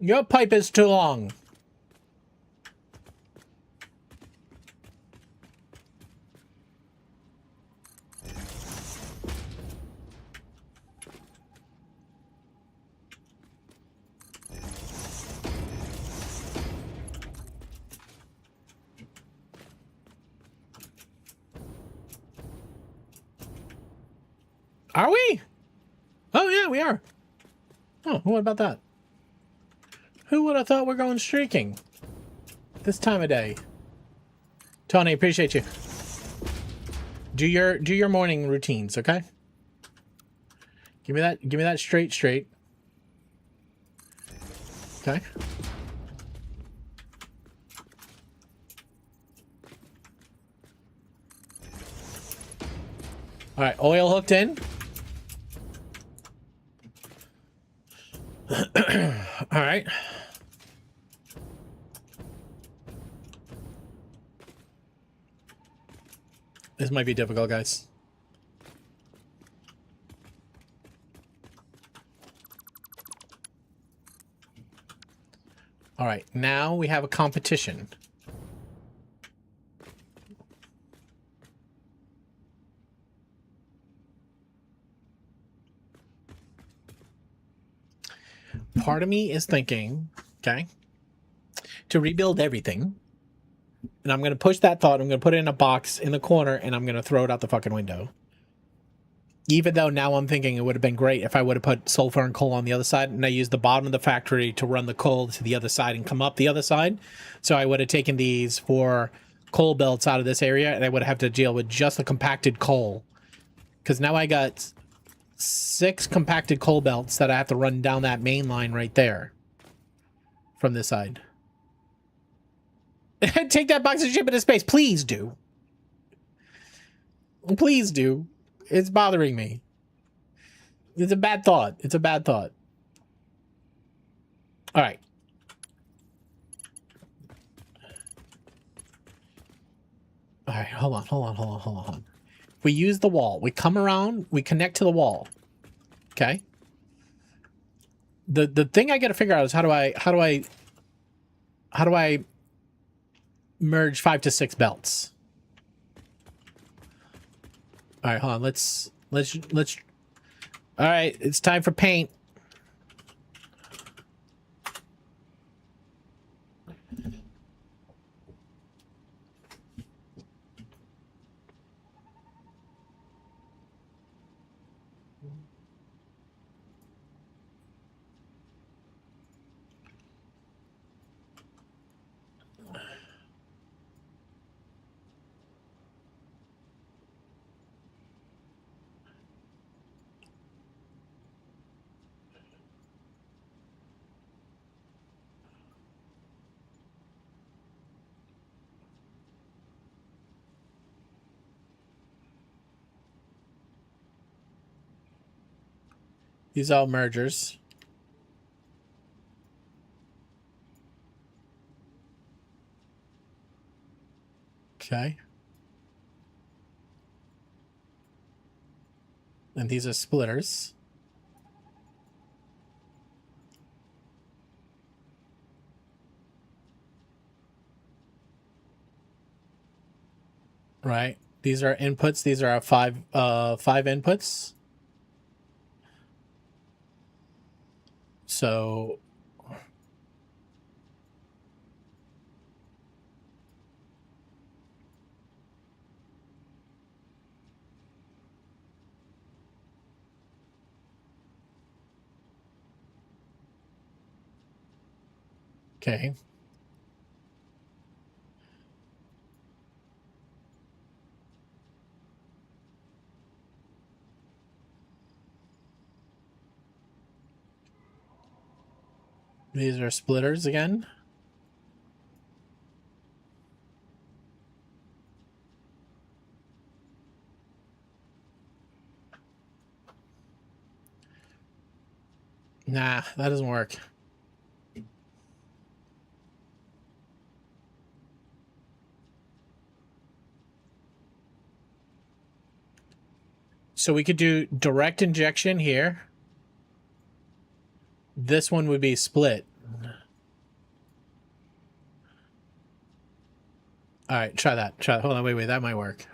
Your pipe is too long. Are we? Oh, yeah, we are. Oh, what about that? Who would have thought we're going streaking this time of day? Tony, appreciate you. Do your morning routines, okay? Give me that straight. Okay. All right, oil hooked in. All right. This might be difficult, guys. All right, now we have a competition. Part of me is thinking, okay, to rebuild everything. And I'm going to push that thought. I'm going to put it in a box in the corner, and I'm going to throw it out the fucking window. Even though now I'm thinking it would have been great if I would have put sulfur and coal on the other side, and I used the bottom of the factory to run the coal to the other side and come up the other side. So I would have taken these 4 coal belts out of this area, and I would have to deal with just the compacted coal. Because now I got 6 compacted coal belts that I have to run down that main line right there from this side. Take that box and ship it to space. Please do. Please do. It's bothering me. It's a bad thought. It's a bad thought. All right. All right. Hold on. We use the wall. We come around. We connect to the wall. Okay. The thing I got to figure out is how do I merge 5 to 6 belts? All right, hold on. Let's. All right, it's time for paint. These are all mergers. Okay. And these are splitters. Right. These are inputs. These are our five inputs. So okay. These are splitters again. Nah, that doesn't work. So we could do direct injection here. This one would be split. All right, try that. Try that. Hold on, wait. That might work.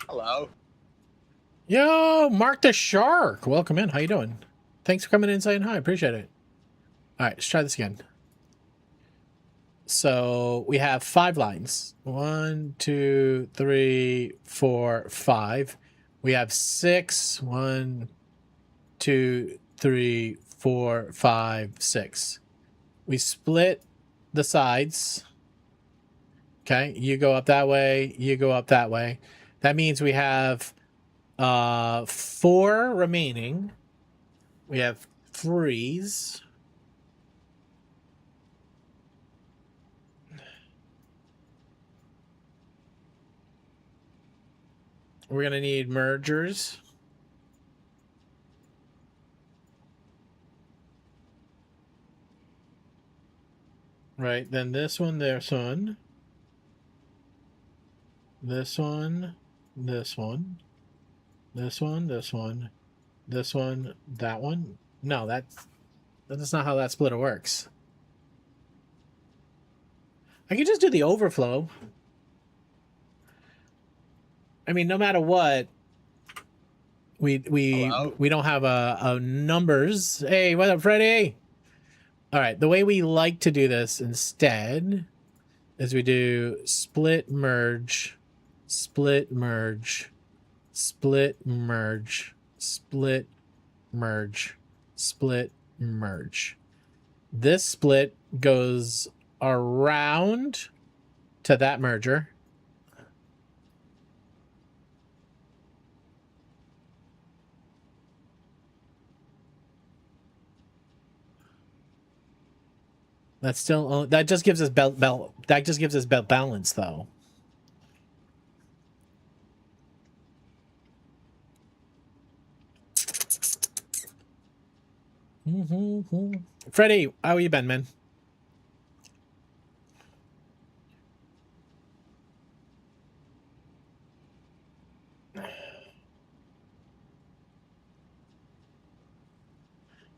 Hello. Yo, Mark the Shark. Welcome in. How you doing? Thanks for coming in and saying hi. Appreciate it. All right, let's try this again. So we have 5 lines. 1, 2, 3, 4, 5. We have 6. 1, 2, 3, 4, 5, 6. We split the sides. Okay, you go up that way, you go up that way. That means we have 4 remaining. We have 3s. We're going to need mergers. Right, then this one, this one. This one, this one. This one, this one. This one, that one. No, that's not how that splitter works. I can just do the overflow. I mean, no matter what, we Hello. don't have a numbers. Hey, what up, Freddy? All right, the way we like to do this instead is we do split merge, split merge, split merge, split merge, split merge. This split goes around to that merger. That's still that just gives us that just gives us balance though. Freddie, how you been, man?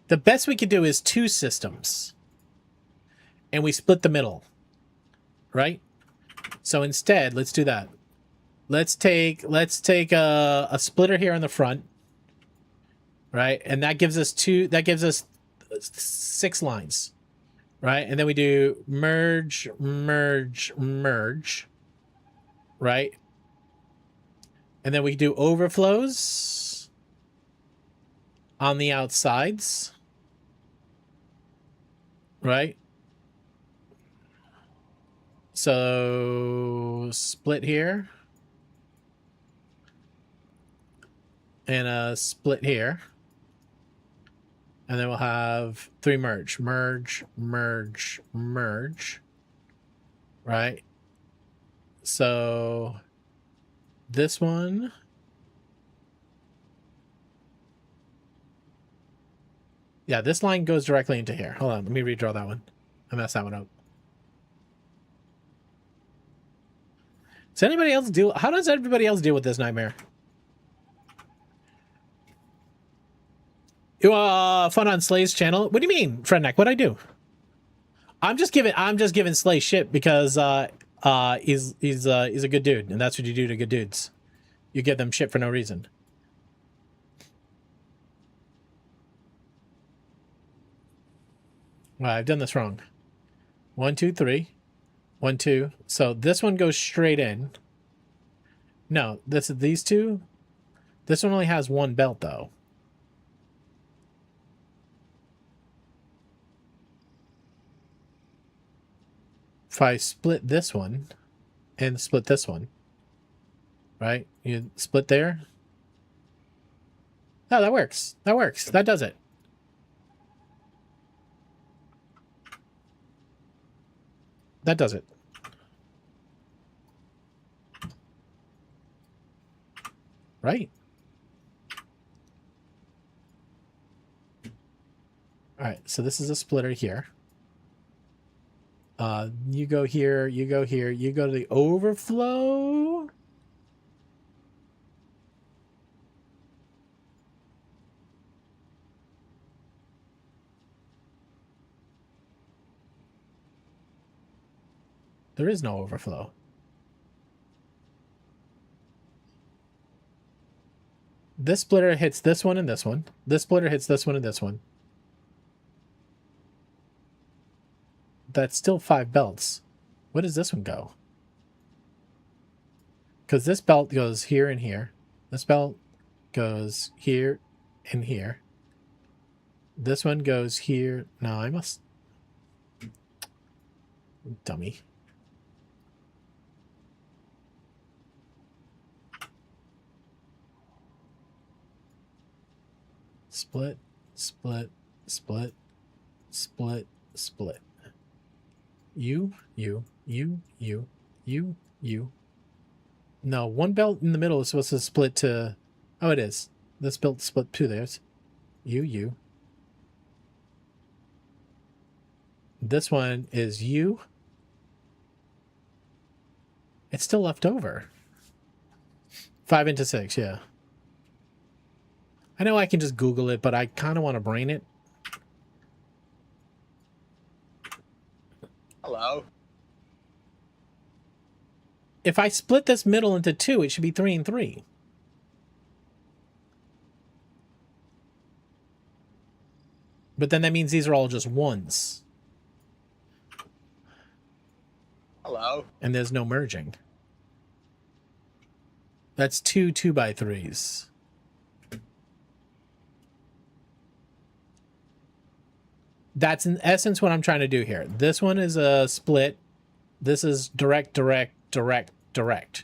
The best we could do is 2 systems. And we split the middle. Right? So instead, let's do that. Let's take a splitter here on the front. Right? And that gives us 6 lines. Right? And then we do merge, merge, merge. Right? And then we do overflows on the outsides. Right? So split here. And a split here. And then we'll have 3 merge. Merge, merge, merge. Right? So this one. Yeah, this line goes directly into here. Hold on, let me redraw that one. I messed that one up. Does anybody else deal? How does everybody else deal with this nightmare? You fun on Slay's channel? What do you mean, Fredneck? What'd I do? I'm just giving Slay shit because he's a good dude, and that's what you do to good dudes. You give them shit for no reason. Well, I've done this wrong. 1, 2, 3. 1, 2. So this one goes straight in. No, this is these two. This one only has 1 belt though. If I split this one and split this one, right? You split there. Oh, that works. That works. That does it. That does it. Right? All right, so this is a splitter here. You go here, you go here, you go to the overflow. There is no overflow. This splitter hits this one and this one. This splitter hits this one and this one. That's still 5 belts. Where does this one go? Because this belt goes here and here. This belt goes here and here. This one goes here. No, I must... Dummy. Split, split, split, split, split. You. No, 1 belt in the middle is supposed to split to... Oh, it is. This belt split 2 theirs. You. This one is you. It's still left over. 5 into 6, yeah. I know I can just Google it, but I kind of want to brain it. Hello. If I split this middle into 2, it should be 3 and 3. But then that means these are all just 1s. Hello. And there's no merging. That's 2 2x3s. That's in essence what I'm trying to do here. This one is a split. This is direct, direct, direct, direct.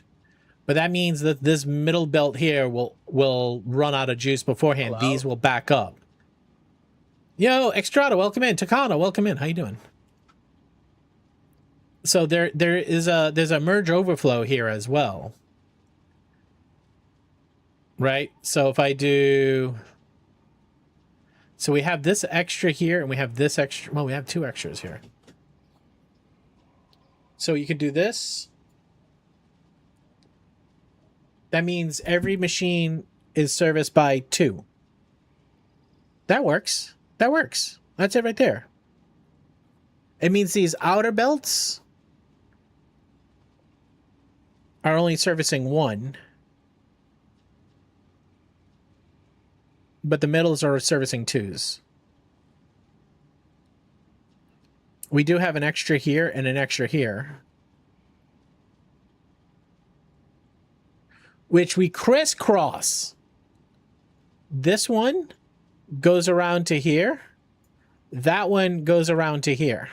But that means that this middle belt here will run out of juice beforehand. Hello? These will back up. Yo, Extrada, welcome in. Takana, welcome in. How you doing? So there's a merge overflow here as well. Right? So if I do... So we have this extra here, and we have this extra... Well, we have 2 extras here. So you could do this. That means every machine is serviced by 2. That works. That works. That's it right there. It means these outer belts are only servicing 1. But the middles are servicing 2s. We do have an extra here and an extra here, which we crisscross. This one goes around to here. That one goes around to here.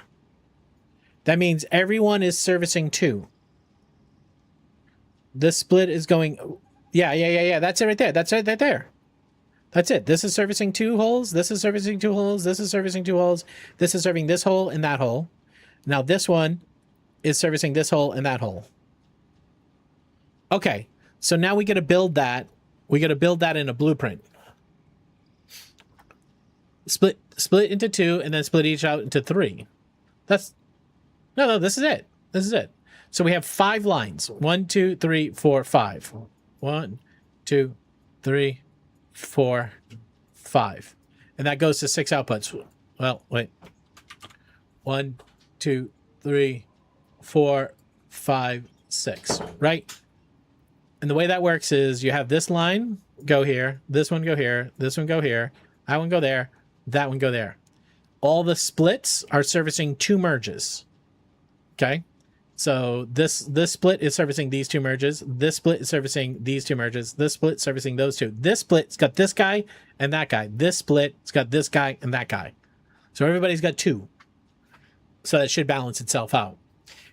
That means everyone is servicing 2. This split is going... Yeah. That's it right there. That's it right there. That's it. This is servicing 2 holes. This is servicing 2 holes. This is servicing 2 holes. This is serving this hole and that hole. Now this one is servicing this hole and that hole. Okay. So now we got to build that. We got to build that in a blueprint. Split into 2 and then split each out into 3. That's no, this is it. This is it. So we have 5 lines. 1, 2, 3, 4, 5. 1, 2, 3, 4, 5. And that goes to 6 outputs. Well, wait. 1, 2, 3, 4, 5, 6. Right? And the way that works is you have this line go here, this one go here, this one go here, that one go there, that one go there. All the splits are servicing 2 merges. Okay? So this split is servicing these 2 merges. This split is servicing these 2 merges. This split servicing those 2. This split's got this guy and that guy. This split's got this guy and that guy. So everybody's got 2. So that should balance itself out.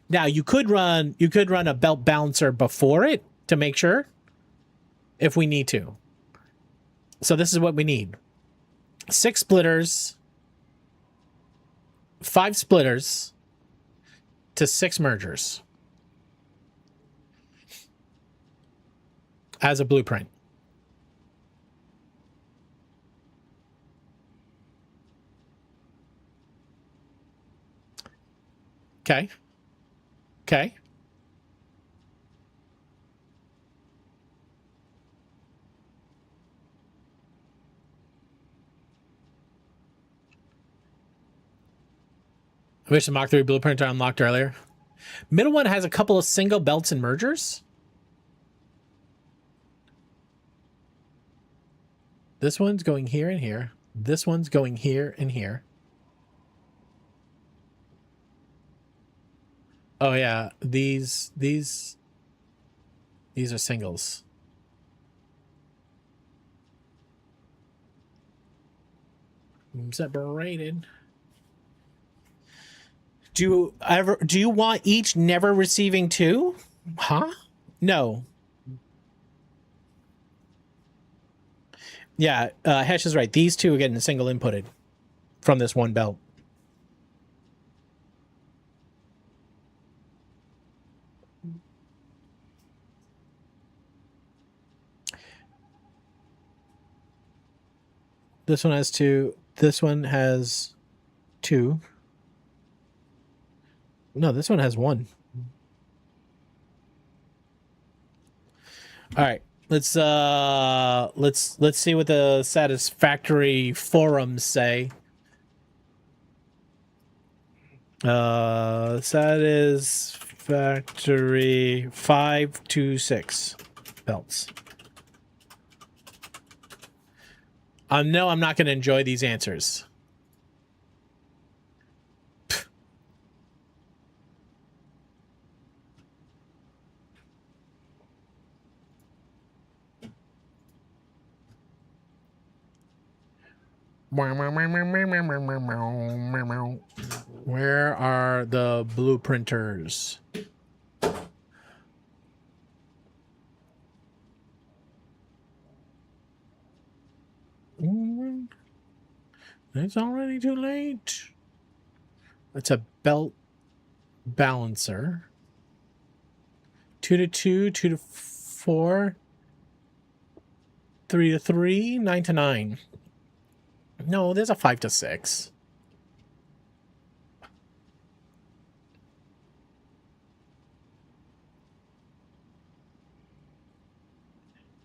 Now you could run a belt balancer before it to make sure if we need to. So this is what we need. 6 splitters, 5 splitters to 6 mergers as a blueprint. Okay. Okay. I wish the Mach 3 blueprint I unlocked earlier. Middle one has a couple of single belts and mergers. This one's going here and here. This one's going here and here. Oh yeah, these are singles. Separated. Do you want each never receiving 2? Huh? No. Yeah, Hesh is right. These 2 are getting single inputted from this one belt. This one has 2. This one has 2. No, this one has 1. All right. Let's see what the satisfactory forums say. Satisfactory 5 to 6 belts. No, I'm not going to enjoy these answers. Where are the blueprinters? It's already too late. It's a belt balancer. 2 to 2, 2 to 4, 3 to 3, 9 to 9. No, there's a 5 to 6.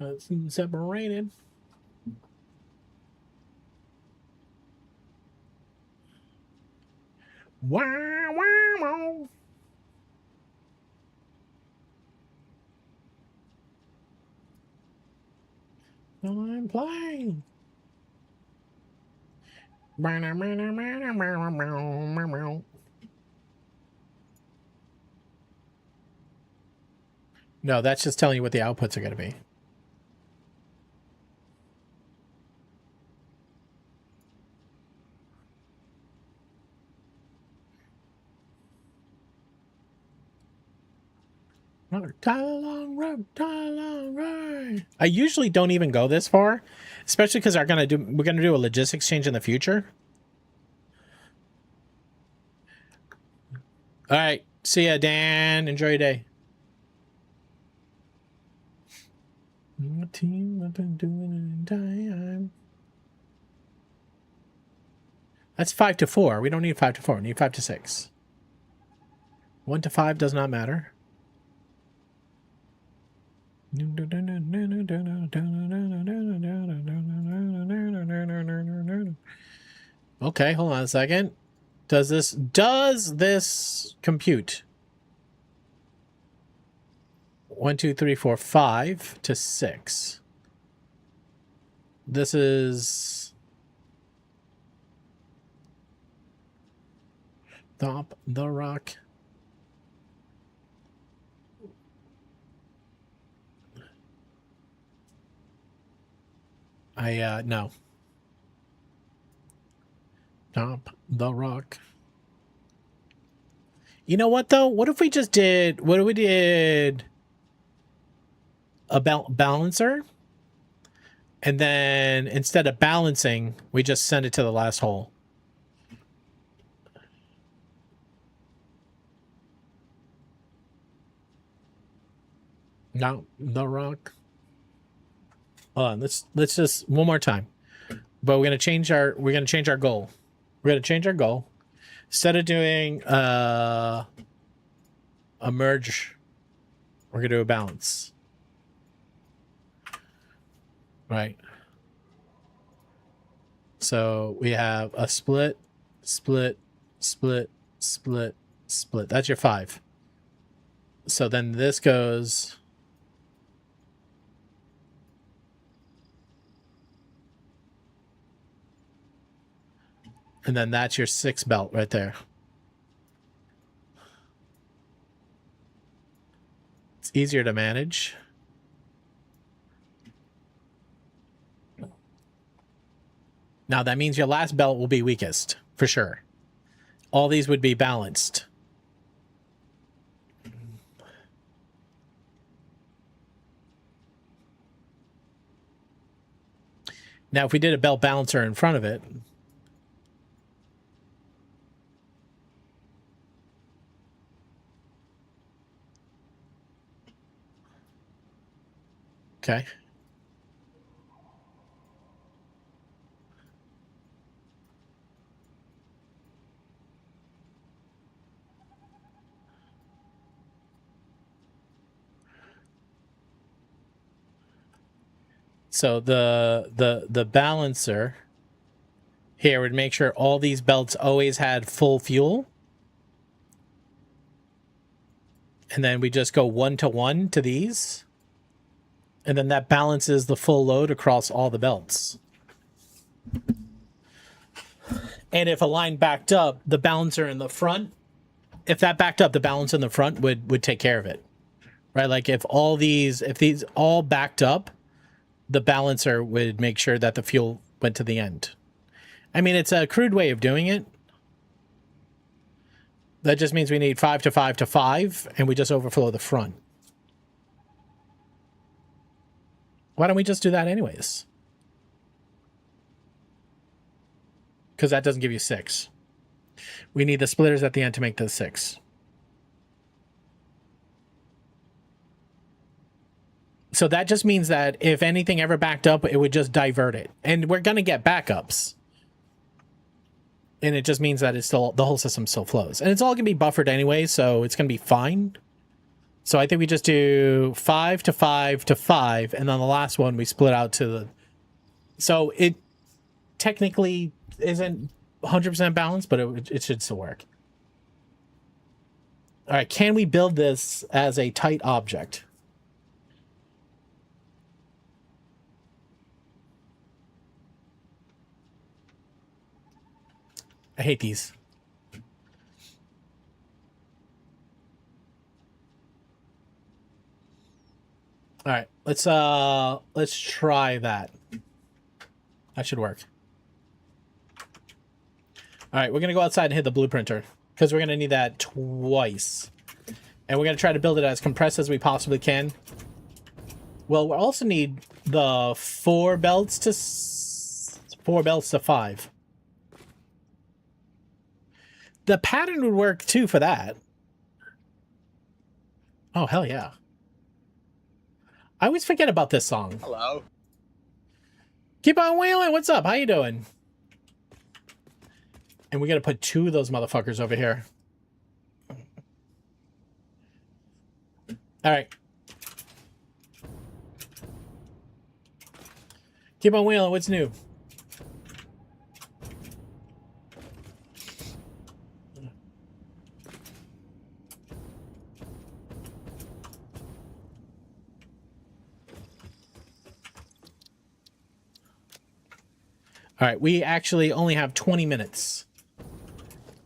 It's separated. Wow, wow. I'm playing. No, that's just telling you what the outputs are going to be. Another Long road, long road. I usually don't even go this far, especially because we're gonna do a logistics change in the future. All right, see ya, Dan. Enjoy your day. Team, I've been doing it in time. That's 5 to 4. We don't need 5 to 4. We need 5 to 6. 1 to 5 does not matter. Okay, hold on a second. Does this compute? 1, 2, 3, 4, 5 to 6. This is Stop the rock. No. Stop the rock. You know what, though? What if we just did... What if we did... a balancer? And then, instead of balancing, we just send it to the last hole. No, the rock. Hold on, let's just... One more time. But we're gonna change our goal. We're gonna change our goal. Instead of doing a merge, we're gonna do a balance. Right. So we have a split, split, split, split, split. That's your 5. So then this goes... And then that's your 6 belt right there. It's easier to manage. Now that means your last belt will be weakest, for sure. All these would be balanced. Now if we did a belt balancer in front of it... Okay. So the balancer here would make sure all these belts always had full fuel. And then we just go 1 to 1 to these. And then that balances the full load across all the belts. And if a line backed up, the balancer in the front, if that backed up, the balance in the front would take care of it. Right? Like if these all backed up, the balancer would make sure that the fuel went to the end. I mean, it's a crude way of doing it. That just means we need 5 to 5 to 5, and we just overflow the front. Why don't we just do that anyways? Because that doesn't give you 6. We need the splitters at the end to make the 6. So that just means that if anything ever backed up, it would just divert it. And we're going to get backups. And it just means that it's still, the whole system still flows. And it's all going to be buffered anyway, so it's going to be fine. So I think we just do 5 to 5 to 5, and then the last one we split out to the... So it technically isn't 100% balanced, but it should still work. All right, can we build this as a tight object? I hate these. All right, let's try that. That should work. All right, we're gonna go outside and hit the blueprinter because we're gonna need that twice. And we're going to try to build it as compressed as we possibly can. Well, we'll also need the 4 belts to 5. The pattern would work too for that. Oh, hell yeah. I always forget about this song. Hello. Keep on wheeling. What's up? How you doing? And we got to put 2 of those motherfuckers over here. All right. Keep on wheeling. What's new? All right, we actually only have 20 minutes.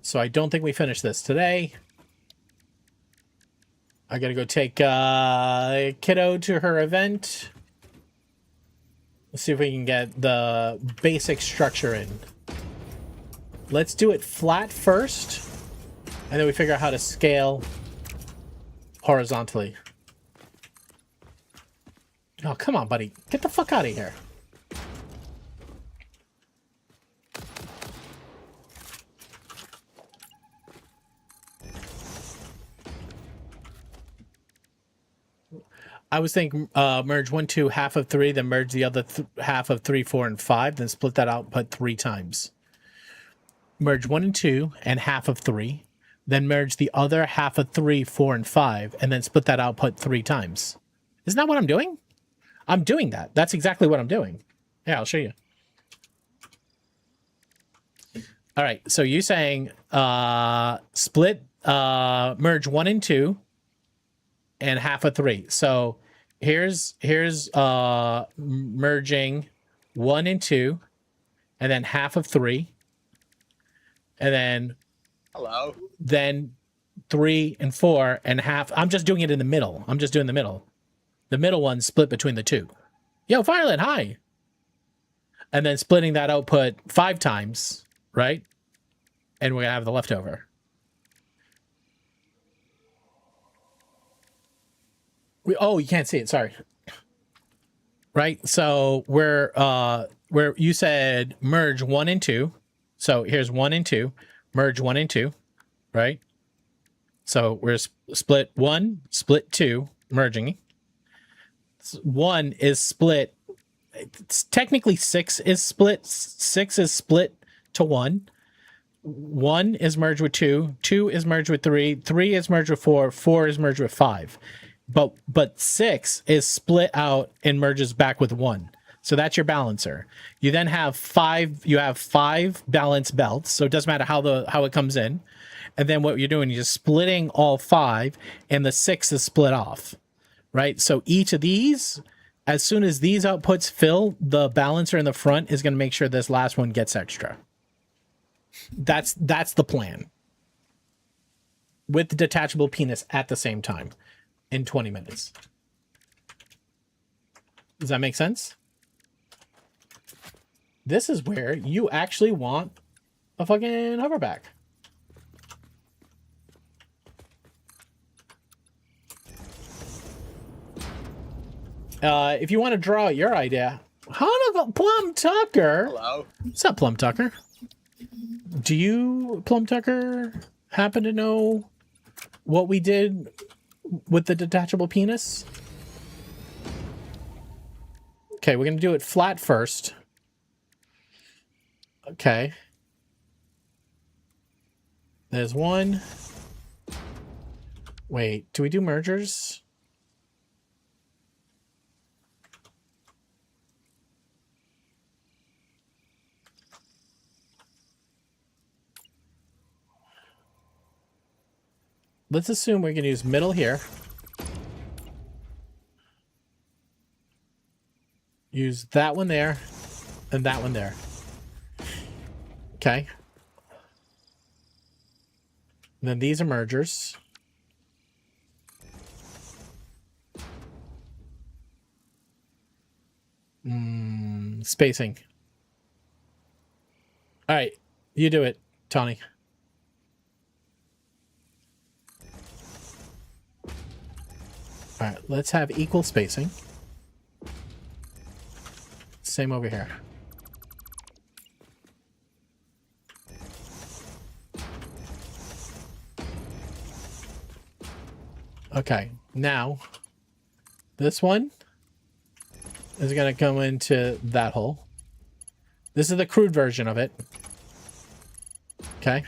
So I don't think we finish this today. I gotta go take Kiddo to her event. Let's see if we can get the basic structure in. Let's do it flat first, and then we figure out how to scale horizontally. Oh, come on, buddy. Get the fuck out of here. I was thinking merge 1, 2, half of 3, then merge the other half of 3, 4, and 5, then split that output 3 times. Merge 1 and 2 and half of 3, then merge the other half of 3, 4, and 5, and then split that output 3 times. Isn't that what I'm doing? I'm doing that. That's exactly what I'm doing. Yeah, I'll show you. All right, so you're saying split, merge 1 and 2 and half of 3. So here's merging 1 and 2 and then half of 3 and then Hello. Then 3 and 4 and half. I'm just doing it in the middle. I'm just doing the middle. The middle one split between the 2. Yo, Firelit, hi. And then splitting that output 5 times, right? And we're gonna have the leftover. Oh, you can't see it. Sorry. Right. So we're where you said merge 1 and 2. So here's 1 and 2. Merge 1 and 2. Right. So we're split 1, split 2, merging. 1 is split. It's technically 6 is split. 6 is split to 1. 1 is merged with 2. 2 is merged with 3. 3 is merged with 4. 4 is merged with 5. But 6 is split out and merges back with 1. So that's your balancer. You then have 5. You have 5 balance belts. So it doesn't matter how it comes in. And then what you're doing, you're just splitting all 5, and the 6 is split off, right? So each of these, as soon as these outputs fill, the balancer in the front is going to make sure this last one gets extra. That's the plan. With the detachable penis at the same time. In 20 minutes. Does that make sense? This is where you actually want a fucking hoverback. If you want to draw your idea, Plum Tucker. Hello. What's up, Plum Tucker? Do you, Plum Tucker, happen to know what we did with the detachable penis? Okay, we're going to do it flat first. Okay. There's 1. Wait, do we do mergers? Let's assume we're going to use middle here. Use that one there and that one there. Okay. And then these are mergers. Spacing. All right. You do it, Tony. All right, let's have equal spacing. Same over here. Okay, now this one is going to go into that hole. This is the crude version of it. Okay.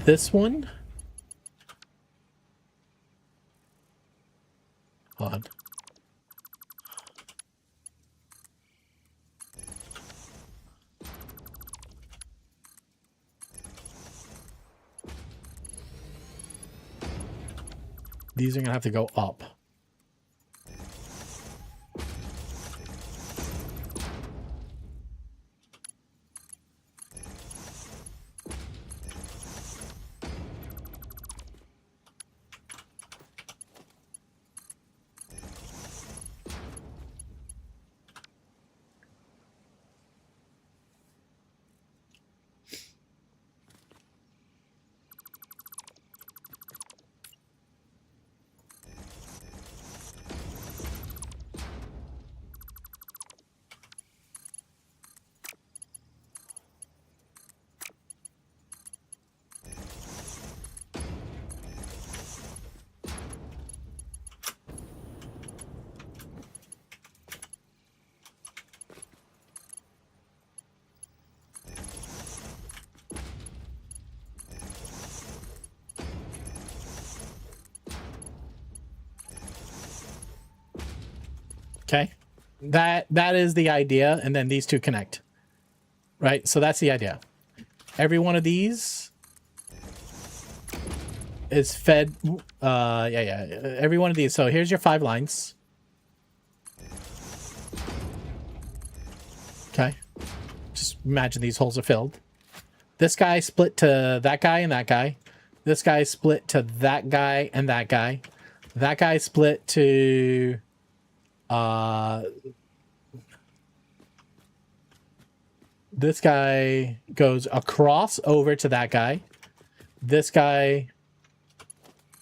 This one. Hold on. These are going to have to go up. Okay. That is the idea, and then these two connect. Right? So that's the idea. Every one of these is fed every one of these. So here's your 5 lines. Okay. Just imagine these holes are filled. This guy split to that guy and that guy. This guy split to that guy and that guy. That guy split to this guy goes across over to that guy. This guy,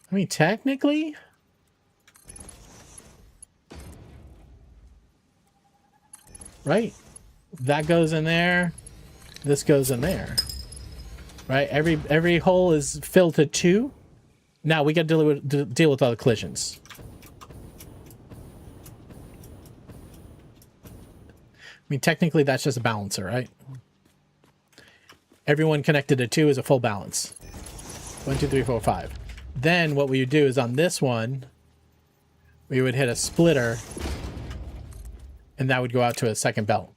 I mean, technically, right? That goes in there. This goes in there. Right? Every hole is filled to 2. Now we got to deal with all the collisions. I mean, technically, that's just a balancer, right? Everyone connected to 2 is a full balance. 1, 2, 3, 4, 5. Then what we would do is on this one, we would hit a splitter, and that would go out to a second belt.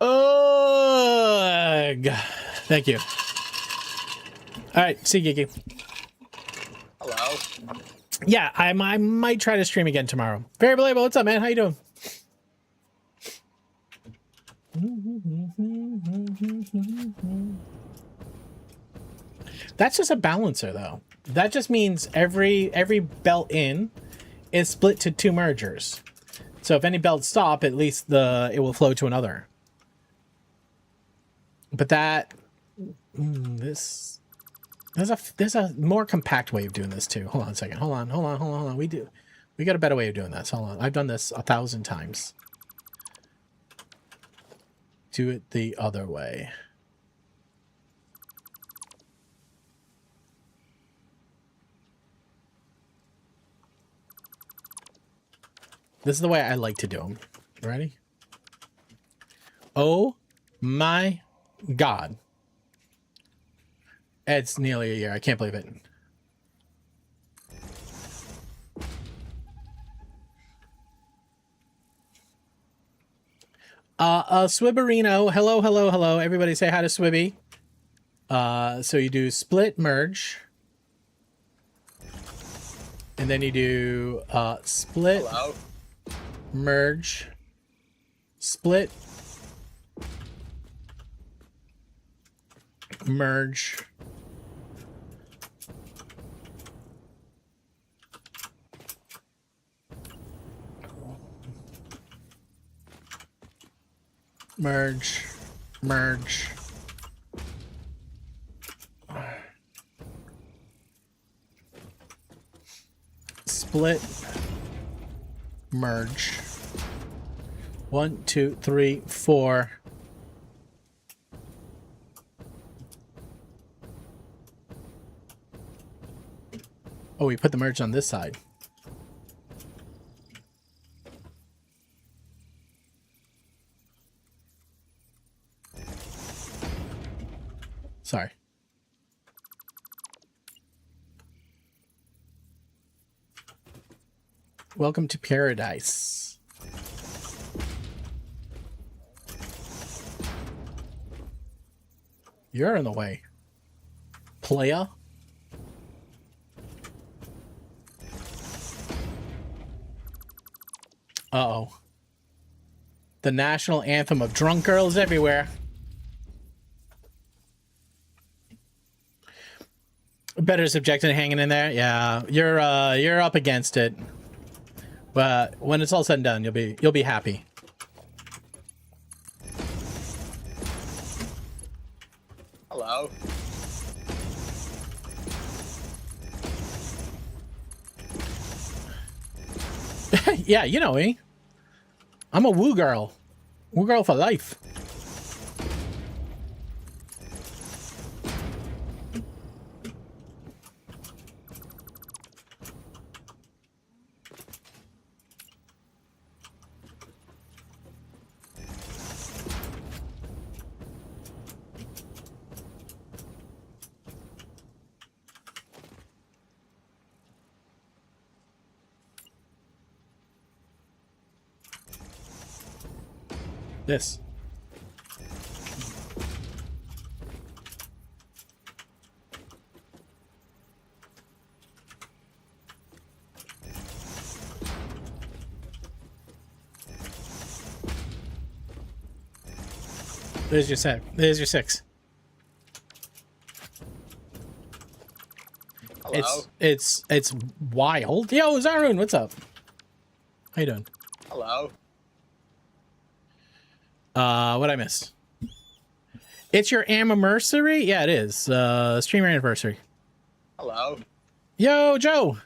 Ugh. Thank you. All right, see you, Geeky. Hello. Yeah, I might try to stream again tomorrow. Very Label, what's up, man? How you doing? That's just a balancer, though. That just means every belt in is split to 2 mergers. So if any belts stop, at least it will flow to another. But that there's a more compact way of doing this too. Hold on a second. Hold on. We got a better way of doing this. Hold on. I've done this 1,000 times. Do it the other way. This is the way I like to do them. Ready? Oh my God. It's nearly a year. I can't believe it. Swibberino. Hello. Everybody say hi to Swibby. So you do split merge. And then you do split Hello. merge. Split merge. Merge. split, merge. 1, 2, 3, 4. Oh, we put the merge on this side. Sorry. Welcome to paradise. You're in the way, playa. Uh-oh. The national anthem of drunk girls everywhere. Better subjected to hanging in there. Yeah, you're up against it. But when it's all said and done, you'll be happy. Hello. Yeah, you know me. I'm a woo girl. Woo girl for life. This. There's your set. There's your 6. Hello. It's wild. Yo, Zarun, what's up? How you doing? Hello. What I missed? It's your anniversary? Yeah, it is. Streamer anniversary. Hello. Yo, Joe.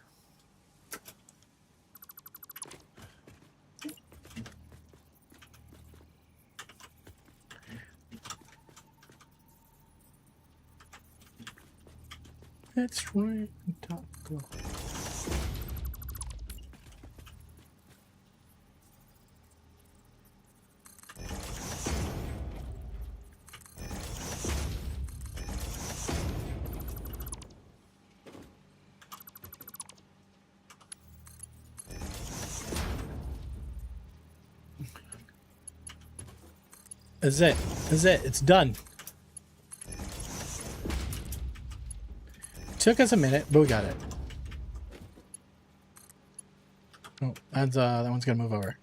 That's right. Taco. That's it. That's it. It's done. Took us a minute, but we got it. Oh, that's that one's gonna move over.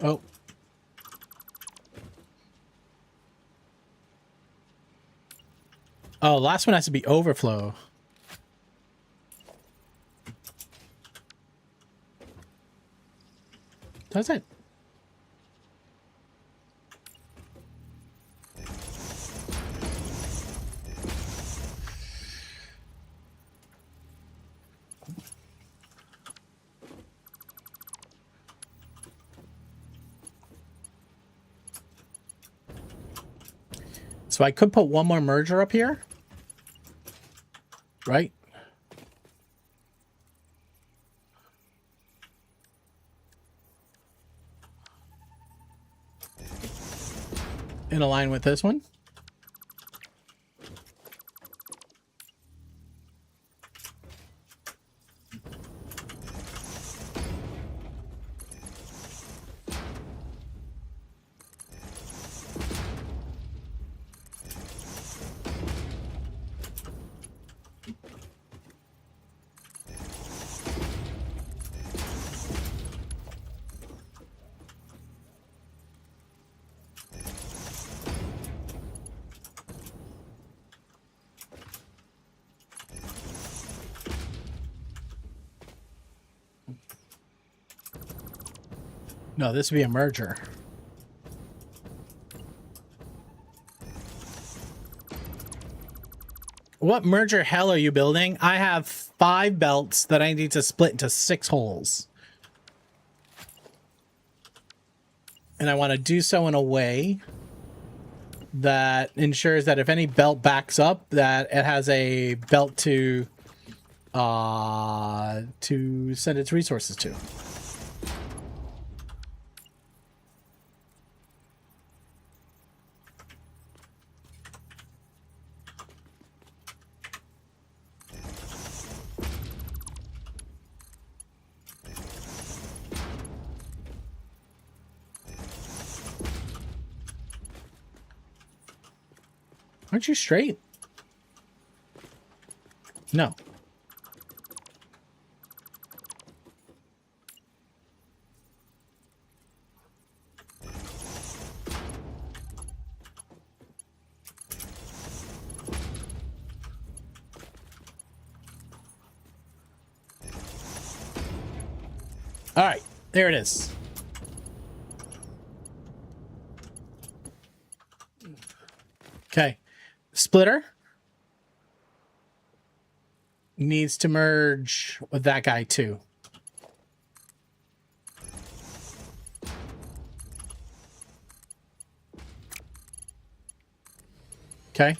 Oh. Oh, last one has to be overflow. Does it? So I could put one more merger up here. Right? In line with this one. No, this would be a merger. What merger hell are you building? I have 5 belts that I need to split into 6 holes. And I want to do so in a way that ensures that if any belt backs up, that it has a belt to send its resources to. Aren't you straight? No. All right, there it is. Okay. Splitter needs to merge with that guy too. Okay.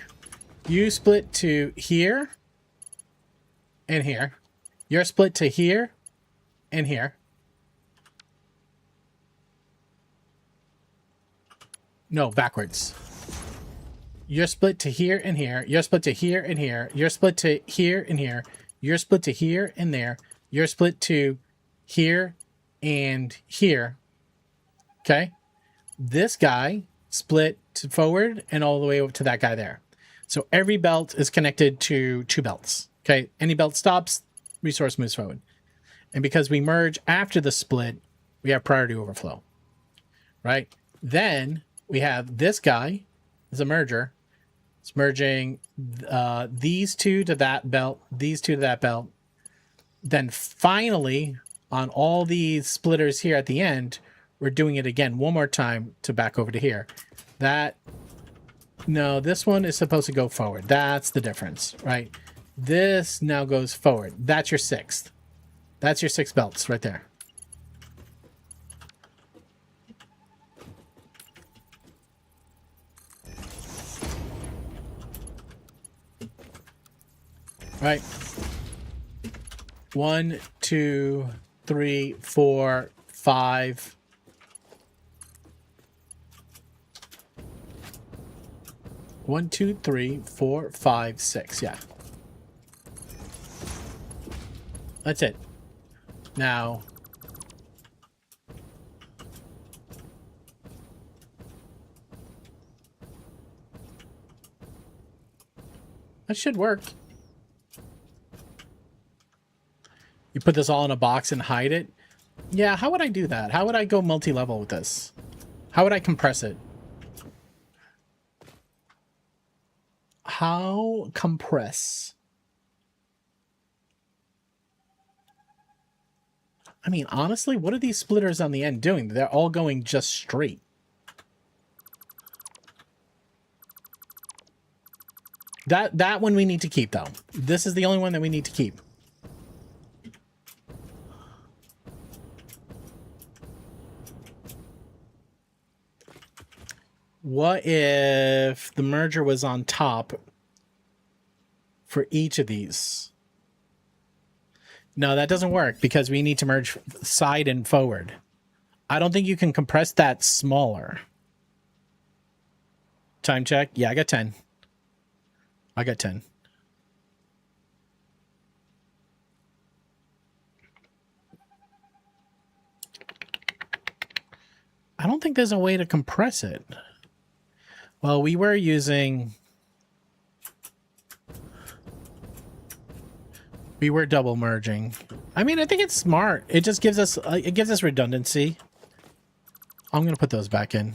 You split to here and here. You're split to here and here. No, backwards. You're split to here and here. You're split to here and here. You're split to here and here. You're split to here and there. You're split to here and here. Okay? This guy split to forward and all the way over to that guy there. So every belt is connected to 2 belts. Okay? Any belt stops, resource moves forward. And because we merge after the split, we have priority overflow. Right? Then we have this guy as a merger. It's merging these 2 to that belt, these 2 to that belt. Then finally, on all these splitters here at the end, we're doing it again one more time to back over to here. No, this one is supposed to go forward. That's the difference, right? This now goes forward. That's your 6th. That's your 6 belts right there. Right. 1, 2, 3, 4, 5. One, 2, 3, 4, 5, 6. Yeah. That's it. Now. That should work. You put this all in a box and hide it? Yeah, how would I do that? How would I go multi-level with this? How would I compress it? How compress? I mean, honestly, what are these splitters on the end doing? They're all going just straight. That one we need to keep, though. This is the only one that we need to keep. What if the merger was on top for each of these? No, that doesn't work because we need to merge side and forward. I don't think you can compress that smaller. Time check. Yeah, I got 10. I got 10. I don't think there's a way to compress it. Well, we were using... We were double merging. I mean, I think it's smart. It just gives us redundancy. I'm going to put those back in.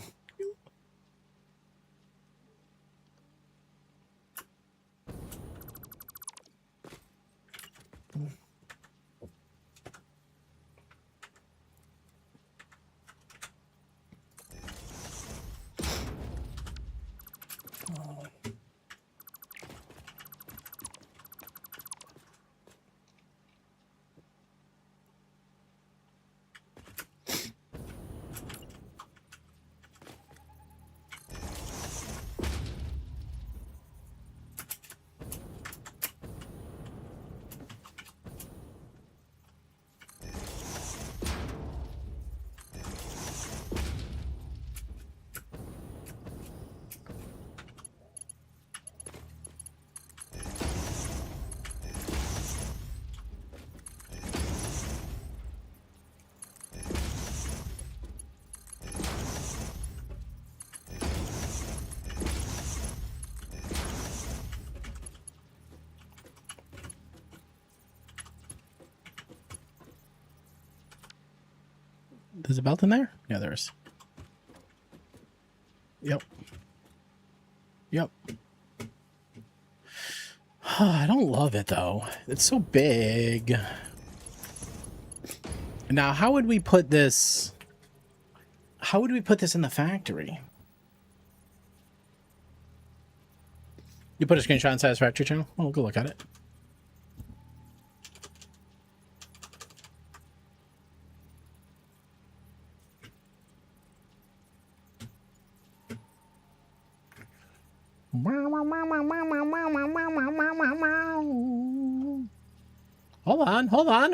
There's a belt in there? Yeah, there is. Yep. Yep. I don't love it, though. It's so big. Now, how would we put this... How would we put this in the factory? You put a screenshot in Satisfactory channel? Oh, go look at it.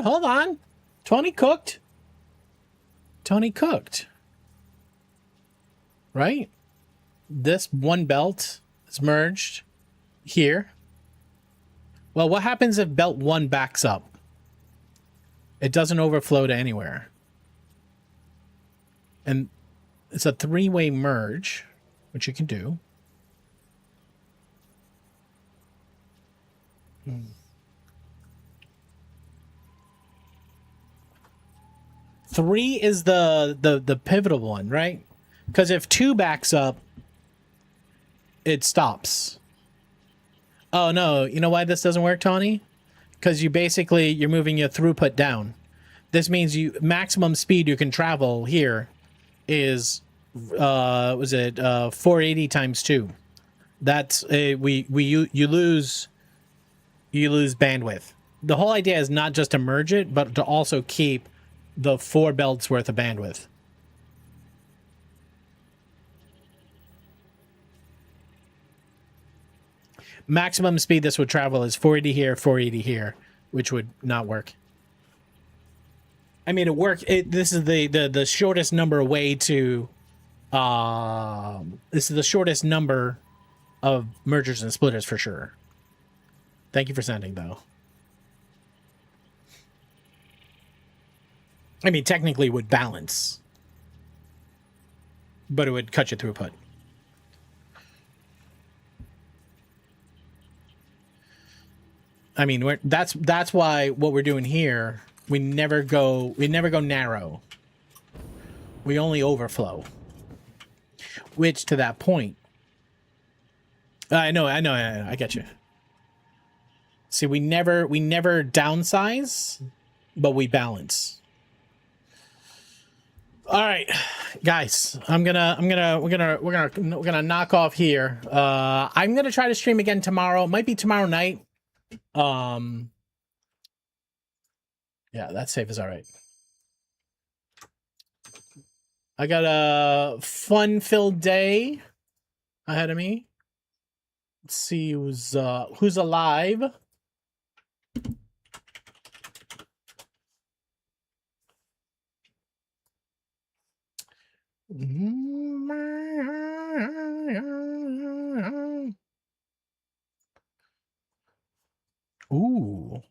Hold on. Tony cooked. Right? This one belt is merged here. Well, what happens if belt 1 backs up? It doesn't overflow to anywhere. And it's a 3-way merge, which you can do. Three is the pivotal one, right? Because if 2 backs up, it stops. Oh no, you know why this doesn't work, Tawny? Because you're moving your throughput down. This means maximum speed you can travel here is 480 times 2. That's you lose bandwidth. The whole idea is not just to merge it, but to also keep the 4 belts worth of bandwidth. Maximum speed this would travel is 480 here, 480 here, which would not work. I mean, it worked. This is the shortest number way to. This is the shortest number of mergers and splitters for sure. Thank you for sending, though. I mean, technically it would balance, but it would cut your throughput. I mean, that's why what we're doing here, we never go narrow. We only overflow. Which, to that point, I know, I get you. See, we never downsize, but we balance. All right, guys, we're gonna knock off here. I'm gonna try to stream again tomorrow. It might be tomorrow night. Yeah, that's safe as all right. I got a fun-filled day ahead of me. Let's see who's alive. Ooh.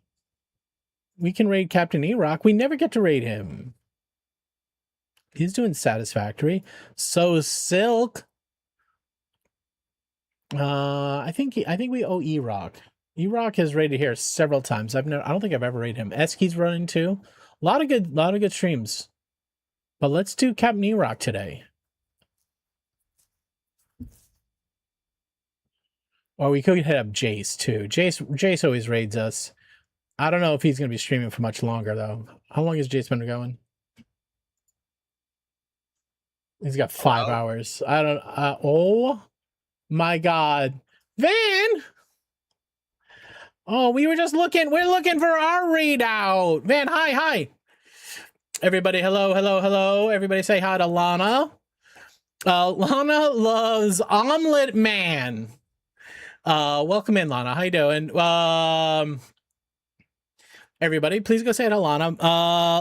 We can raid Captain E-Rock. We never get to raid him. He's doing satisfactory. So Silk. I think we owe E-Rock. E-Rock has raided here several times. I don't think I've ever raided him. Eski's running too. A lot of good streams. But let's do Captain E-Rock today. Or we could hit up Jace too. Jace always raids us. I don't know if he's going to be streaming for much longer though. How long has Jace been going? He's got 5 hours. I don't. Oh my God, Van! Oh, we were just looking. We're looking for our readout. Van, hi. Everybody, hello. Everybody say hi to Lana. Lana loves Omelet Man. Welcome in, Lana. How you doing? Everybody, please go say it to Lana.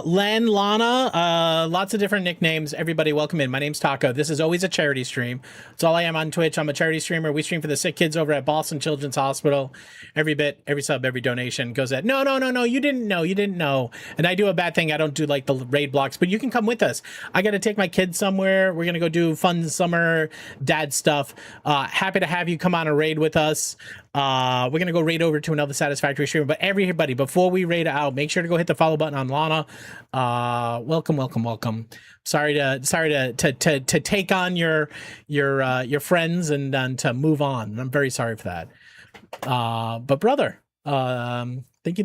Len, Lana, lots of different nicknames. Everybody, welcome in. My name's Taco. This is always a charity stream. That's all I am on Twitch. I'm a charity streamer. We stream for the sick kids over at Boston Children's Hospital. Every bit, every sub, every donation goes at, no, you didn't know. And I do a bad thing. I don't do like the raid blocks, but you can come with us. I got to take my kids somewhere. We're going to go do fun summer dad stuff. Happy to have you come on a raid with us. We're gonna go raid over to another Satisfactory stream. But everybody, before we raid out, make sure to go hit the follow button on Lana. Welcome. Sorry to take on your friends and then to move on. I'm very sorry for that. But brother, thank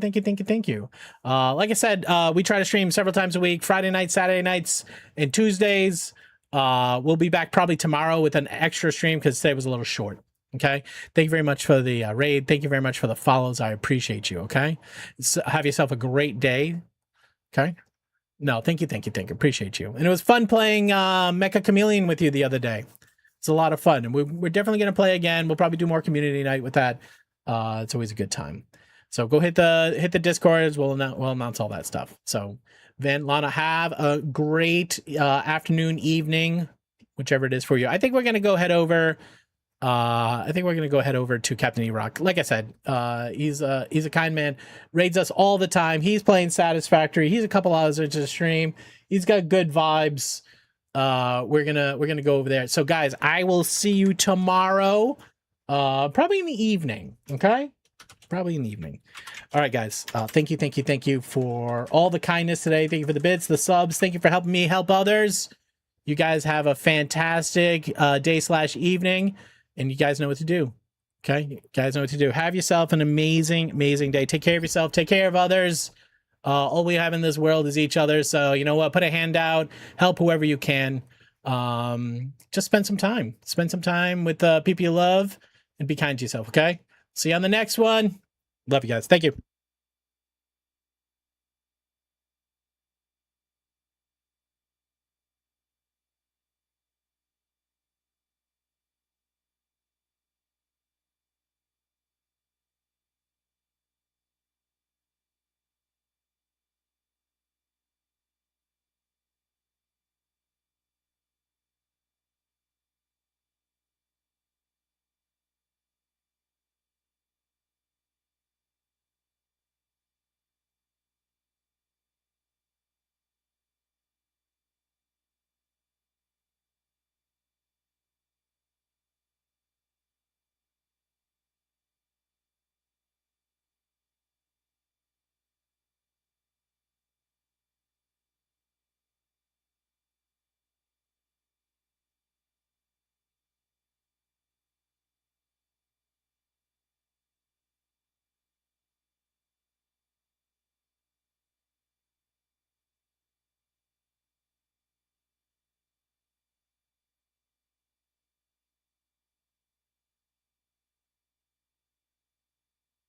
you. Like I said, we try to stream several times a week, Friday nights, Saturday nights, and Tuesdays. We'll be back probably tomorrow with an extra stream because today was a little short. Okay. Thank you very much for the raid. Thank you very much for the follows. I appreciate you. Okay. So have yourself a great day. Okay. No, thank you. Appreciate you. And it was fun playing Mecha Chameleon with you the other day. It's a lot of fun, and we're definitely going to play again. We'll probably do more community night with that. It's always a good time. So go hit the Discords. We'll announce all that stuff. So Van, Lana, have a great afternoon, evening, whichever it is for you. I think we're going to go head over. To Captain E-Rock. Like I said, he's a kind man, raids us all the time. He's playing Satisfactory. He's a couple hours into the stream. He's got good vibes. We're gonna go over there. So guys, I will see you tomorrow. Probably in the evening. Okay? Probably in the evening. All right, guys. Thank you for all the kindness today. Thank you for the bits, the subs. Thank you for helping me help others. You guys have a fantastic day/evening. And you guys know what to do. Okay? You guys know what to do. Have yourself an amazing day. Take care of yourself. Take care of others. All we have in this world is each other. So, you know what? Put a hand out. Help whoever you can. Just spend some time. Spend some time with people you love. And be kind to yourself, okay? See you on the next one. Love you guys. Thank you.